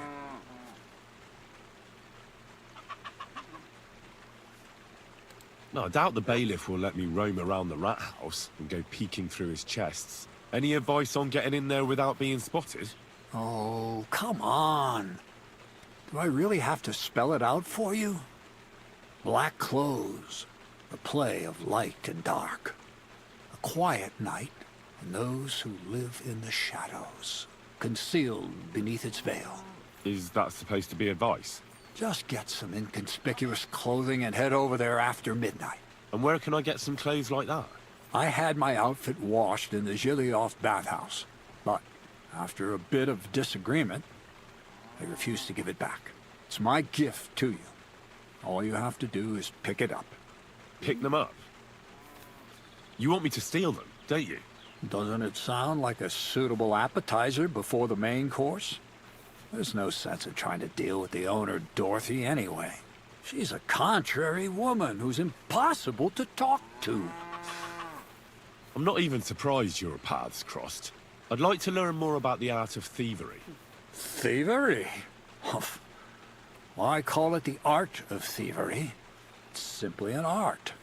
No, I doubt the bailiff will let me roam around the rat house and go peeking through his chests. Any advice on getting in there without being spotted? Oh, come on. Do I really have to spell it out for you? Black clothes, the play of light and dark. A quiet night, and those who live in the shadows. concealed beneath its veil. Is that supposed to be advice? Just get some inconspicuous clothing and head over there after midnight. And where can I get some clothes like that? I had my outfit washed in the Gilioff bathhouse, but after a bit of disagreement, I refused to give it back. It's my gift to you. All you have to do is pick it up. Pick them up? You want me to steal them, don't you? Doesn't it sound like a suitable appetizer before the main course? There's no sense in trying to deal with the owner, Dorothy, anyway. She's a contrary woman who's impossible to talk to. I'm not even surprised your paths crossed. I'd like to learn more about the art of thievery. Thievery? Humph. Why call it the art of thievery? It's simply an art.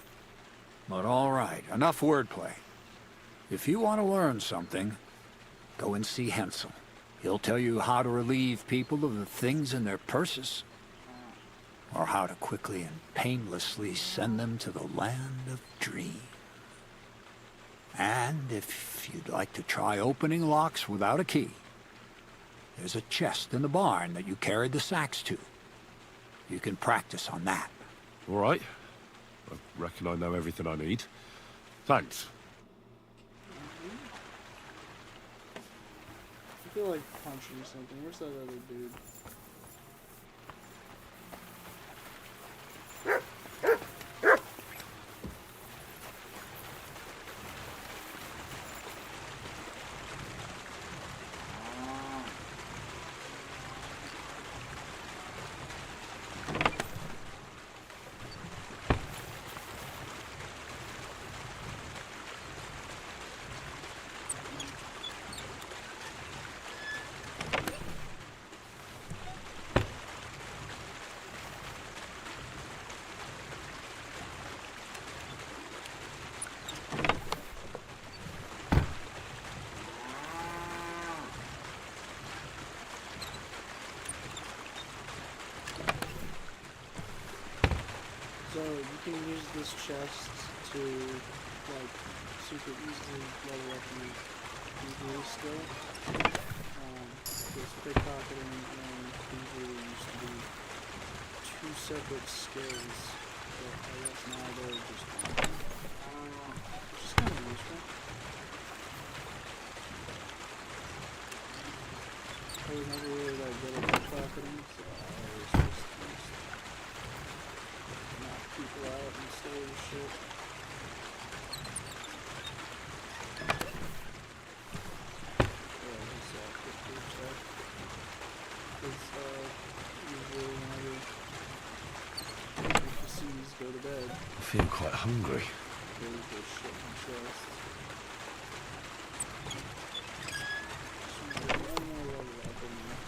But all right, enough wordplay. If you want to learn something, go and see Hensel. He'll tell you how to relieve people of the things in their purses, or how to quickly and painlessly send them to the land of dreams. And if you'd like to try opening locks without a key, there's a chest in the barn that you carried the sacks to. You can practice on that. All right. I reckon I know everything I need. Thanks. I feel like punching something. Where's that other dude? So you can use this chest to, like, super easily level up your thievery skill. Because pickpocketing and thievery used to be two separate skills, but I guess now they're just one. Which is kind of useful. I was never really that good at pickpocketing, so I always just knock people out and steal their shit. Yeah, just quick food stuff. Because usually whenever NPCs go to bed, I feel quite hungry. there's this shit in chests. So there's one more level up in there.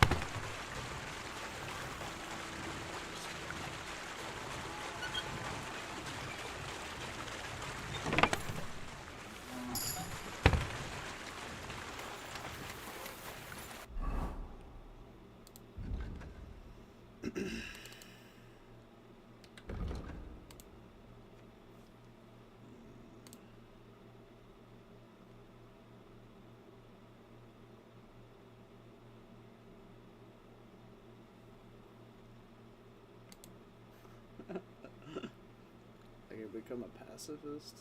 I can become a pacifist.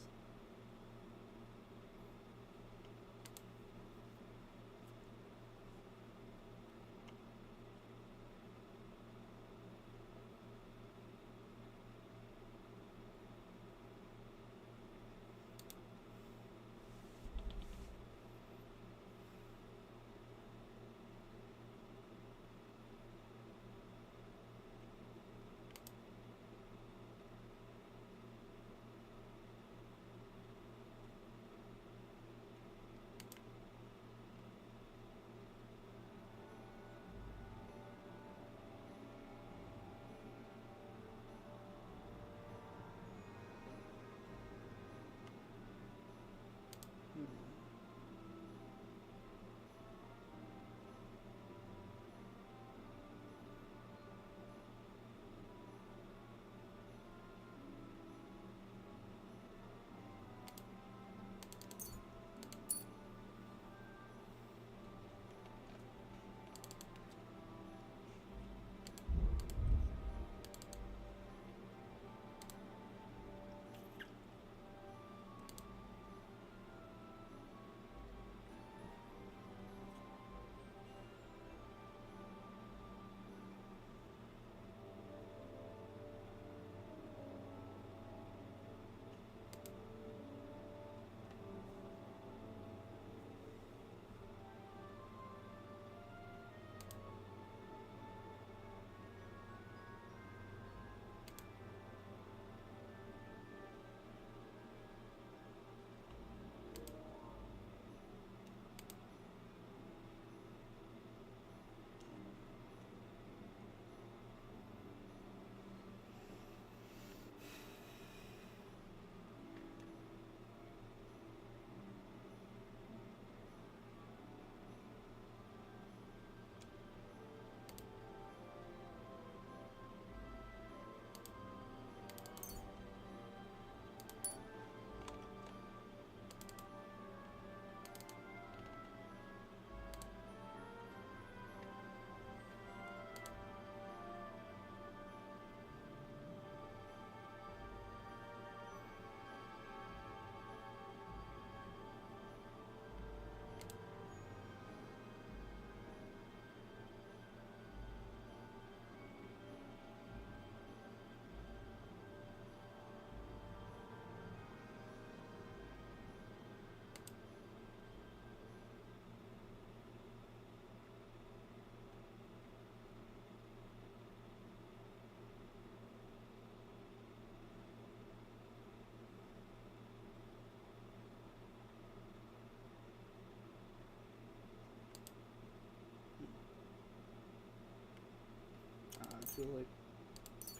feel like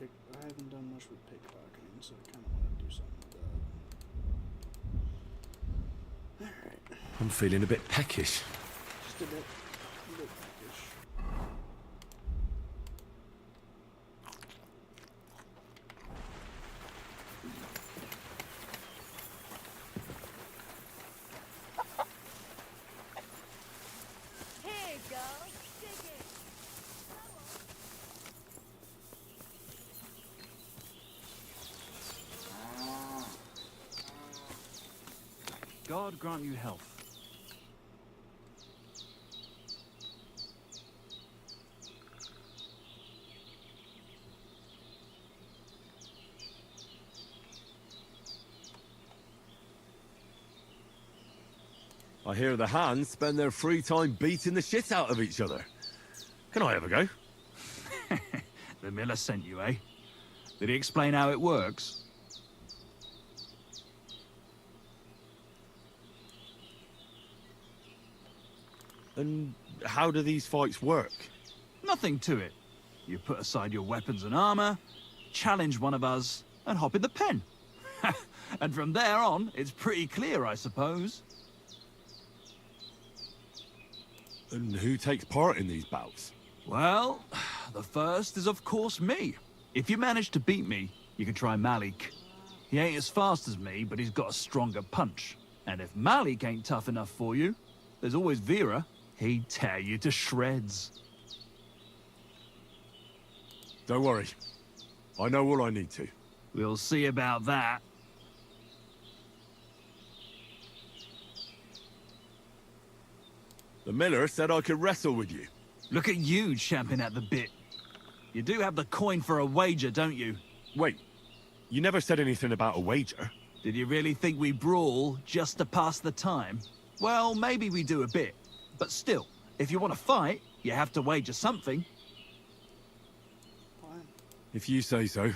I haven't done much with pickpocketing, so I kind of want to do something with that. Alright. I'm feeling a bit peckish. Just a bit peckish. Here, girl. Dig it. God grant you health. I hear the hands spend their free time beating the shit out of each other. Can I have a go? The miller sent you, eh? Did he explain how it works? And how do these fights work? Nothing to it. You put aside your weapons and armor, challenge one of us, and hop in the pen. And from there on, it's pretty clear, I suppose. And who takes part in these bouts? Well, the first is of course me. If you manage to beat me, you can try Malik. He ain't as fast as me, but he's got a stronger punch. And if Malik ain't tough enough for you, there's always Vera. He'd tear you to shreds. Don't worry. I know all I need to. We'll see about that. The miller said I could wrestle with you. Look at you champing at the bit. You do have the coin for a wager, don't you? Wait, you never said anything about a wager. Did you really think we brawl just to pass the time? Well, maybe we do a bit. But still, if you want to fight, you have to wager something. If you say so.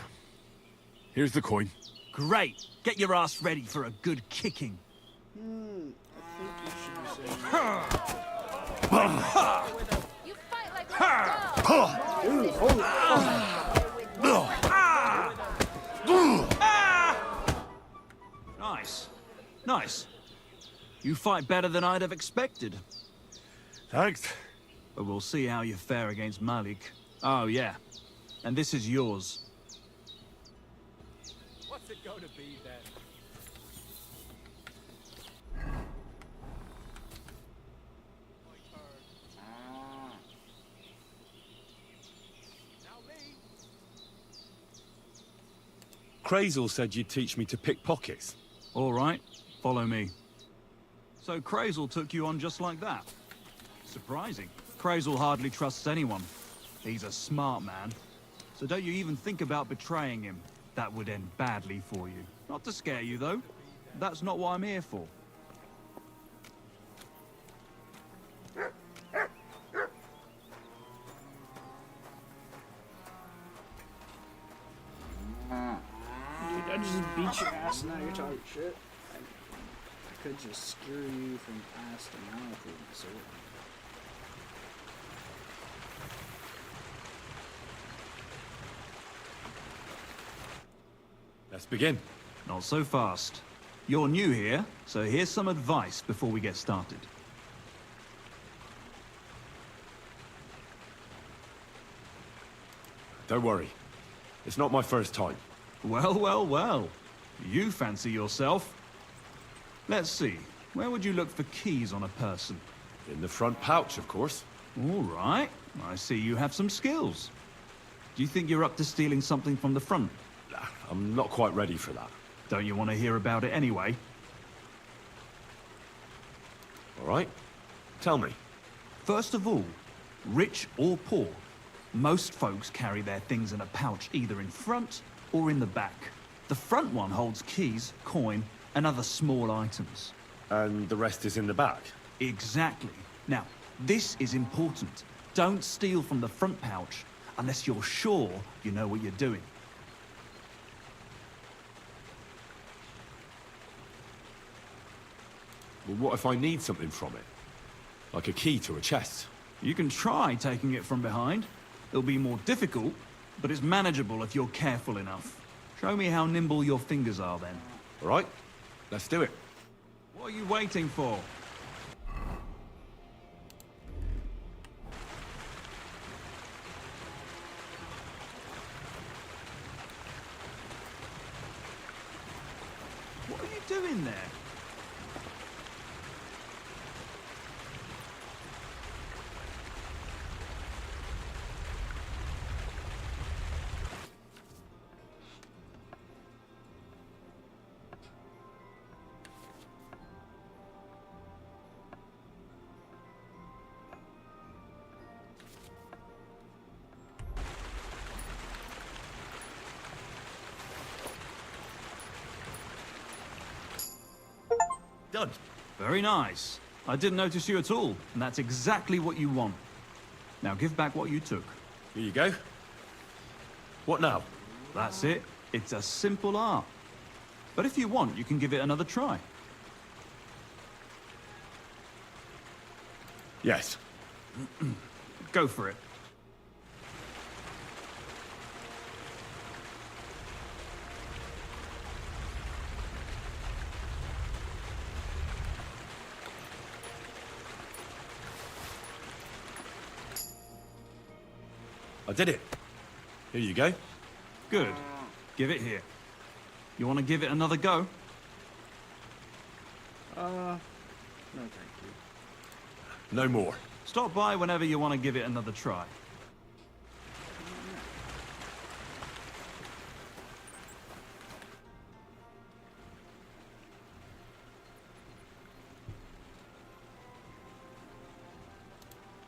Here's the coin. Great. Get your ass ready for a good kicking. I think you should be saying... You fight like a dog. Dude, holy Nice. Nice. You fight better than I'd have expected. Thanks. But we'll see how you fare against Malik. Oh, yeah. And this is yours. What's it going to be then? Crazel said you'd teach me to pick pockets. All right, follow me. So Crazel took you on just like that? Surprising. Crazel hardly trusts anyone. He's a smart man. So don't you even think about betraying him. That would end badly for you. Not to scare you, though. That's not what I'm here for. Dude, I just beat your ass and now you're talking shit. I could just skewer you from ass to mouth with my sword. Let's begin. Not so fast. You're new here, so here's some advice before we get started. Don't worry. It's not my first time. Well, well, well. You fancy yourself. Let's see. Where would you look for keys on a person? In the front pouch, of course. All right. I see you have some skills. Do you think you're up to stealing something from the front? Nah, I'm not quite ready for that. Don't you want to hear about it anyway? All right. Tell me. First of all, rich or poor, most folks carry their things in a pouch either in front or in the back. The front one holds keys, coin, and other small items. And the rest is in the back? Exactly. Now, this is important. Don't steal from the front pouch unless you're sure you know what you're doing. Well, what if I need something from it? Like a key to a chest? You can try taking it from behind. It'll be more difficult, but it's manageable if you're careful enough. Show me how nimble your fingers are then. All right, let's do it. What are you waiting for? What are you doing there? Done. Very nice. I didn't notice you at all, and that's exactly what you want. Now give back what you took. Here you go. What now? That's it. It's a simple art. But if you want, you can give it another try. Yes. Go for it. I did it. Here you go. Good. Give it here. You want to give it another go? No, thank you. No more. Stop by whenever you want to give it another try.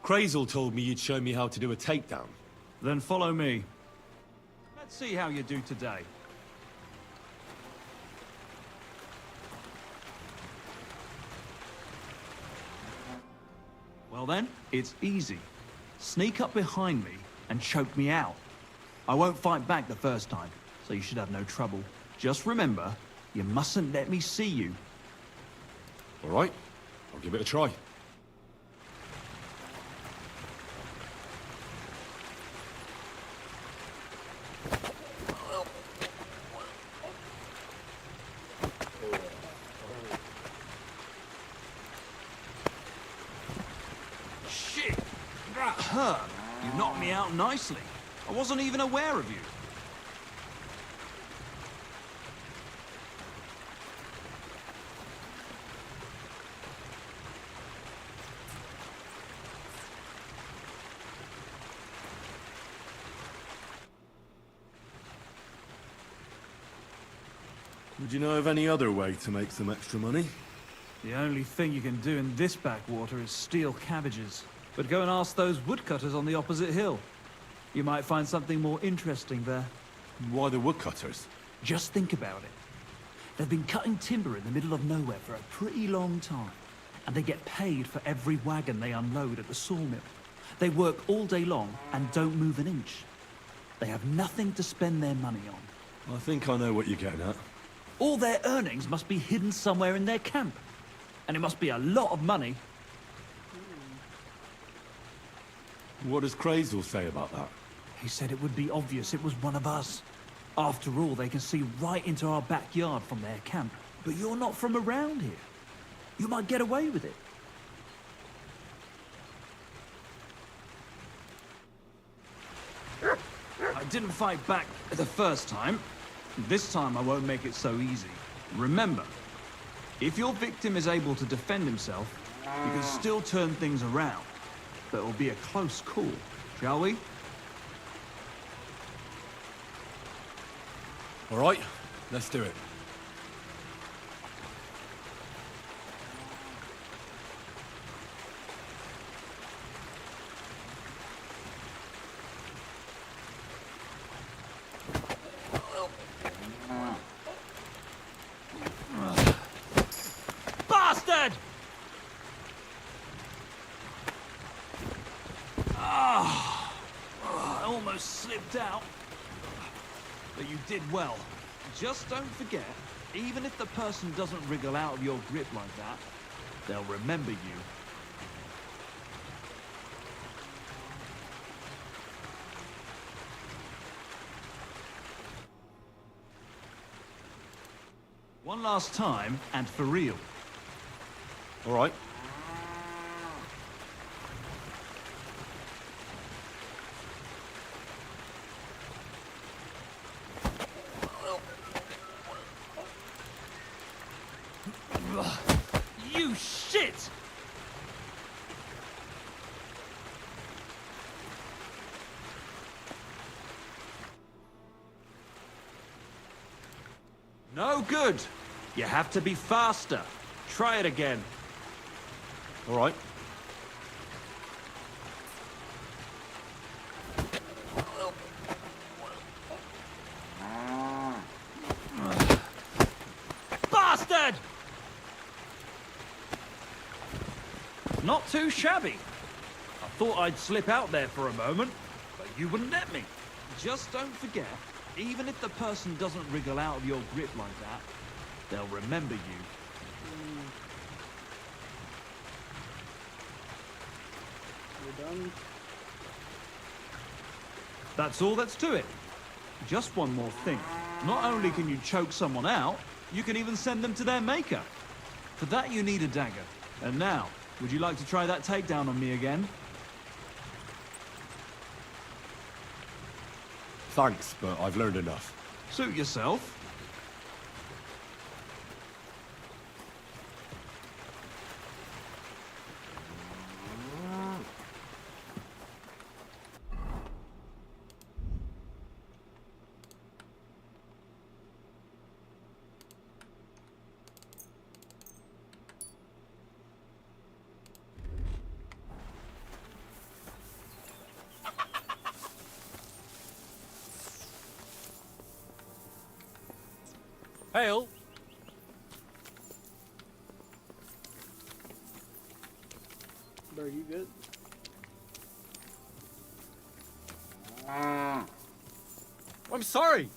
Crazel told me you'd show me how to do a takedown. Then follow me. Let's see how you do today. Well then, it's easy. Sneak up behind me and choke me out. I won't fight back the first time, so you should have no trouble. Just remember, you mustn't let me see you. All right, I'll give it a try. Shit! That hurt. You knocked me out nicely. I wasn't even aware of you. Would you know of any other way to make some extra money? The only thing you can do in this backwater is steal cabbages. But go and ask those woodcutters on the opposite hill. You might find something more interesting there. Why the woodcutters? Just think about it. They've been cutting timber in the middle of nowhere for a pretty long time. And they get paid for every wagon they unload at the sawmill. They work all day long and don't move an inch. They have nothing to spend their money on. I think I know what you're getting at. All their earnings must be hidden somewhere in their camp. And it must be a lot of money. What does Crazel say about that? He said it would be obvious it was one of us. After all, they can see right into our backyard from their camp. But you're not from around here. You might get away with it. I didn't fight back the first time. This time I won't make it so easy. Remember, if your victim is able to defend himself, you can still turn things around. But it'll be a close call, shall we? All right, let's do it. Bastard! I almost slipped out. But you did well. Just don't forget, even if the person doesn't wriggle out of your grip like that, they'll remember you. One last time, and for real. All right. You shit! No good. You have to be faster. Try it again. All right. Bastard! Not too shabby. I thought I'd slip out there for a moment, but you wouldn't let me. Just don't forget, even if the person doesn't wriggle out of your grip like that, they'll remember you. We're done. That's all that's to it. Just one more thing. Not only can you choke someone out, you can even send them to their maker. For that you need a dagger. And now, would you like to try that takedown on me again? Thanks, but I've learned enough. Suit yourself. Hail! Are you good? I'm sorry!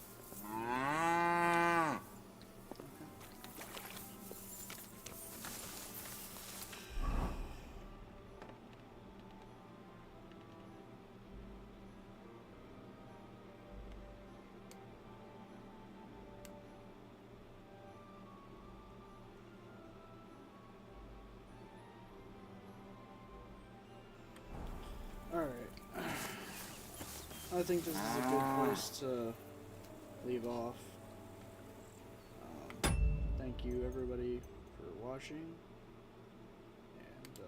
Alright. I think this is a good place to leave off. Thank you everybody for watching, and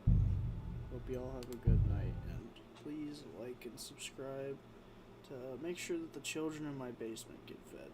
hope you all have a good night, and please like and subscribe to make sure that the children in my basement get fed.